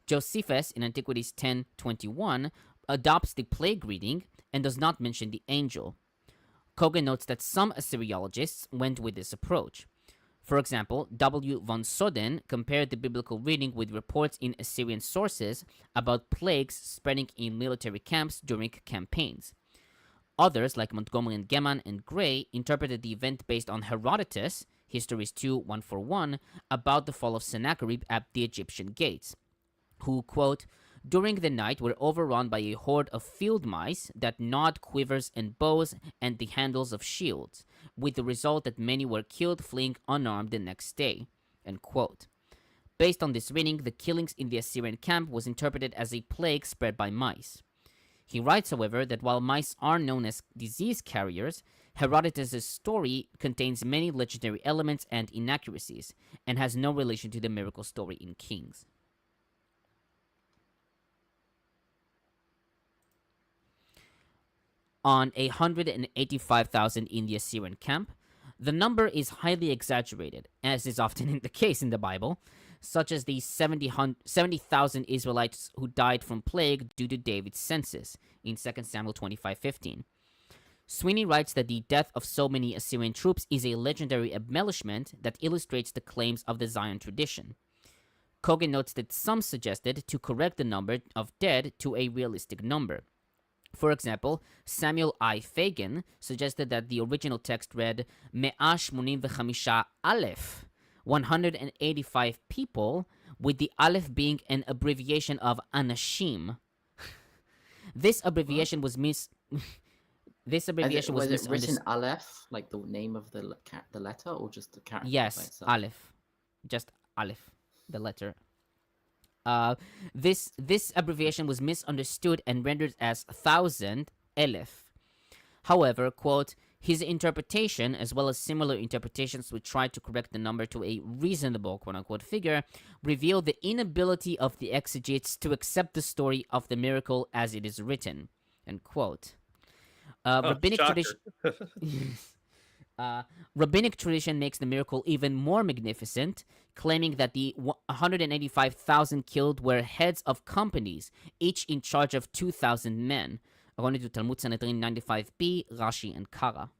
Josephus in Antiquities 10:21 adopts the plague reading and does not mention the angel. Cogan notes that some Assyriologists went with this approach. For example, W. von Soden compared the biblical reading with reports in Assyrian sources about plagues spreading in military camps during campaigns. Others, like Montgomery and Geman and Gray, interpreted the event based on Herodotus, Histories 2:141, about the fall of Sennacherib at the Egyptian gates, who, quote, during the night were overrun by a horde of field mice that gnawed quivers and bows and the handles of shields, with the result that many were killed fleeing unarmed the next day, end quote. Based on this reading, the killings in the Assyrian camp was interpreted as a plague spread by mice. He writes, however, that while mice are known as disease carriers, Herodotus' story contains many legendary elements and inaccuracies, and has no relation to the miracle story in Kings. On 185,000 in the Assyrian camp, the number is highly exaggerated, as is often the case in the Bible, such as the 70,000 Israelites who died from plague due to David's census in 2 Samuel 25:15. Sweeney writes that the death of so many Assyrian troops is a legendary embellishment that illustrates the claims of the Zion tradition. Cogan notes that some suggested to correct the number of dead to a realistic number. For example, Samuel I. Fagan suggested that the original text read Me'ash Munim V'chamisha Aleph, 185 people, with the Aleph being an abbreviation of Anashim. This abbreviation was Was it written Aleph, like the name of the letter, or just the character? Yes, Aleph, just Aleph, the letter. This abbreviation was misunderstood and rendered as 1,000 Elef. However, quote, his interpretation, as well as similar interpretations which tried to correct the number to a reasonable quote-unquote figure, revealed the inability of the exegetes to accept the story of the miracle as it is written, end quote. Rabbinic tradition. Rabbinic tradition makes the miracle even more magnificent, claiming that the 185,000 killed were heads of companies, each in charge of 2,000 men, according to Talmud Sanhedrin 95b, Rashi, and Kara.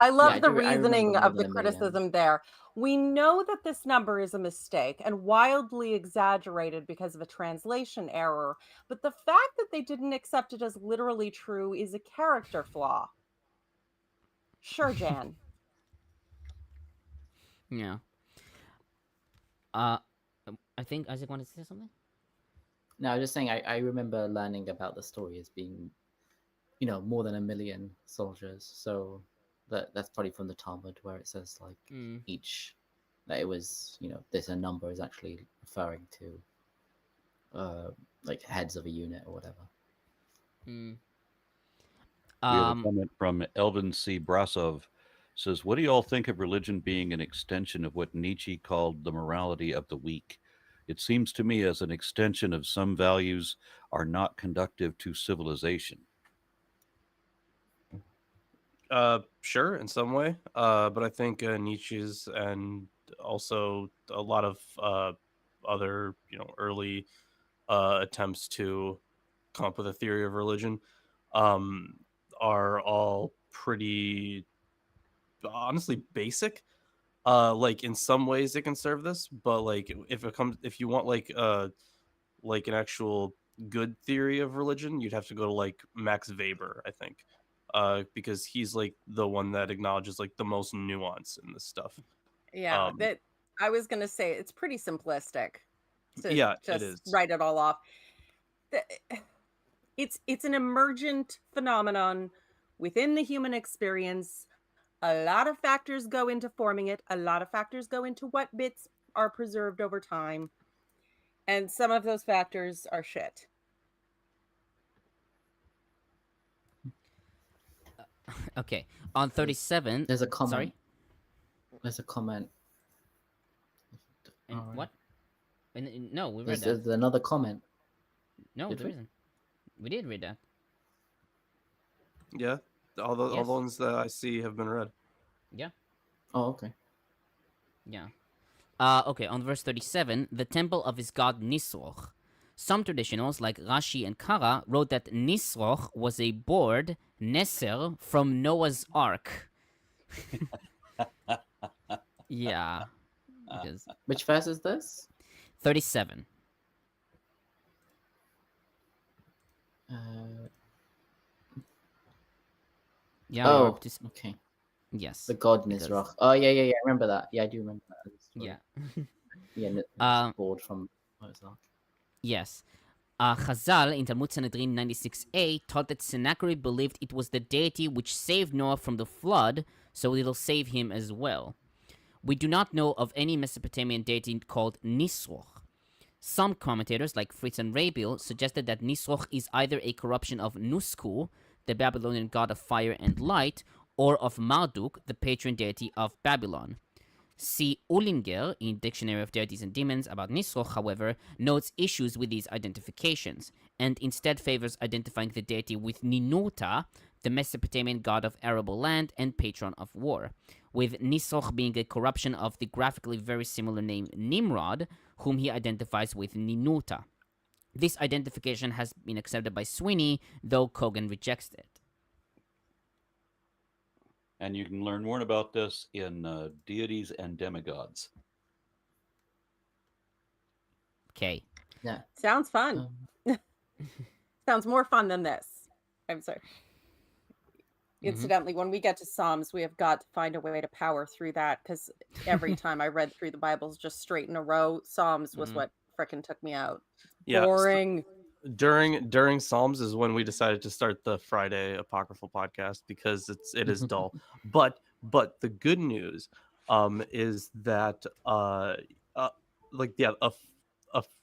I love the reasoning of the criticism there. We know that this number is a mistake and wildly exaggerated because of a translation error, but the fact that they didn't accept it as literally true is a character flaw. Sure, Jan. Yeah. I think Isaac wanted to say something? No, I was just saying, I remember learning about the story as being, more than 1 million soldiers. So that's probably from the Talmud, where it says like each, that it was, there's a number is actually referring to like heads of a unit or whatever. Mm. We have a comment from Elvin C. Brasov. Says, what do you all think of religion being an extension of what Nietzsche called the morality of the weak? It seems to me as an extension of some values are not conducive to civilization. Sure, in some way. But I think Nietzsche's and also a lot of other, early attempts to come up with a theory of religion are all pretty honestly basic. Like in some ways it can serve this, but like if you want like an actual good theory of religion, you'd have to go to like Max Weber, I think. Because he's like the one that acknowledges like the most nuance in this stuff. Yeah, that I was gonna say it's pretty simplistic to Yeah, it just is. write it all off. It's an emergent phenomenon within the human experience. A lot of factors go into forming it. A lot of factors go into what bits are preserved over time. And some of those factors are shit. Okay, on 37. There's a comment. Sorry. There's a comment. And what? No, we read that. There's another comment. No, Did there we? isn't. We did read that. Yeah, all the Yes. ones that I see have been read. Yeah. Oh, okay. Yeah. Okay, on verse 37, the temple of his god Nisroch. Some traditionals, like Rashi and Kara, wrote that Nisroch was a board, Neser, from Noah's Ark. Yeah. Because Which verse is this? 37. Yeah. Oh, you're up to okay. yes. The god because- Nisroch. Oh, yeah. I remember that. Yeah, I do remember that. Yeah. Yeah, board from Noah's Ark. Yes. Chazal in Talmud Sanhedrin 96a taught that Sennacherib believed it was the deity which saved Noah from the flood, so it'll save him as well. We do not know of any Mesopotamian deity called Nisroch. Some commentators, like Fritz and Rabiel, suggested that Nisroch is either a corruption of Nusku, the Babylonian god of fire and light, or of Marduk, the patron deity of Babylon. C. Ullinger, in Dictionary of Deities and Demons about Nisroch, however, notes issues with these identifications, and instead favors identifying the deity with Ninurta, the Mesopotamian god of arable land and patron of war, with Nisroch being a corruption of the graphically very similar name Nimrod, whom he identifies with Ninurta. This identification has been accepted by Sweeney, though Cogan rejects it. And you can learn more about this in Deities and Demigods. Okay. Yeah. Sounds fun. Sounds more fun than this. I'm sorry. Incidentally, when we get to Psalms, we have got to find a way to power through that, because every time I read through the Bibles just straight in a row, Psalms was what frickin' took me out. Yeah, Boring. During Psalms is when we decided to start the Friday Apocryphal podcast, because it is dull. But the good news is that a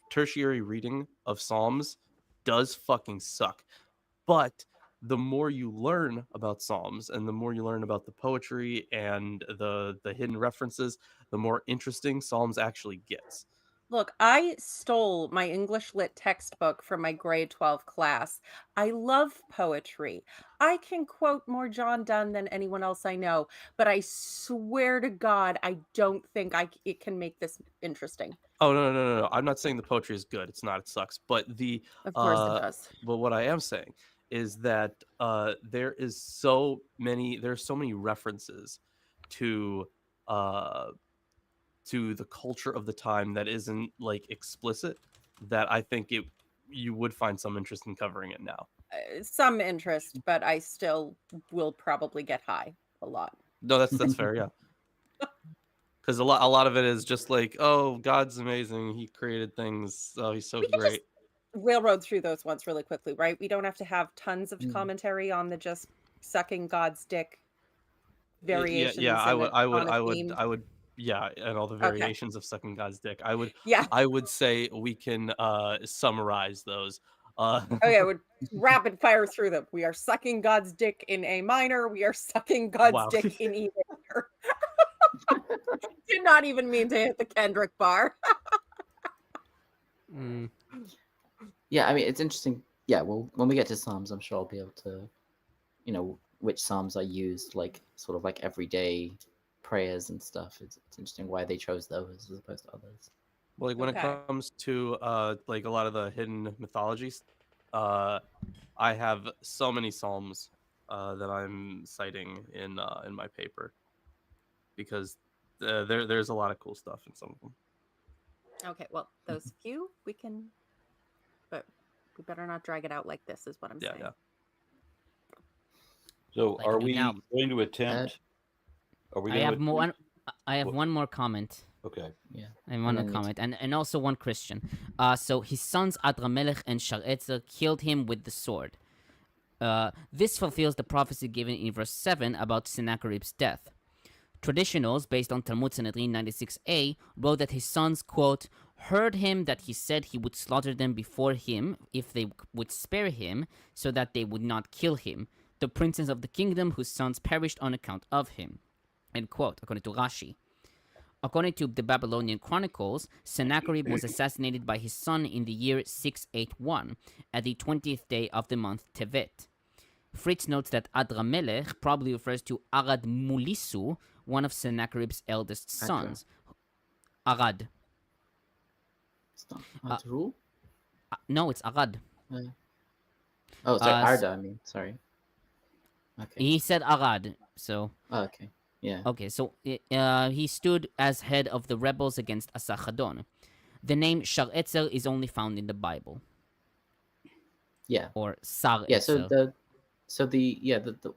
tertiary reading of Psalms does fucking suck. But the more you learn about Psalms and the more you learn about the poetry and the hidden references, the more interesting Psalms actually gets. Look, I stole my English lit textbook from my grade 12 class. I love poetry. I can quote more John Donne than anyone else I know, but I swear to God, I don't think it can make this interesting. Oh, no. I'm not saying the poetry is good. It's not. It sucks. But Of course it does. But what I am saying is that there's so many references to the culture of the time that isn't like explicit, that I think you would find some interest in covering it now. Some interest, but I still will probably get high a lot. No, that's fair, yeah. Because a lot of it is just like, oh, God's amazing. He created things. Oh, he's so great. Just railroad through those ones really quickly, right? We don't have to have tons of commentary on the just sucking God's dick variations. Yeah, I would Yeah, and all the Okay. variations of sucking God's dick. Yeah. I would say we can summarize those. Okay, would rapid fire through them. We are sucking God's dick in A minor. We are sucking God's Wow. dick in E major. Did not even mean to hit the Kendrick bar. Mm. Yeah, I mean, it's interesting. Yeah, well, when we get to Psalms, I'm sure I'll be able to, which Psalms are used, like, sort of like everyday prayers and stuff. It's interesting why they chose those as opposed to others. Like when Okay. it comes to like a lot of the hidden mythologies, I have so many psalms that I'm citing in my paper because there's a lot of cool stuff in some of them. Okay, well, those few we can, but we better not drag it out like this, is what I'm saying. Yeah. So Like are do we now. going to attempt? Are we I going have to more. I have What- one more comment. Okay. Yeah. And one then me comment, and also one Christian. So his sons Adramelech and Sharetzer killed him with the sword. This fulfills the prophecy given in verse 7 about Sennacherib's death. Traditionals, based on Talmud Sanhedrin 96a, wrote that his sons, quote, heard him that he said he would slaughter them before him if they would spare him, so that they would not kill him, the princes of the kingdom whose sons perished on account of him. End quote, according to Rashi. According to the Babylonian Chronicles, Sennacherib was assassinated by his son in the year 681, at the 20th day of the month Tevet. Fritz notes that Adramelech probably refers to Arad Mulisu, one of Sennacherib's eldest sons. Arad. It's not Adru? No, it's Arad. Oh, sorry, s- Arda, I mean, sorry. Okay. He said Arad, so... Oh, okay. Yeah. Okay, so he stood as head of the rebels against Asachadon. The name Sharetzer is only found in the Bible. Yeah. Or Sar Yeah, Etzer. the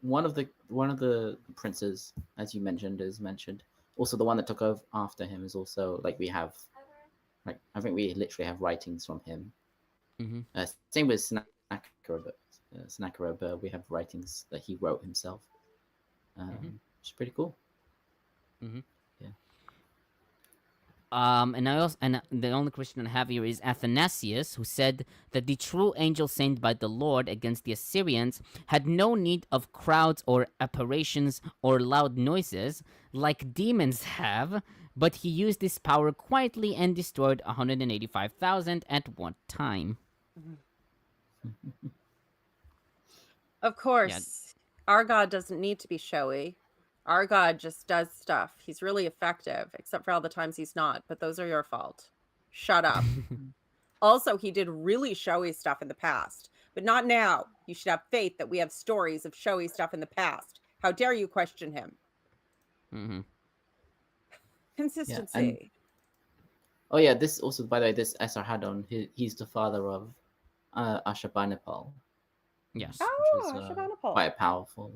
one of the princes, as you mentioned, is mentioned. Also, the one that took over after him is also like we have, like I think we literally have writings from him. Mm-hmm. Same with Sennacherib, we have writings that he wrote himself. Which is pretty cool. Mm-hmm. Yeah. And the only Christian I have here is Athanasius, who said that the true angel sent by the Lord against the Assyrians had no need of crowds or apparitions or loud noises like demons have, but he used this power quietly and destroyed 185,000 at one time. Of course, our God doesn't need to be showy. Our God just does stuff. He's really effective, except for all the times he's not, but those are your fault. Shut up. Also, he did really showy stuff in the past, but not now. You should have faith that we have stories of showy stuff in the past. How dare you question him? Mm-hmm. Consistency. Oh yeah, this also, by the way, this Esarhaddon, he's the father of Ashurbanipal. Yes. Oh, Which is Ashurbanipal. quite powerful.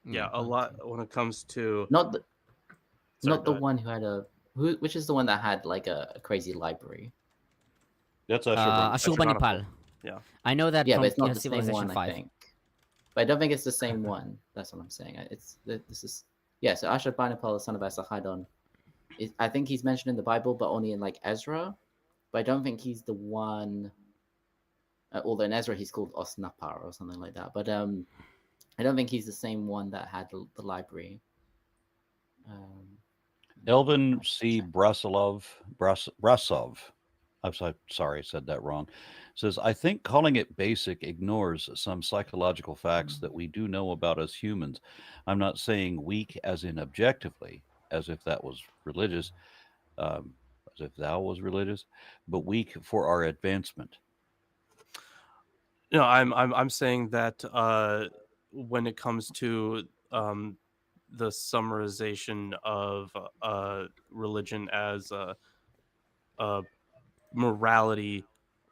Yeah, a lot when it comes to Not the Sorry, not the go ahead. one who had which is the one that had like a crazy library. That's Ashurbanipal. Ashurbanipal. Yeah. I know that Yeah, from but it's not the same Civilization one, 5. I think. But I don't think it's the same one. That's what I'm saying. This is so Ashurbanipal, the son of Esarhaddon. I think he's mentioned in the Bible, but only in like Ezra. But I don't think he's the one. Although in Ezra he's called Osnapar or something like that. But I don't think he's the same one that had the library. Elvin C. Brasov. I'm sorry, I said that wrong. Says, I think calling it basic ignores some psychological facts that we do know about us humans. I'm not saying weak as in objectively, as if that was religious, as if thou was religious, but weak for our advancement. No, I'm saying that when it comes to the summarization of religion as a morality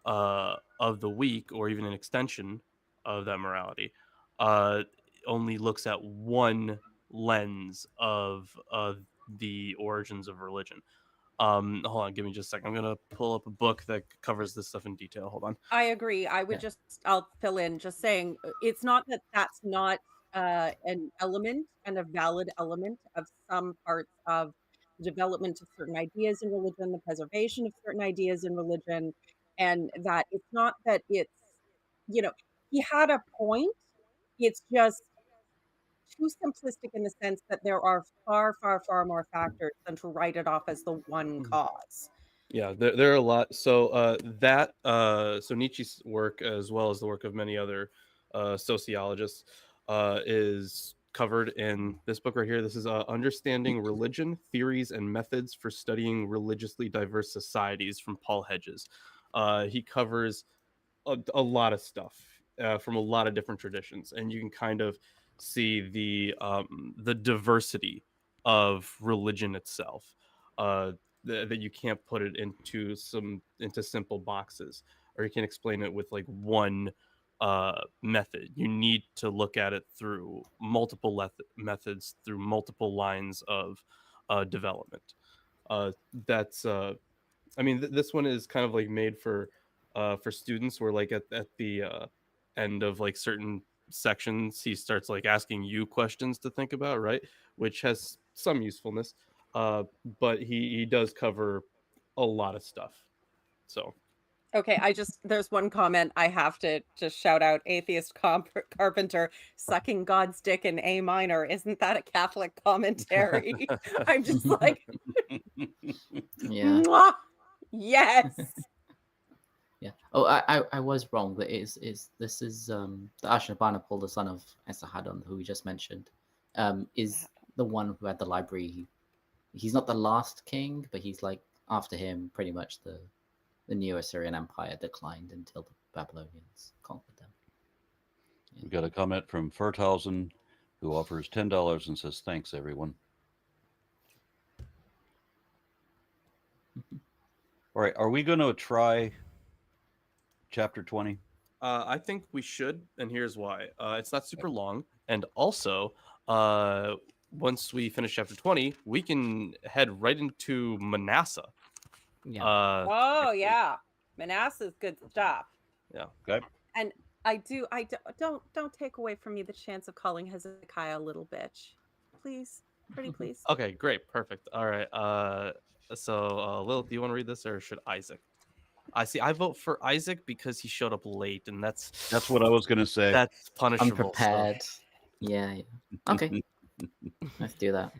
of the weak, or even an extension of that morality, only looks at one lens of the origins of religion. Hold on, give me just a second. I'm gonna pull up a book that covers this stuff in detail. Hold on. I agree. I would I'll fill in just saying it's not that that's not an element and a valid element of some parts of development of certain ideas in religion, the preservation of certain ideas in religion, and that it's not that it's, you know, he had a point. It's just too simplistic in the sense that there are far, far, far more factors than to write it off as the one cause. Yeah, there are a lot. So so Nietzsche's work, as well as the work of many other sociologists, is covered in this book right here. This is Understanding Religion, Theories and Methods for Studying Religiously Diverse Societies from Paul Hedges. He covers a lot of stuff from a lot of different traditions, and you can kind of see the diversity of religion itself. That you can't put it into simple boxes, or you can explain it with like one method. You need to look at it through multiple methods, through multiple lines of development. That's I mean, this one is kind of like made for students, where like at the end of like certain sections, he starts like asking you questions to think about, right? Which has some usefulness. But he does cover a lot of stuff. So Okay, there's one comment I have to just shout out. Atheist Carpenter sucking God's dick in A minor. Isn't that a Catholic commentary? I'm just like, Yeah. mwah! Yes. Yeah. Oh, I was wrong. But this is the Ashurbanipal, the son of Esarhaddon, who we just mentioned, is the one who had the library. He's not the last king, but he's like after him. Pretty much the Neo-Assyrian Empire declined until the Babylonians conquered them. Yeah. We got a comment from Ferthausen, who offers $10 and says, "Thanks, everyone." All right, are we going to try chapter 20? I think we should, and here's why. It's not super long, and also once we finish chapter 20, we can head right into Manasseh. Yeah. Oh yeah, Manasseh's good stuff. Yeah. Okay. And don't take away from me the chance of calling Hezekiah a little bitch, please, pretty please. Okay, great, perfect. All right. So Lilith, do you want to read this, or should Isaac? I vote for Isaac because he showed up late, and that's what I was going to say. That's punishable. Unprepared. Yeah. Okay. Let's do that.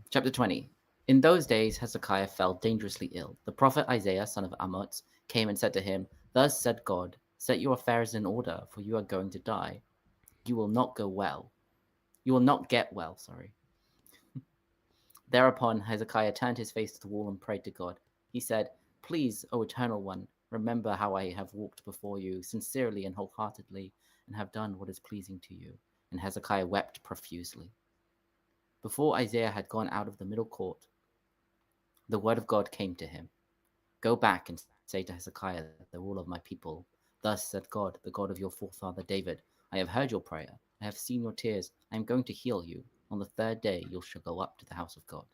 Chapter 20. In those days, Hezekiah fell dangerously ill. The prophet Isaiah, son of Amoz, came and said to him, "Thus said God, set your affairs in order, for you are going to die. You will not go well. You will not get well, sorry." Thereupon Hezekiah turned his face to the wall and prayed to God. He said, "Please, O Eternal One, remember how I have walked before you sincerely and wholeheartedly, and have done what is pleasing to you." And Hezekiah wept profusely. Before Isaiah had gone out of the middle court, the word of God came to him. "Go back and say to Hezekiah, the ruler of my people, thus said God, the God of your forefather David, I have heard your prayer. I have seen your tears. I am going to heal you. On the third day you shall go up to the house of God,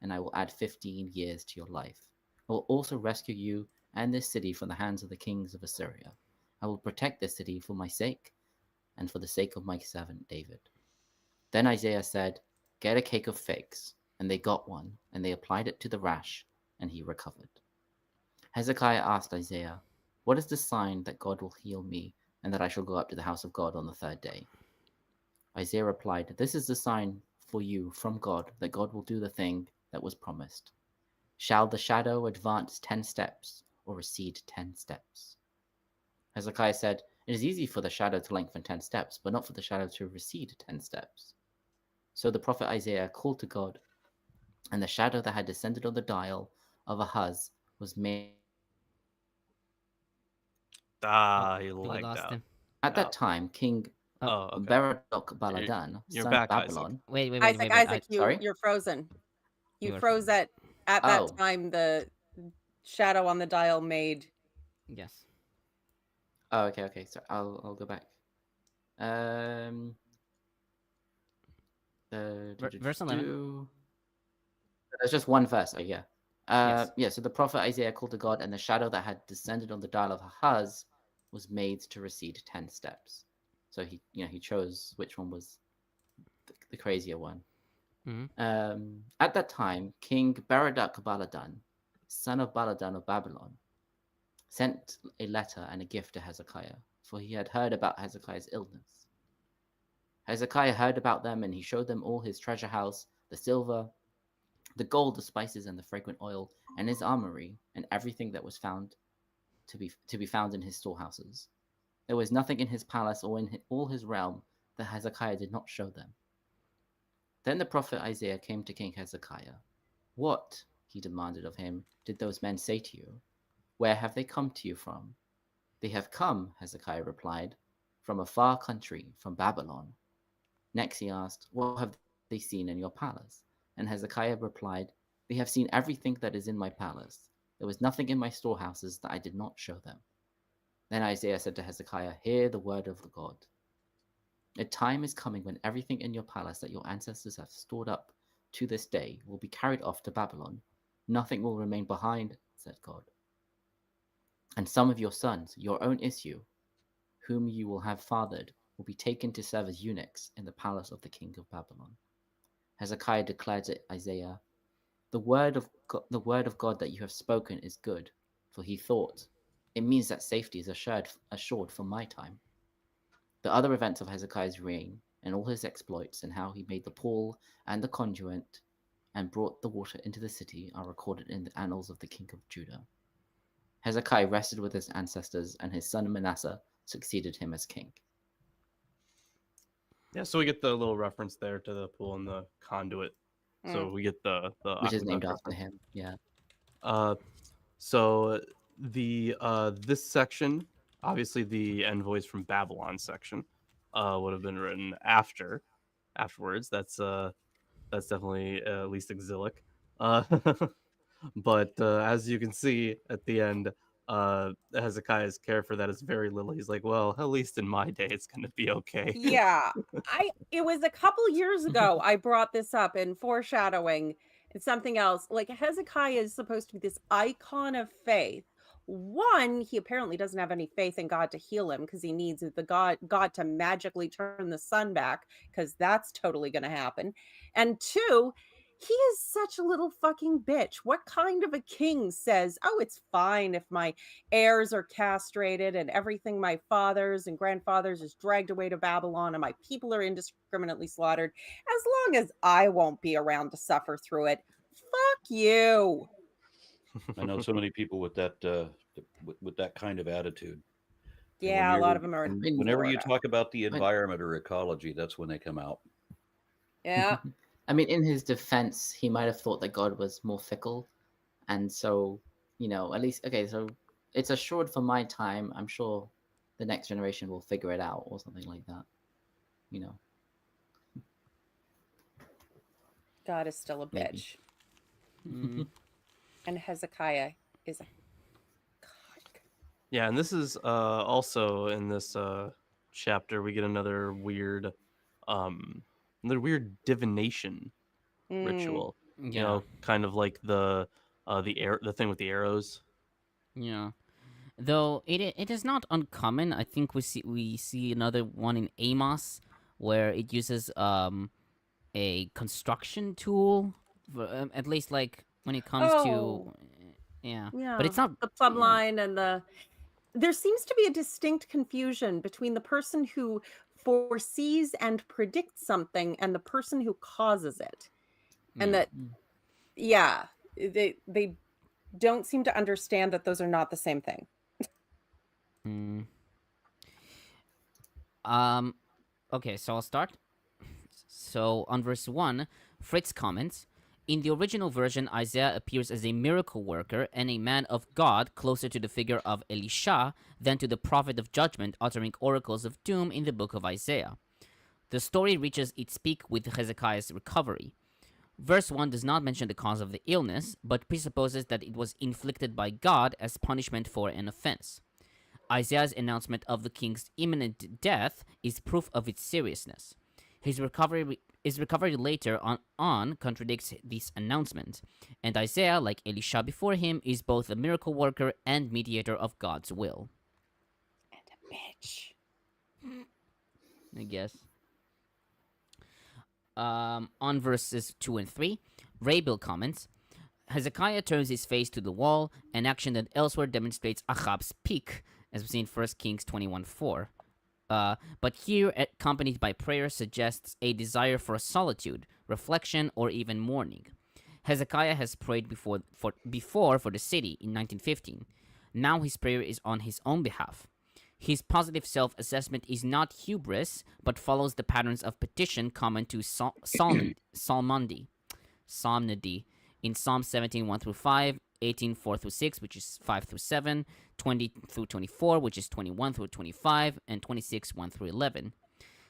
and I will add 15 years to your life. I will also rescue you and this city from the hands of the kings of Assyria. I will protect this city for my sake and for the sake of my servant David." Then Isaiah said, "Get a cake of figs." And they got one, and they applied it to the rash, and he recovered. Hezekiah asked Isaiah, "What is the sign that God will heal me, and that I shall go up to the house of God on the third day?" Isaiah replied, "This is the sign for you from God, that God will do the thing that was promised. Shall the shadow advance 10 steps, or recede 10 steps?" Hezekiah said, "It is easy for the shadow to lengthen 10 steps, but not for the shadow to recede 10 steps." So the prophet Isaiah called to God, and the shadow that had descended on the dial of Ahaz was made. He We lagged lost out. him. At that time, King Oh, okay. Berodach Baladan, You're son back, of Isaac. Babylon. Wait. Isaac, sorry? you're frozen. You You are froze frozen. at that Oh. time. The shadow on the dial made. Yes. Oh, okay. So I'll go back. Verse 11. There's just one verse. Oh, yeah. Yes. Yeah, so the prophet Isaiah called to God, and the shadow that had descended on the dial of Ahaz was made to recede 10 steps. So he chose which one was the crazier one. At that time, King Baradak Baladan, son of Baladan of Babylon, sent a letter and a gift to Hezekiah, for he had heard about Hezekiah's illness. Hezekiah heard about them, and he showed them all his treasure house, the silver, the gold, the spices, and the fragrant oil, and his armory, and everything that was found to be found in his storehouses. There was nothing in his palace or in all his realm that Hezekiah did not show them. Then the prophet Isaiah came to King Hezekiah. What, he demanded of him, did those men say to you? Where have they come to you from? They have come, Hezekiah replied, from a far country, from Babylon. Next he asked, what have they seen in your palace? And Hezekiah replied, they have seen everything that is in my palace. There was nothing in my storehouses that I did not show them. Then Isaiah said to Hezekiah, hear the word of the God. A time is coming when everything in your palace that your ancestors have stored up to this day will be carried off to Babylon. Nothing will remain behind, said God. And some of your sons, your own issue, whom you will have fathered, will be taken to serve as eunuchs in the palace of the king of Babylon. Hezekiah declared to Isaiah, the word of God that you have spoken is good, for he thought, it means that safety is assured for my time. The other events of Hezekiah's reign and all his exploits and how he made the pool and the conduit and brought the water into the city are recorded in the annals of the king of Judah. Hezekiah rested with his ancestors, and his son Manasseh succeeded him as king. Yeah, so we get the little reference there to the pool and the conduit. So we get the Which is named aqueduct after him. Yeah. So the this section, obviously the envoys from Babylon section, would have been written afterwards. That's definitely at least exilic. But as you can see at the end, Hezekiah's care for that is very little. He's like, well, at least in my day, it's going to be okay. Yeah. It was a couple years ago I brought this up in foreshadowing and something else. Like Hezekiah is supposed to be this icon of faith. One, he apparently doesn't have any faith in God to heal him because he needs the God to magically turn the sun back, because that's totally going to happen. And two, he is such a little fucking bitch. What kind of a king says, oh, it's fine if my heirs are castrated and everything my fathers and grandfathers is dragged away to Babylon and my people are indiscriminately slaughtered, as long as I won't be around to suffer through it? Fuck you. I know so many people with that with that kind of attitude. And Yeah, a lot of them are in whenever you Florida. talk about the environment or ecology, that's when they come out. Yeah. I mean, in his defense, he might have thought that God was more fickle. And so, at least, okay, so it's assured for my time. I'm sure the next generation will figure it out or something like that. God is still a Maybe. bitch. And Hezekiah is a cock. Yeah, and this is also in this chapter we get another weird divination ritual. Yeah. Kind of like the thing with the arrows. Yeah. Though it is not uncommon. I think we see another one in Amos where it uses a construction tool, at least like when it comes to yeah. But it's not the plumb line and there seems to be a distinct confusion between the person who foresees and predicts something and the person who causes it. And that they don't seem to understand that those are not the same thing. Okay, so I'll start. So on verse 1, Fritz comments, in the original version, Isaiah appears as a miracle worker and a man of God, closer to the figure of Elisha than to the prophet of judgment uttering oracles of doom in the book of Isaiah. The story reaches its peak with Hezekiah's recovery. Verse 1 does not mention the cause of the illness, but presupposes that it was inflicted by God as punishment for an offense. Isaiah's announcement of the king's imminent death is proof of its seriousness. His recovery later on contradicts this announcement, and Isaiah, like Elisha before him, is both a miracle worker and mediator of God's will. And a bitch. I guess. On verses 2 and 3, Rabel comments, Hezekiah turns his face to the wall, an action that elsewhere demonstrates Ahab's pique, as we see in 1 Kings 21:4. But here, accompanied by prayer, suggests a desire for solitude, reflection, or even mourning. Hezekiah has prayed before for the city in 1915. Now his prayer is on his own behalf. His positive self-assessment is not hubris, but follows the patterns of petition common to psalmody in Psalm 17, 1 through 5, 18, 4 through 6, which is 5 through 7, 20 through 24, which is 21 through 25, and 26, 1 through 11.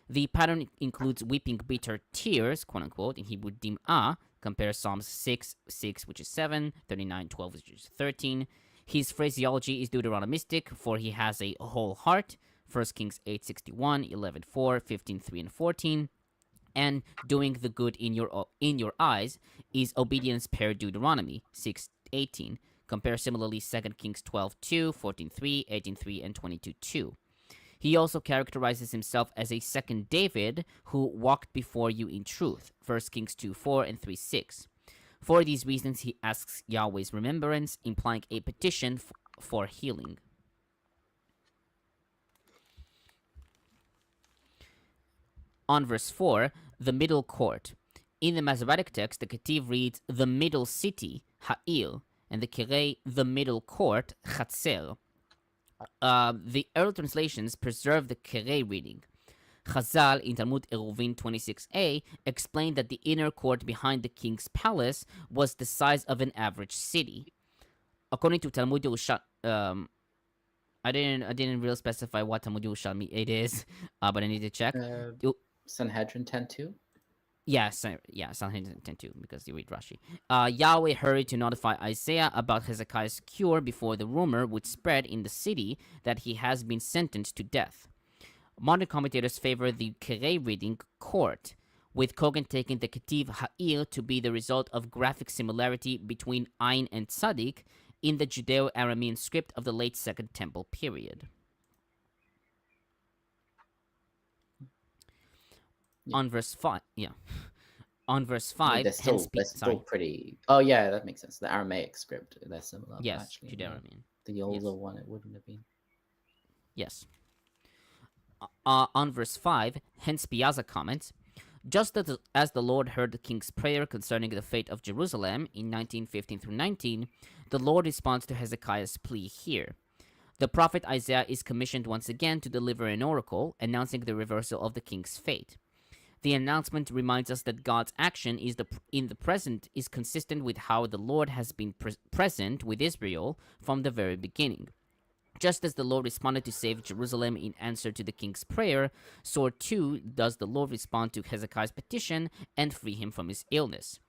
The pattern includes weeping bitter tears, quote unquote, in Hebrew dim'ah, compare Psalms 6, 6, which is 7, 39, 12, which is 13. His phraseology is Deuteronomistic, for he has a whole heart, 1 Kings 8, 61, 11, 4, 15, 3, and 14. And doing the good in your eyes is obedience per Deuteronomy, 6, 18. Compare similarly 2 Kings 12, 2, 14, 3, 18, 3, and 22, 2. He also characterizes himself as a second David who walked before you in truth, 1 Kings 2, 4, and 3, 6. For these reasons, he asks Yahweh's remembrance, implying a petition for healing. On verse 4, the middle court. In the Masoretic text, the Ketiv reads, the middle city, Ha'il, and the Kirei, the middle court, Chatzer. The early translations preserve the Kirei reading. Chazal in Talmud Eruvin 26a explained that the inner court behind the king's palace was the size of an average city. According to Talmud Yerushalmi, I didn't really specify what Talmud Yerushalmi it is, but I need to check. Sanhedrin 10:2. Sanhedrin 10:2, because you read Rashi. Yahweh hurried to notify Isaiah about Hezekiah's cure before the rumor would spread in the city that he has been sentenced to death. Modern commentators favor the Kirei reading court, with Cogan taking the Ketiv Ha'il to be the result of graphic similarity between Ain and Tzadik in the Judeo-Aramean script of the late Second Temple period. On verse 5, On verse 5, they're still pretty. Oh yeah, that makes sense. The Aramaic script, they're similar. Yes, actually. Judeo-Aramean. The older one, it wouldn't have been. Yes. On verse 5, Hens-Piazza comments, just as the Lord heard the king's prayer concerning the fate of Jerusalem in 1915 through 19, the Lord responds to Hezekiah's plea here. The prophet Isaiah is commissioned once again to deliver an oracle announcing the reversal of the king's fate. The announcement reminds us that God's action in the present is consistent with how the Lord has been present with Israel from the very beginning. Just as the Lord responded to save Jerusalem in answer to the king's prayer, so too does the Lord respond to Hezekiah's petition and free him from his illness.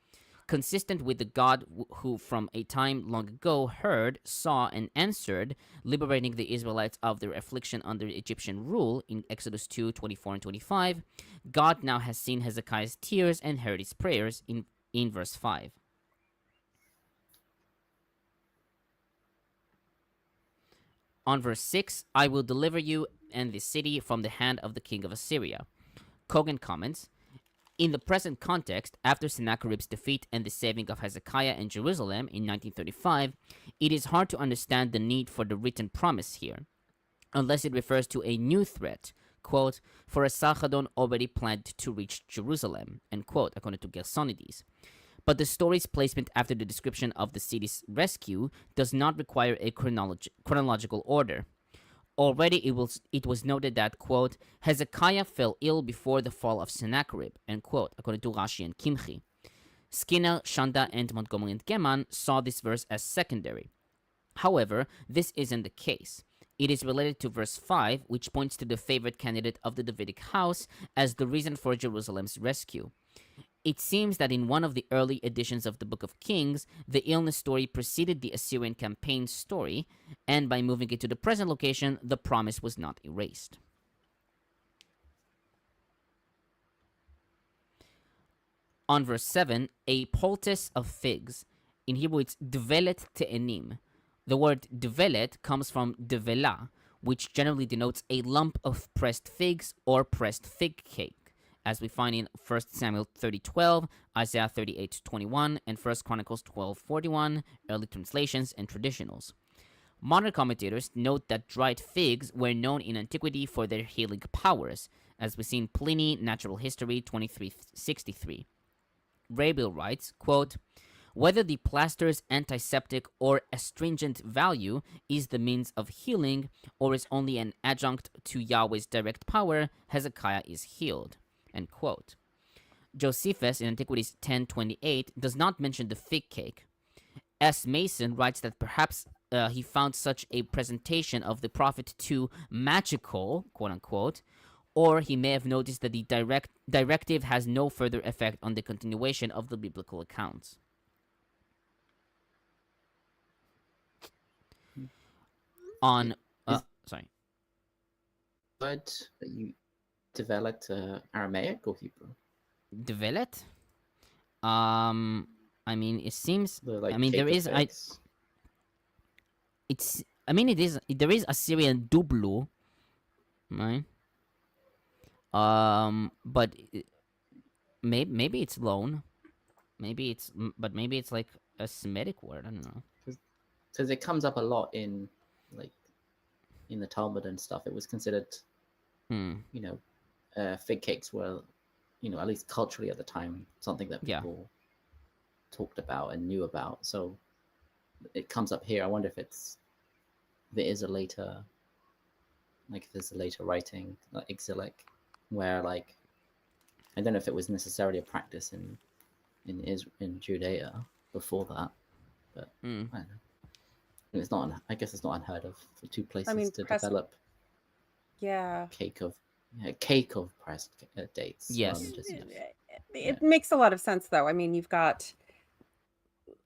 Consistent with the God who from a time long ago heard, saw, and answered, liberating the Israelites of their affliction under Egyptian rule in Exodus 2, 24 and 25, God now has seen Hezekiah's tears and heard his prayers in verse 5. On verse 6, I will deliver you and the city from the hand of the king of Assyria. Cogan comments, in the present context, after Sennacherib's defeat and the saving of Hezekiah and Jerusalem in 1935, it is hard to understand the need for the written promise here, unless it refers to a new threat, quote, for Esarhaddon already planned to reach Jerusalem, end quote, according to Gersonides. But the story's placement after the description of the city's rescue does not require a chronological order. Already it was noted that, quote, Hezekiah fell ill before the fall of Sennacherib, end quote, according to Rashi and Kimchi. Skinner, Shanda, and Montgomery and Geman saw this verse as secondary. However, this isn't the case. It is related to verse 5, which points to the favorite candidate of the Davidic house as the reason for Jerusalem's rescue. It seems that in one of the early editions of the Book of Kings, the illness story preceded the Assyrian campaign story, and by moving it to the present location, the promise was not erased. On verse 7, a poultice of figs. In Hebrew, it's develet te'enim. The word develet comes from devela, which generally denotes a lump of pressed figs or pressed fig cake, as we find in 1 Samuel 30:12, Isaiah 38:21, and 1 Chronicles 12:41, early translations and traditionals. Modern commentators note that dried figs were known in antiquity for their healing powers, as we see in Pliny, Natural History 2363. Rabel writes, quote, whether the plaster's antiseptic or astringent value is the means of healing or is only an adjunct to Yahweh's direct power, Hezekiah is healed. End quote. Josephus in Antiquities 1028 does not mention the fig cake. S. Mason writes that perhaps he found such a presentation of the prophet too magical, quote unquote, or he may have noticed that the directive has no further effect on the continuation of the biblical accounts. On sorry. Word that you developed Aramaic or Hebrew? Developed? I mean, it seems. The, I mean, there is. It's. I mean, it is. There is Assyrian dublu, right? But maybe it's loan. Maybe it's. But maybe it's like a Semitic word. I don't know. Because it comes up a lot in, like, in the Talmud and stuff. It was considered, fig cakes were, at least culturally at the time, something that people talked about and knew about. So it comes up here. I wonder if there is a later, like, if there's a later writing, like exilic, where, like, I don't know if it was necessarily a practice in Judea before that, but I don't know. It's not. I guess it's not unheard of for two places to develop. Cake of pressed dates. Yes. It makes a lot of sense, though. I mean, you've got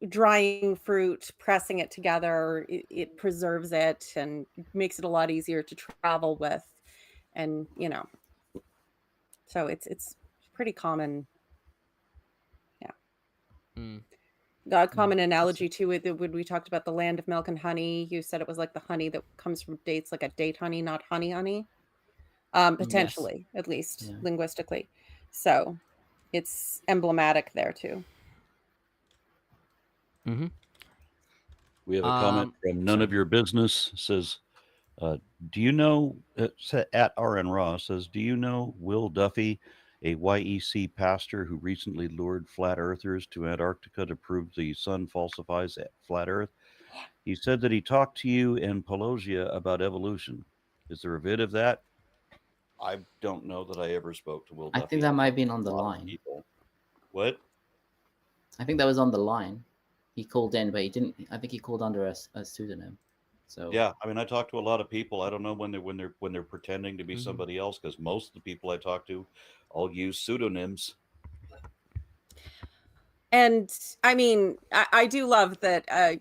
drying fruit, pressing it together. It preserves it and makes it a lot easier to travel with, and so it's pretty common. Yeah. A common analogy too, when we talked about the land of milk and honey, you said it was like the honey that comes from dates, like a date honey, not honey. Potentially, at least linguistically. So it's emblematic there too. Mm-hmm. We have a comment from None of Your Business. Says, do you know, at RN Raw says, do you know Will Duffy, a YEC pastor who recently lured flat earthers to Antarctica to prove the sun falsifies flat earth? He said that he talked to you and Pelosia about evolution. Is there a vid of that? I don't know that I ever spoke to Will Duffy. I think that might have been on the line. What? I think that was on the line. He called in, but he didn't. I think he called under a pseudonym. So yeah, I mean, I talk to a lot of people. I don't know when they're pretending to be somebody else, because most of the people I talk to all use pseudonyms. And I mean, I do love that. A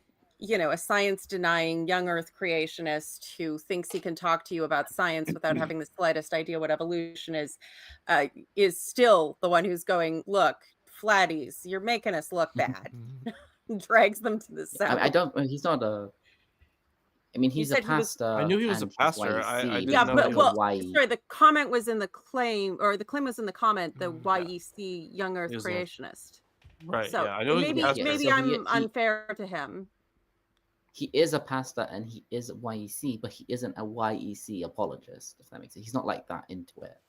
science-denying young Earth creationist who thinks he can talk to you about science without having the slightest idea what evolution is still the one who's going, look, flatties, you're making us look bad. Drags them to the south. I don't. He's not a. I mean, he's a pastor. I knew he was a pastor. I didn't know but sorry, the comment was in the claim, or the claim was in the comment. The YEC young Earth creationist. Right. So I know maybe I'm unfair to him. He is a pastor and he is YEC, but he isn't a YEC apologist, if that makes sense. He's not like that into it.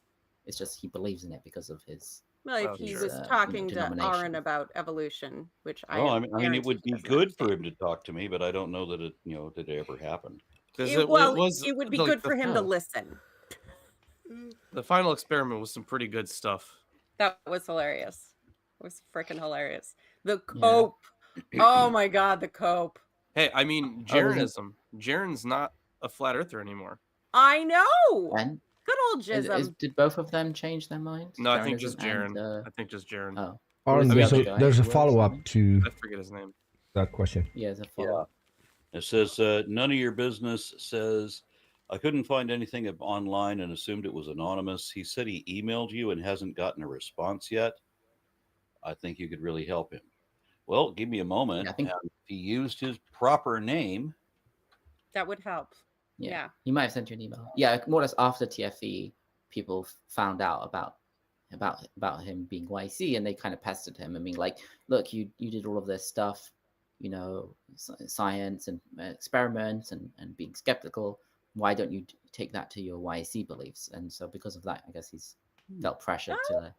It's just he believes in it because of his. Well, if he was talking to Aaron about evolution, which I mean, it would be good for him to talk to me, but I don't know that it ever happened. It would be good for him to listen. The final experiment was some pretty good stuff. That was hilarious. It was freaking hilarious. The cope. Oh my God, the cope. Hey, I mean, Jaronism. Jaron's not a flat earther anymore. I know. And good old Jism. Did both of them change their minds? No, I think just Jaron. I think just Jaron. Oh. Aaron, there's a follow-up to I forget his name. That question. Yeah, there's a follow-up. It says, none of your business. Says, I couldn't find anything online and assumed it was anonymous. He said he emailed you and hasn't gotten a response yet. I think you could really help him. Well, give me a moment. Yeah, I think if he used his proper name, that would help. Yeah. He might have sent you an email. Yeah, more or less after TFE, people found out about about him being YC, and they kind of pestered him. I mean, like, look, you did all of this stuff, science and experiments and being skeptical. Why don't you take that to your YC beliefs? And so because of that, I guess he's felt pressure to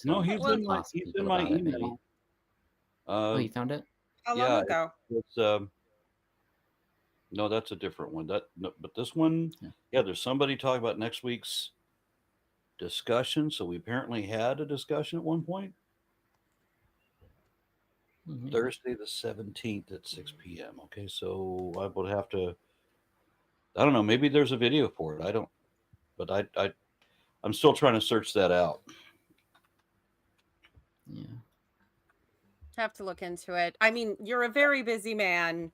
No, he's in my ask people email. about it, maybe. Oh, you found it? How long ago? It's no, that's a different one. But this one, there's somebody talking about next week's discussion. So we apparently had a discussion at one point. Mhm. Thursday the 17th at 6 p.m. Okay, so I would have to. I don't know. Maybe there's a video for it. I don't. But I'm still trying to search that out. Yeah. Have to look into it. I mean, you're a very busy man,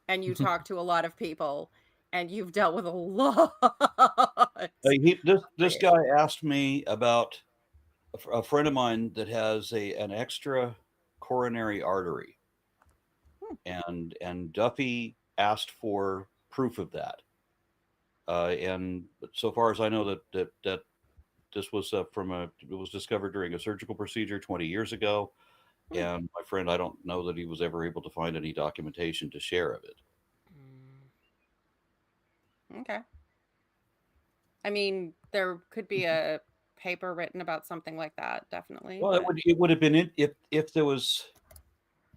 and you talk to a lot of people, and you've dealt with a lot. This guy asked me about a friend of mine that has an extra coronary artery, and Duffy asked for proof of that. And so far as I know, that this was it was discovered during a surgical procedure 20 years ago. And my friend, I don't know that he was ever able to find any documentation to share of it. Okay. I mean, there could be a paper written about something like that, definitely. Well, it would have been if there was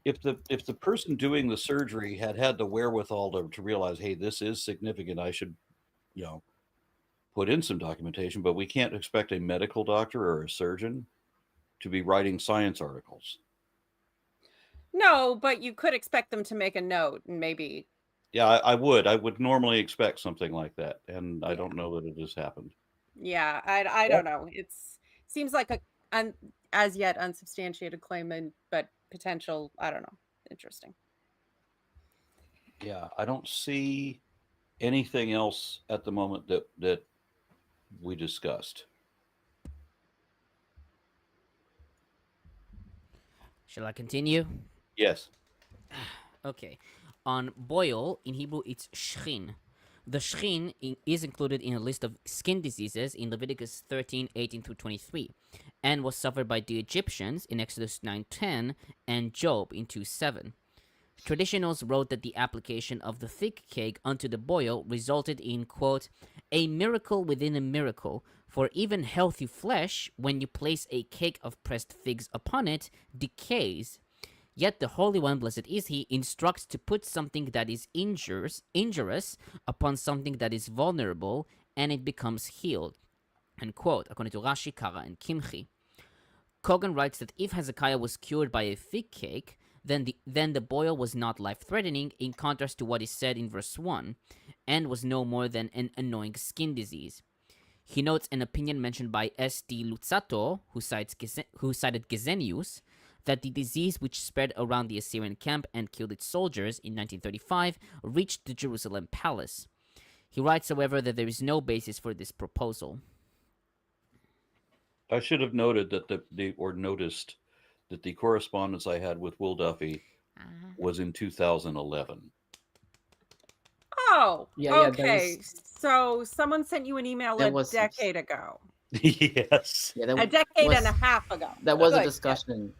if the person doing the surgery had the wherewithal to realize, hey, this is significant, I should put in some documentation. But we can't expect a medical doctor or a surgeon to be writing science articles. No, but you could expect them to make a note and maybe. Yeah, I would normally expect something like that, and I don't know that it has happened. Yeah, I don't know. Seems like a as yet unsubstantiated claim, but potential. I don't know. Interesting. Yeah, I don't see anything else at the moment that we discussed. Shall I continue? Yes. Okay. On boil, in Hebrew, it's shchin. The shchin is included in a list of skin diseases in Leviticus 13:18-23, and was suffered by the Egyptians in Exodus 9:10 and Job in 2:7. Traditionals wrote that the application of the fig cake unto the boil resulted in, quote, a miracle within a miracle, for even healthy flesh, when you place a cake of pressed figs upon it, decays. Yet the Holy One, blessed is he, instructs to put something that is injurious upon something that is vulnerable, and it becomes healed. End quote, according to Rashi, Kara, and Kimchi. Cogan writes that if Hezekiah was cured by a fig cake, then the boil was not life-threatening, in contrast to what is said in verse 1, and was no more than an annoying skin disease. He notes an opinion mentioned by S.D. Luzzato, who cited Gesenius, that the disease which spread around the Assyrian camp and killed its soldiers in 1935 reached the Jerusalem palace. He writes, however, that there is no basis for this proposal. I should have noted noticed that the correspondence I had with Will Duffy was in 2011. Oh, Yeah, okay. So someone sent you an email a decade ago. Yes. Yeah, a decade and a half ago. There was a discussion.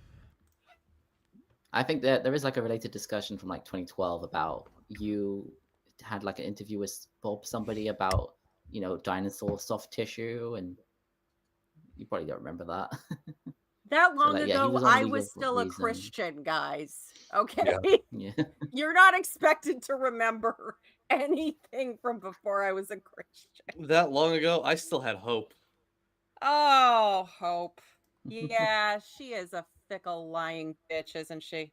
I think that there is like a related discussion from like 2012 about you had like an interview with somebody about, dinosaur soft tissue, and you probably don't remember that. That long ago, I was still a Christian, guys. Okay? Yeah. You're not expected to remember anything from before I was a Christian. That long ago, I still had hope. Oh, Hope. Yeah, she is a fickle, lying bitch, isn't she?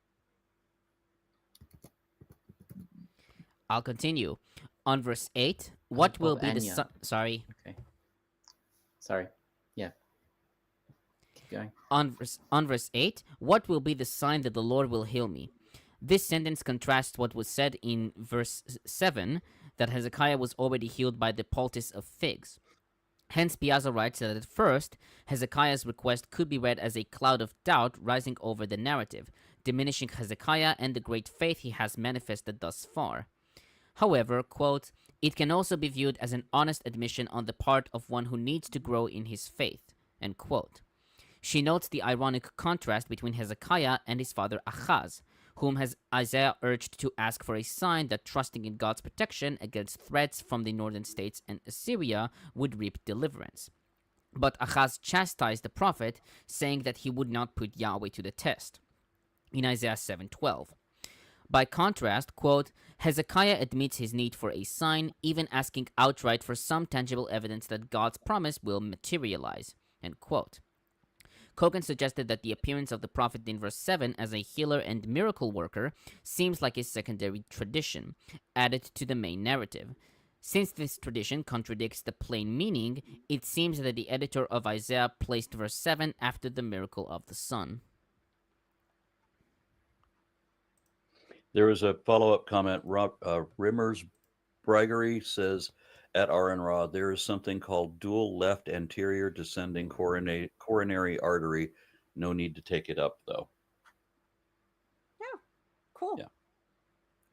I'll continue. On verse 8, what will be the... Sorry. Okay. Sorry. Yeah. Keep going. On verse 8, what will be the sign that the Lord will heal me? This sentence contrasts what was said in verse 7, that Hezekiah was already healed by the poultice of figs. Hens-Piazza writes that at first, Hezekiah's request could be read as a cloud of doubt rising over the narrative, diminishing Hezekiah and the great faith he has manifested thus far. However, quote, it can also be viewed as an honest admission on the part of one who needs to grow in his faith, end quote. She notes the ironic contrast between Hezekiah and his father Ahaz, whom Isaiah urged to ask for a sign that trusting in God's protection against threats from the northern states and Assyria would reap deliverance. But Ahaz chastised the prophet, saying that he would not put Yahweh to the test. In Isaiah 7:12. By contrast, quote, Hezekiah admits his need for a sign, even asking outright for some tangible evidence that God's promise will materialize, end quote. Cogan suggested that the appearance of the prophet in verse 7 as a healer and miracle worker seems like a secondary tradition, added to the main narrative. Since this tradition contradicts the plain meaning, it seems that the editor of Isaiah placed verse 7 after the miracle of the sun. There was a follow-up comment. Rimmer's Brigery says, at Ra, there is something called dual left anterior descending coronary artery. No need to take it up, though. Yeah, cool. Yeah.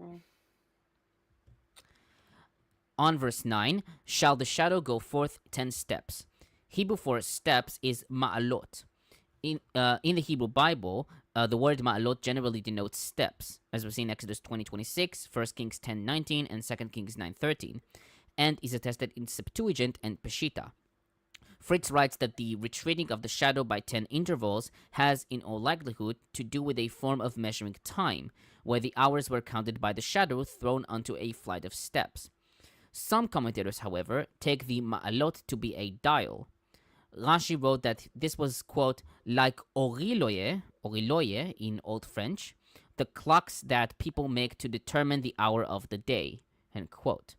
Mm. On verse 9, shall the shadow go forth 10 steps. Hebrew for steps is ma'alot. In the Hebrew Bible, the word ma'alot generally denotes steps, as we see in Exodus 20:26, 1 Kings 10:19, and 2 Kings 9:13, and is attested in Septuagint and Peshitta. Fritz writes that the retreating of the shadow by 10 intervals has, in all likelihood, to do with a form of measuring time, where the hours were counted by the shadow thrown onto a flight of steps. Some commentators, however, take the ma'alot to be a dial. Rashi wrote that this was, quote, like oriloye in Old French, the clocks that people make to determine the hour of the day, end quote.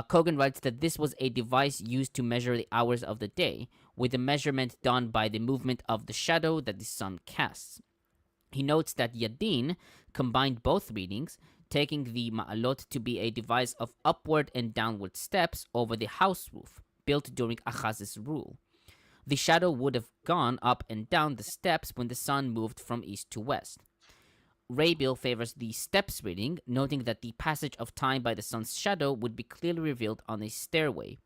Cogan writes that this was a device used to measure the hours of the day, with the measurement done by the movement of the shadow that the sun casts. He notes that Yadin combined both readings, taking the ma'alot to be a device of upward and downward steps over the house roof, built during Ahaz's rule. The shadow would have gone up and down the steps when the sun moved from east to west. Rabiel favors the steps reading, noting that the passage of time by the sun's shadow would be clearly revealed on a stairway.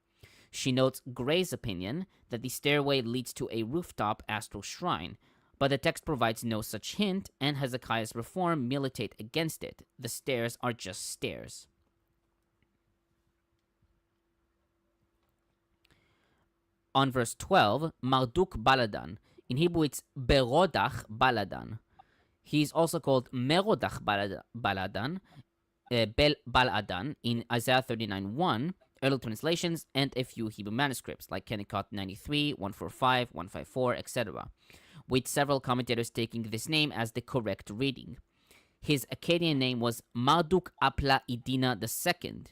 She notes Gray's opinion that the stairway leads to a rooftop astral shrine, but the text provides no such hint, and Hezekiah's reform militate against it. The stairs are just stairs. On verse 12, Marduk Baladan. In Hebrew, it's Berodach Baladan. He is also called Merodach Baladan, Baladan, in Isaiah 39:1, early translations, and a few Hebrew manuscripts, like Kennicott 93, 145, 154, etc., with several commentators taking this name as the correct reading. His Akkadian name was Marduk Apla Idina II.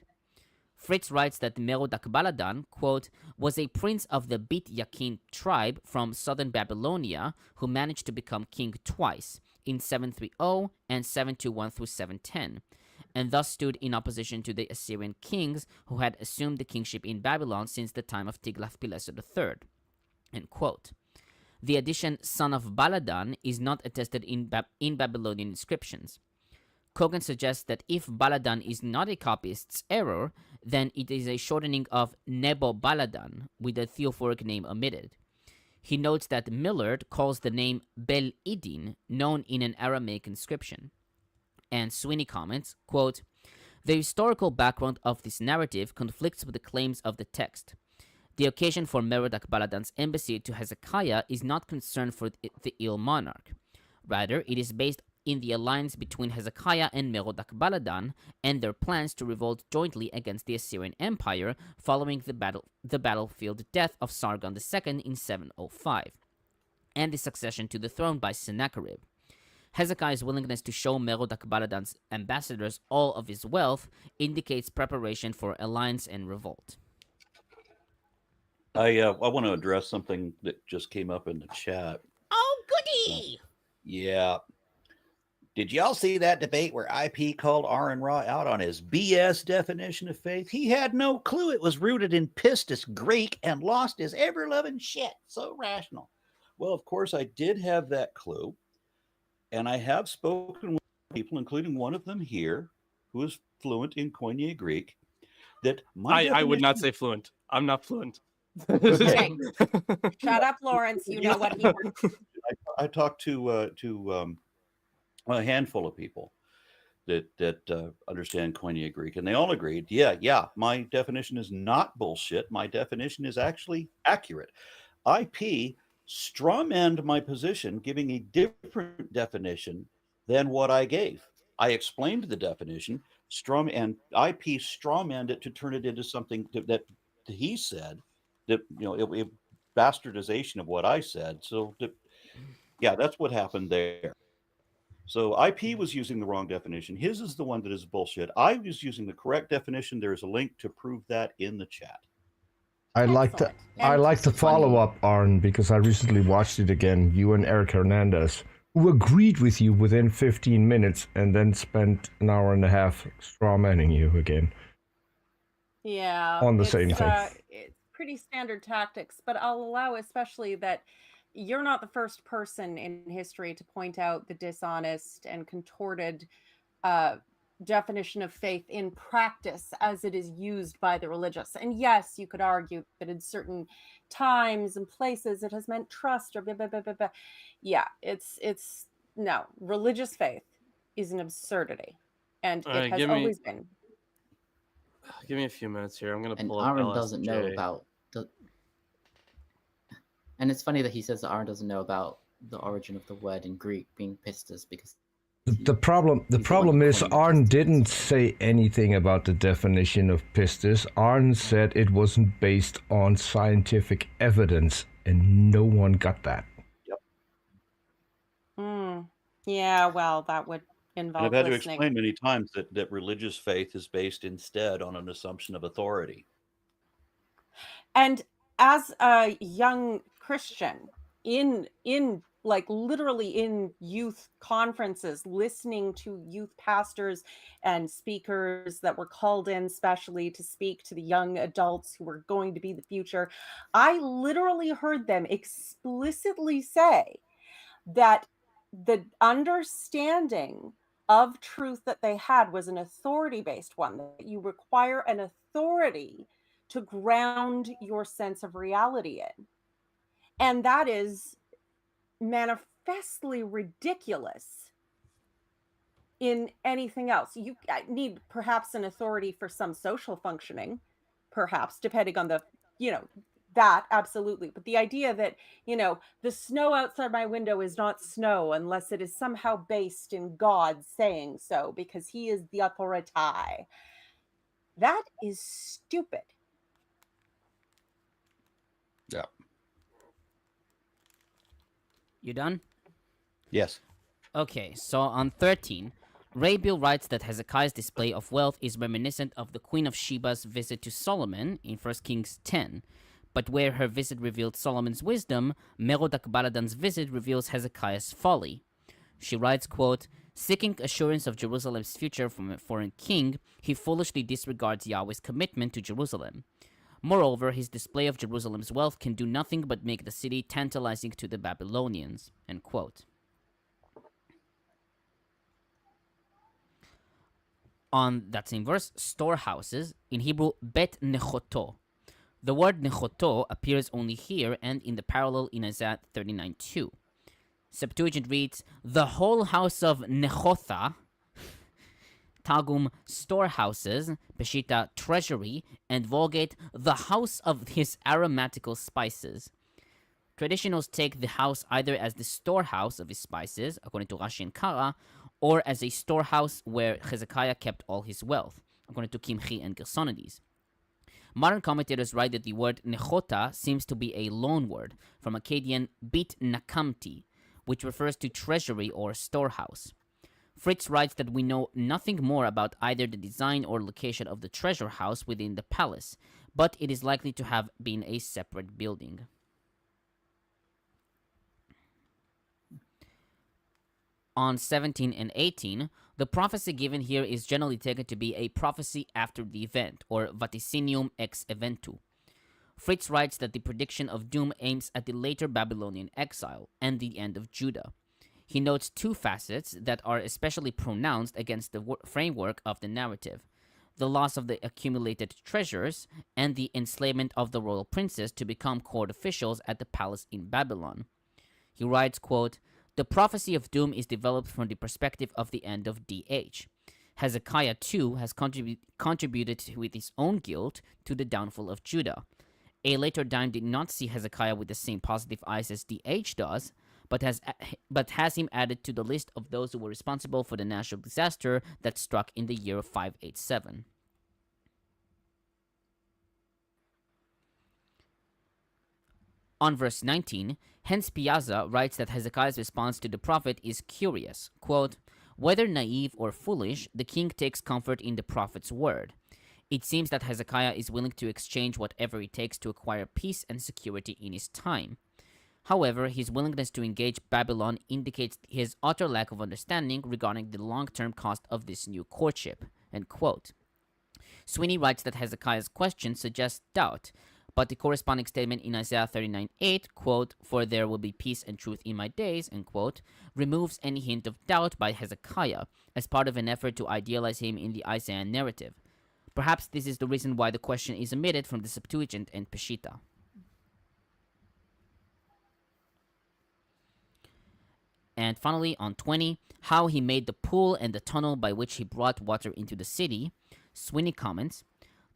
Fritz writes that Merodach Baladan, quote, was a prince of the Bit Yakin tribe from southern Babylonia who managed to become king twice, in 730 and 721 through 710, and thus stood in opposition to the Assyrian kings who had assumed the kingship in Babylon since the time of Tiglath-Pileser III, end quote. The addition son of Baladan is not attested in Babylonian inscriptions. Cogan suggests that if Baladan is not a copyist's error, then it is a shortening of Nebo Baladan, with the theophoric name omitted. He notes that Millard calls the name Bel Idin, known in an Aramaic inscription. And Sweeney comments, quote, the historical background of this narrative conflicts with the claims of the text. The occasion for Merodach Baladan's embassy to Hezekiah is not concerned for the ill monarch. Rather, it is based in the alliance between Hezekiah and Merodach Baladan and their plans to revolt jointly against the Assyrian Empire following the battlefield death of Sargon II in 705, and the succession to the throne by Sennacherib. Hezekiah's willingness to show Merodach Baladan's ambassadors all of his wealth indicates preparation for alliance and revolt. I want to address something that just came up in the chat. Oh, goody! Yeah. Did y'all see that debate where IP called Aaron Ra out on his BS definition of faith? He had no clue it was rooted in pistis Greek and lost his ever-loving shit. So rational. Well, of course, I did have that clue. And I have spoken with people, including one of them here, who is fluent in Koine Greek, that I would not say fluent. I'm not fluent. Okay. Shut up, Lawrence. You know what he wants. I talked to a handful of people that understand Koine Greek, and they all agreed, yeah, my definition is not bullshit. My definition is actually accurate. IP strawmanned my position, giving a different definition than what I gave. I explained the definition, and IP strawmanned it to turn it into something that he said, that it bastardization of what I said. So yeah, that's what happened there. So IP was using the wrong definition. His is the one that is bullshit. I was using the correct definition. There is a link to prove that in the chat. I like the follow up, Arn, because I recently watched it again. You and Eric Hernandez, who agreed with you within 15 minutes and then spent an hour and a half straw manning you again. Yeah. On the same thing. It's pretty standard tactics, but I'll allow especially that you're not the first person in history to point out the dishonest and contorted definition of faith in practice as it is used by the religious. And yes, you could argue that in certain times and places it has meant trust or blah, blah, blah, blah, blah. Yeah, it's no, religious faith is an absurdity, and it has always been. Give me a few minutes here. I'm going to pull up Aaron LSJ. Doesn't know about the... And it's funny that he says that Aaron doesn't know about the origin of the word in Greek being pistis, because the problem is Arn didn't say anything about the definition of pistis. Arn said it wasn't based on scientific evidence, and no one got that. Yep. Yeah, well, that would involve and I've had listening. to explain many times that religious faith is based instead on an assumption of authority. And as a young Christian in like literally in youth conferences, listening to youth pastors and speakers that were called in specially to speak to the young adults who were going to be the future, I literally heard them explicitly say that the understanding of truth that they had was an authority-based one, that you require an authority to ground your sense of reality in. And that is manifestly ridiculous in anything else. You need perhaps an authority for some social functioning, perhaps, depending on the, that absolutely. But the idea that, the snow outside my window is not snow unless it is somehow based in God saying so, because he is the authority. That is stupid. Yeah. You done? Yes. Okay, so on 13, Rabiel writes that Hezekiah's display of wealth is reminiscent of the Queen of Sheba's visit to Solomon in 1 Kings 10, but where her visit revealed Solomon's wisdom, Merodak Baladan's visit reveals Hezekiah's folly. She writes, quote, "Seeking assurance of Jerusalem's future from a foreign king, he foolishly disregards Yahweh's commitment to Jerusalem. Moreover, his display of Jerusalem's wealth can do nothing but make the city tantalizing to the Babylonians." End quote. On that same verse, storehouses, in Hebrew, bet nechoto. The word nechoto appears only here and in the parallel in Isaiah 39:2. Septuagint reads, "The whole house of Nechotha," Targum, storehouses, Peshitta, treasury, and Vulgate, the house of his aromatical spices. Traditionals take the house either as the storehouse of his spices, according to Rashi and Kara, or as a storehouse where Hezekiah kept all his wealth, according to Kimchi and Gersonides. Modern commentators write that the word nechota seems to be a loan word from Akkadian bit nakamti, which refers to treasury or storehouse. Fritz writes that we know nothing more about either the design or location of the treasure house within the palace, but it is likely to have been a separate building. On 17 and 18, the prophecy given here is generally taken to be a prophecy after the event, or vaticinium ex eventu. Fritz writes that the prediction of doom aims at the later Babylonian exile and the end of Judah. He notes two facets that are especially pronounced against the framework of the narrative. the loss of the accumulated treasures, and the enslavement of the royal princes to become court officials at the palace in Babylon. He writes, quote, "The prophecy of doom is developed from the perspective of the end of DH. Hezekiah, too, has contributed with his own guilt to the downfall of Judah. A later dime did not see Hezekiah with the same positive eyes as DH does, but has him added to the list of those who were responsible for the national disaster that struck in the year 587. On verse 19, Hens-Piazza writes that Hezekiah's response to the prophet is curious. Quote, "Whether naive or foolish, the king takes comfort in the prophet's word. It seems that Hezekiah is willing to exchange whatever it takes to acquire peace and security in his time. However, his willingness to engage Babylon indicates his utter lack of understanding regarding the long-term cost of this new courtship." End quote. Sweeney writes that Hezekiah's question suggests doubt, but the corresponding statement in Isaiah 39:8, quote, "For there will be peace and truth in my days," end quote, removes any hint of doubt by Hezekiah as part of an effort to idealize him in the Isaiah narrative. Perhaps this is the reason why the question is omitted from the Septuagint and Peshitta. And finally, on 20, how he made the pool and the tunnel by which he brought water into the city, Sweeney comments,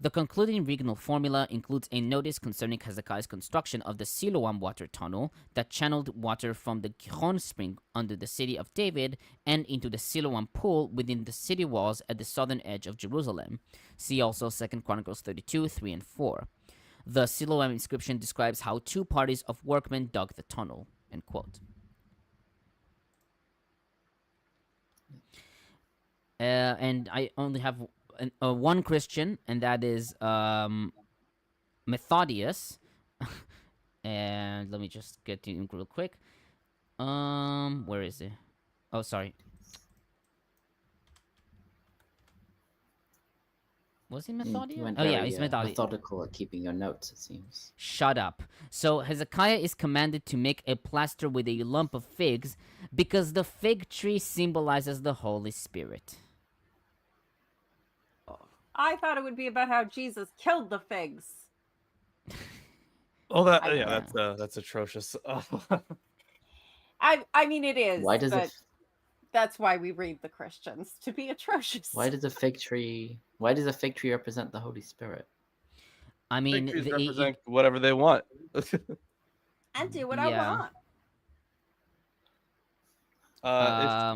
"The concluding regional formula includes a notice concerning Hezekiah's construction of the Siloam water tunnel that channeled water from the Gihon spring under the city of David and into the Siloam pool within the city walls at the southern edge of Jerusalem. See also 2 Chronicles 32, 3 and 4. The Siloam inscription describes how two parties of workmen dug the tunnel." End quote. And I only have one Christian, and that is Methodius. And let me just get to him real quick. Where is he? Oh, sorry. Was he You Methodius? went Oh, yeah, very, he's Methodius. methodical at keeping your notes, it seems. Shut up. So Hezekiah is commanded to make a plaster with a lump of figs because the fig tree symbolizes the Holy Spirit. I thought it would be about how Jesus killed the figs. Oh, I- that's atrocious. I mean, it is. Why does but that's why we read the Christians, to be atrocious. Why does a fig tree represent the Holy Spirit? I mean, Fig trees represent whatever they want. And do what I Yeah. want.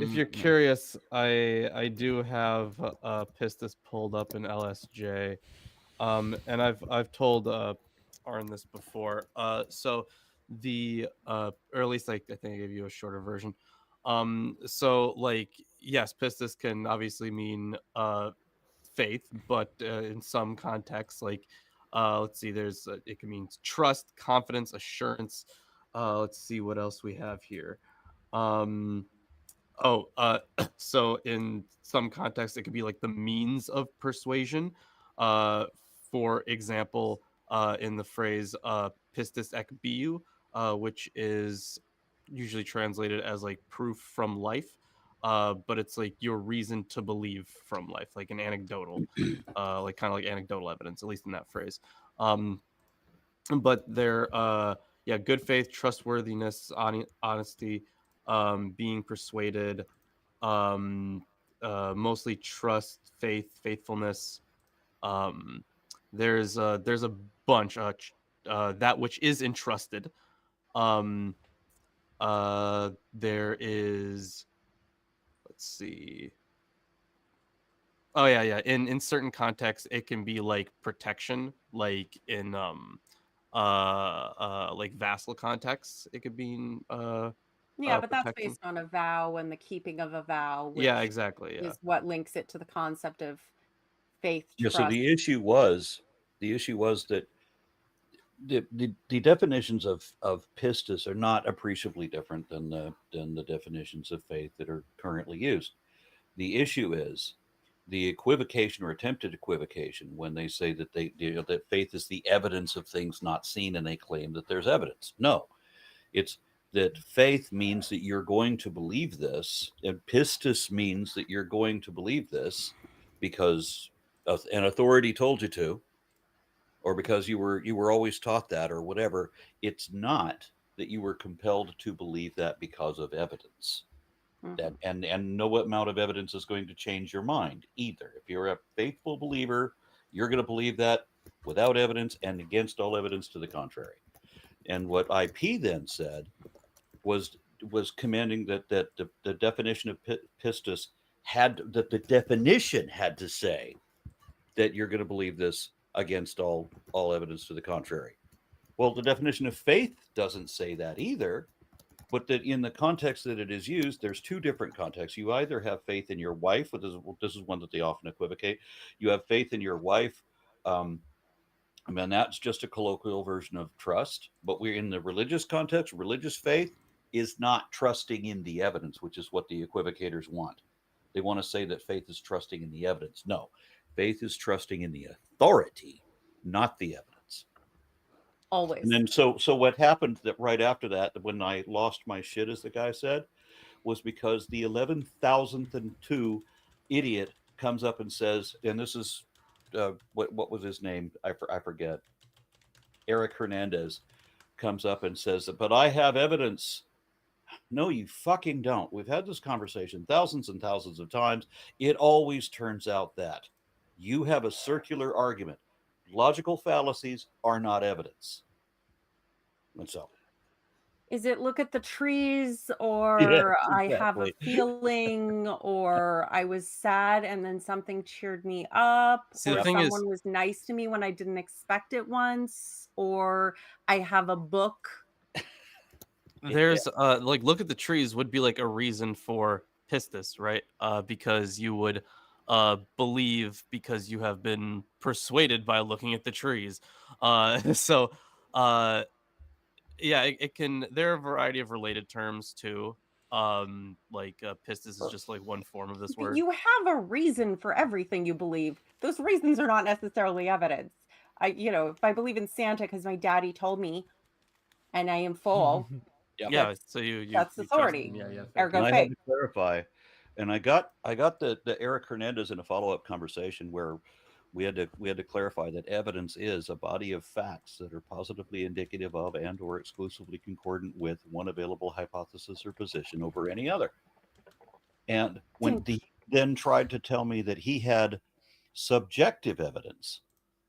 If you're curious, I do have Pistis pulled up in LSJ, and I've told Arn this before. So the or at least I think I gave you a shorter version. So like yes, Pistis can obviously mean faith, but in some contexts, like let's see, there's it can mean trust, confidence, assurance. Let's see what else we have here. So in some contexts, it could be like the means of persuasion. For example, in the phrase pistis ek biu, which is usually translated as like proof from life, but it's like your reason to believe from life, like an anecdotal, like kind of like anecdotal evidence, at least in that phrase. But they're good faith, trustworthiness, honesty, being persuaded, mostly trust, faithfulness. There's a bunch. That which is entrusted. There is. Let's see. Oh yeah. In certain contexts, it can be like protection, like in like vassal contexts. It could be Yeah, but that's protection. based on a vow and the keeping of a vow, which Yeah, exactly. Yeah. is what links it to the concept of faith, Yeah, trust. so the issue was that the definitions of pistis are not appreciably different than the definitions of faith that are currently used. The issue is the equivocation or attempted equivocation when they say that that faith is the evidence of things not seen, and they claim that there's evidence. No, it's that faith means that you're going to believe this, and pistis means that you're going to believe this because an authority told you to, or because you were always taught that, or whatever. It's not that you were compelled to believe that because of evidence. That and no amount of evidence is going to change your mind either. If you're a faithful believer, you're going to believe that without evidence and against all evidence to the contrary. And what IP then said was commending that the definition of pistis that the definition had to say that you're going to believe this against all evidence to the contrary. Well, the definition of faith doesn't say that either, but that in the context that it is used, there's two different contexts. You either have faith in your wife, this is one that they often equivocate. You have faith in your wife. I mean, that's just a colloquial version of trust, but we're in the religious context. Religious faith is not trusting in the evidence, which is what the equivocators want. They want to say that faith is trusting in the evidence. No, faith is trusting in the authority, not the evidence. Always. And then so what happened that right after that, when I lost my shit, as the guy said, was because the 11,002 idiot comes up and says, and this is what was his name? I forget. Eric Hernandez comes up and says, but I have evidence. No, you fucking don't. We've had this conversation thousands and thousands of times. It always turns out that you have a circular argument. Logical fallacies are not evidence. And so, is it look at the trees, or yes, I have a exactly. feeling, or I was sad and then something cheered me up, See, or the thing someone is, was nice to me when I didn't expect it once, or I have a book. there's like look at the trees would be like a reason for pistis, right? Because you would believe because you have been persuaded by looking at the trees. So yeah, it can. There are a variety of related terms too. Like pistis is just like one form of this But word. you have a reason for everything you believe. Those reasons are not necessarily evidence. If I believe in Santa because my daddy told me, and I am full, Yeah, so you that's trust authority. him. Yeah, Ergo And I had faith. to clarify, and I got the Eric Hernandez in a follow-up conversation where we had to clarify that evidence is a body of facts that are positively indicative of and or exclusively concordant with one available hypothesis or position over any other. And when he then tried to tell me that he had subjective evidence,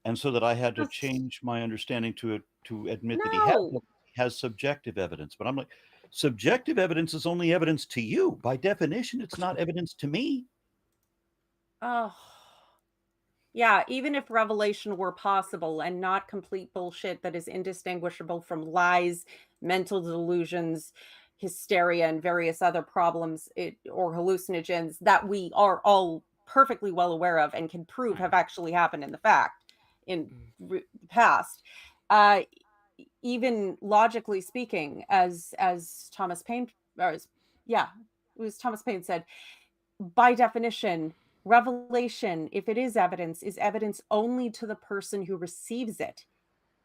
and so that I had to change my understanding to admit that he has subjective evidence. But I'm like, subjective evidence is only evidence to you. By definition, it's not evidence to me. Oh, yeah. Even if revelation were possible and not complete bullshit that is indistinguishable from lies, mental delusions, hysteria, and various other problems or hallucinogens that we are all perfectly well aware of and can prove have actually happened in the past. Even logically speaking, as Thomas Paine, it was Thomas Paine said, by definition, revelation, if it is evidence only to the person who receives it.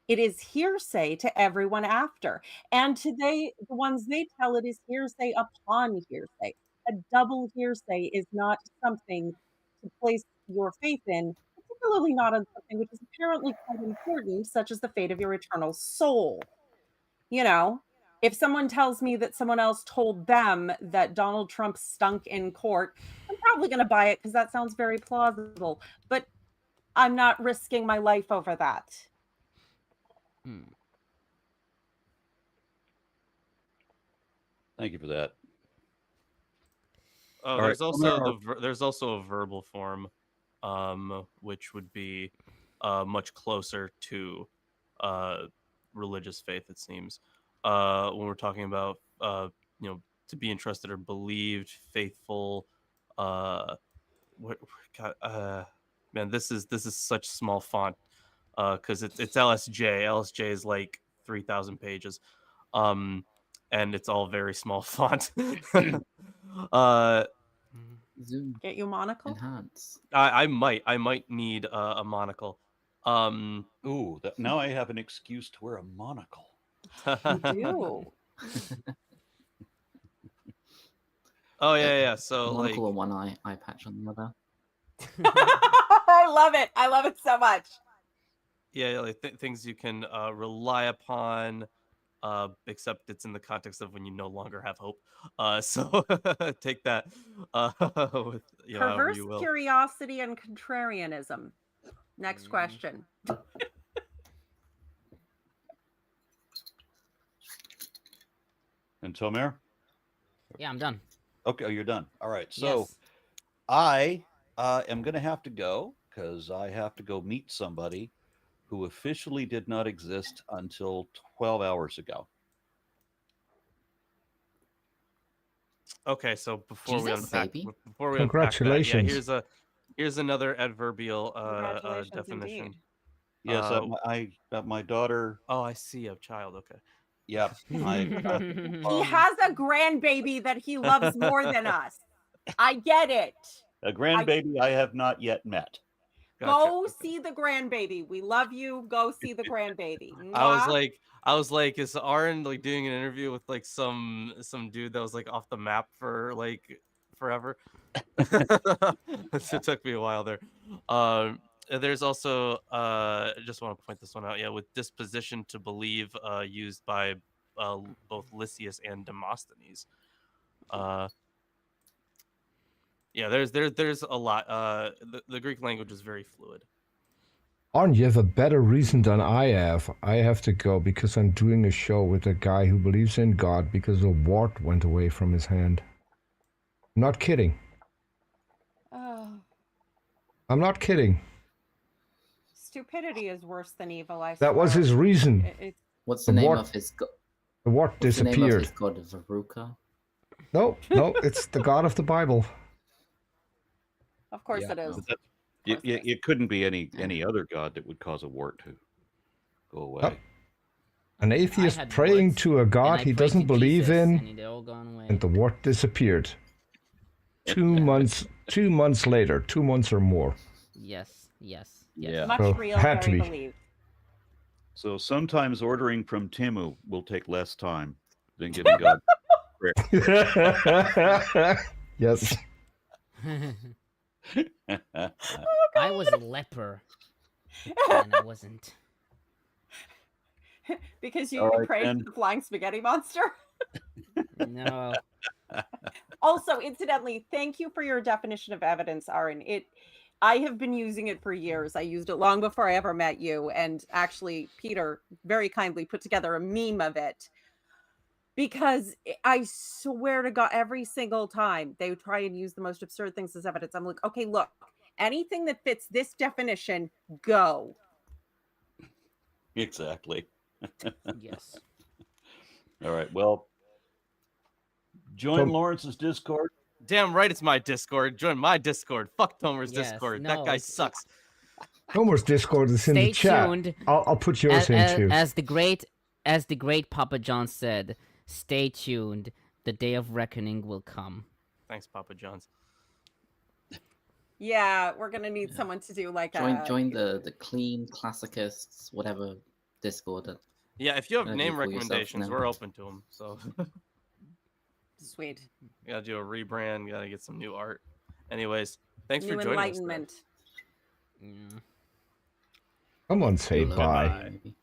It is hearsay to everyone after. And today, the ones they tell it is hearsay upon hearsay. A double hearsay is not something to place your faith in, particularly not on something which is apparently quite important, such as the fate of your eternal soul. If someone tells me that someone else told them that Donald Trump stunk in court, I'm probably going to buy it because that sounds very plausible. But I'm not risking my life over that. Thank you for that. Oh, there's also a verbal form, which would be much closer to religious faith, it seems. When we're talking about to be entrusted or believed, faithful. Man, this is such small font because it's LSJ. LSJ is like 3,000 pages, and it's all very small font. Zoom. Get you a monocle? Enhance. I might need a monocle. Ooh, now I have an excuse to wear a monocle. You do. Oh yeah. So monocle like on one eye patch on the other. I love it. I love it so much. Yeah, like things you can rely upon, except it's in the context of when you no longer have hope. So take that with however Perverse you will. curiosity and contrarianism. Next question. And Tomer? Yeah, I'm done. Okay, oh, you're done. All right. So Yes. I am going to have to go because I have to go meet somebody who officially did not exist until 12 hours ago. Okay, so before we Jesus, unpack, baby. before we Congratulations. unpack that, here's another adverbial Congratulations, definition. indeed. Yes, my daughter. Oh, I see a child. Okay. Yeah, I. He has a grandbaby that he loves more than us. I get it. A grandbaby I have not yet met. Gotcha. Go Okay. see the grandbaby. We love you. Go see the grandbaby. I was Mwah. like, is Aaron like doing an interview with like some dude that was like off the map for like forever? It took me a while there. There's also I just want to point this one out. Yeah, with disposition to believe, used by both Lysias and Demosthenes. Yeah, there's a lot. The Greek language is very fluid. Arn, you have a better reason than I have. I have to go because I'm doing a show with a guy who believes in God because a wart went away from his hand. I'm not kidding. Oh, I'm not kidding. stupidity is worse than evil. I That was swear. his reason. What's the The name wart- of his god? The wart What's the name of disappeared. his god? Veruca? No, it's the God of the Bible. Of course Yeah, it is. but it couldn't be any other god that would cause a wart to go away. Yep. An atheist had praying warts, to a and God I he prayed doesn't to believe Jesus, in, and they're all gone away. and the wart disappeared. 2 months. 2 months later. 2 months or more. Yes. Yeah. Much So, real, had to very be. believed. So sometimes ordering from Timu will take less time than giving God prayer. Yes. I was a leper, and I wasn't. Because you All right, prayed then. to the flying spaghetti monster. No. Also, incidentally, thank you for your definition of evidence, Aaron. I have been using it for years. I used it long before I ever met you. And actually, Peter very kindly put together a meme of it. Because I swear to God, every single time they would try and use the most absurd things as evidence, I'm like, okay, look, anything that fits this definition, go. Exactly. Yes. All right. Well, join Tom- Lawrence's Discord. Damn right, it's my Discord. Join my Discord. Fuck Tomer's Yes, Discord. no, That guy it's- sucks. Homer's Discord is in Stay the chat. tuned. I'll put yours in too. As the great Papa John said, stay tuned. The day of reckoning will come. Thanks, Papa John's. Yeah, we're going to need someone to do like Join the clean classicists, whatever Discord. Yeah, if you have Whatever you name call yourself recommendations, now. we're open to them. So Sweet. you gotta do a rebrand. You gotta get some new art. Anyways, thanks New for joining us. enlightenment. Yeah. Come on, say Hello, bye. maybe.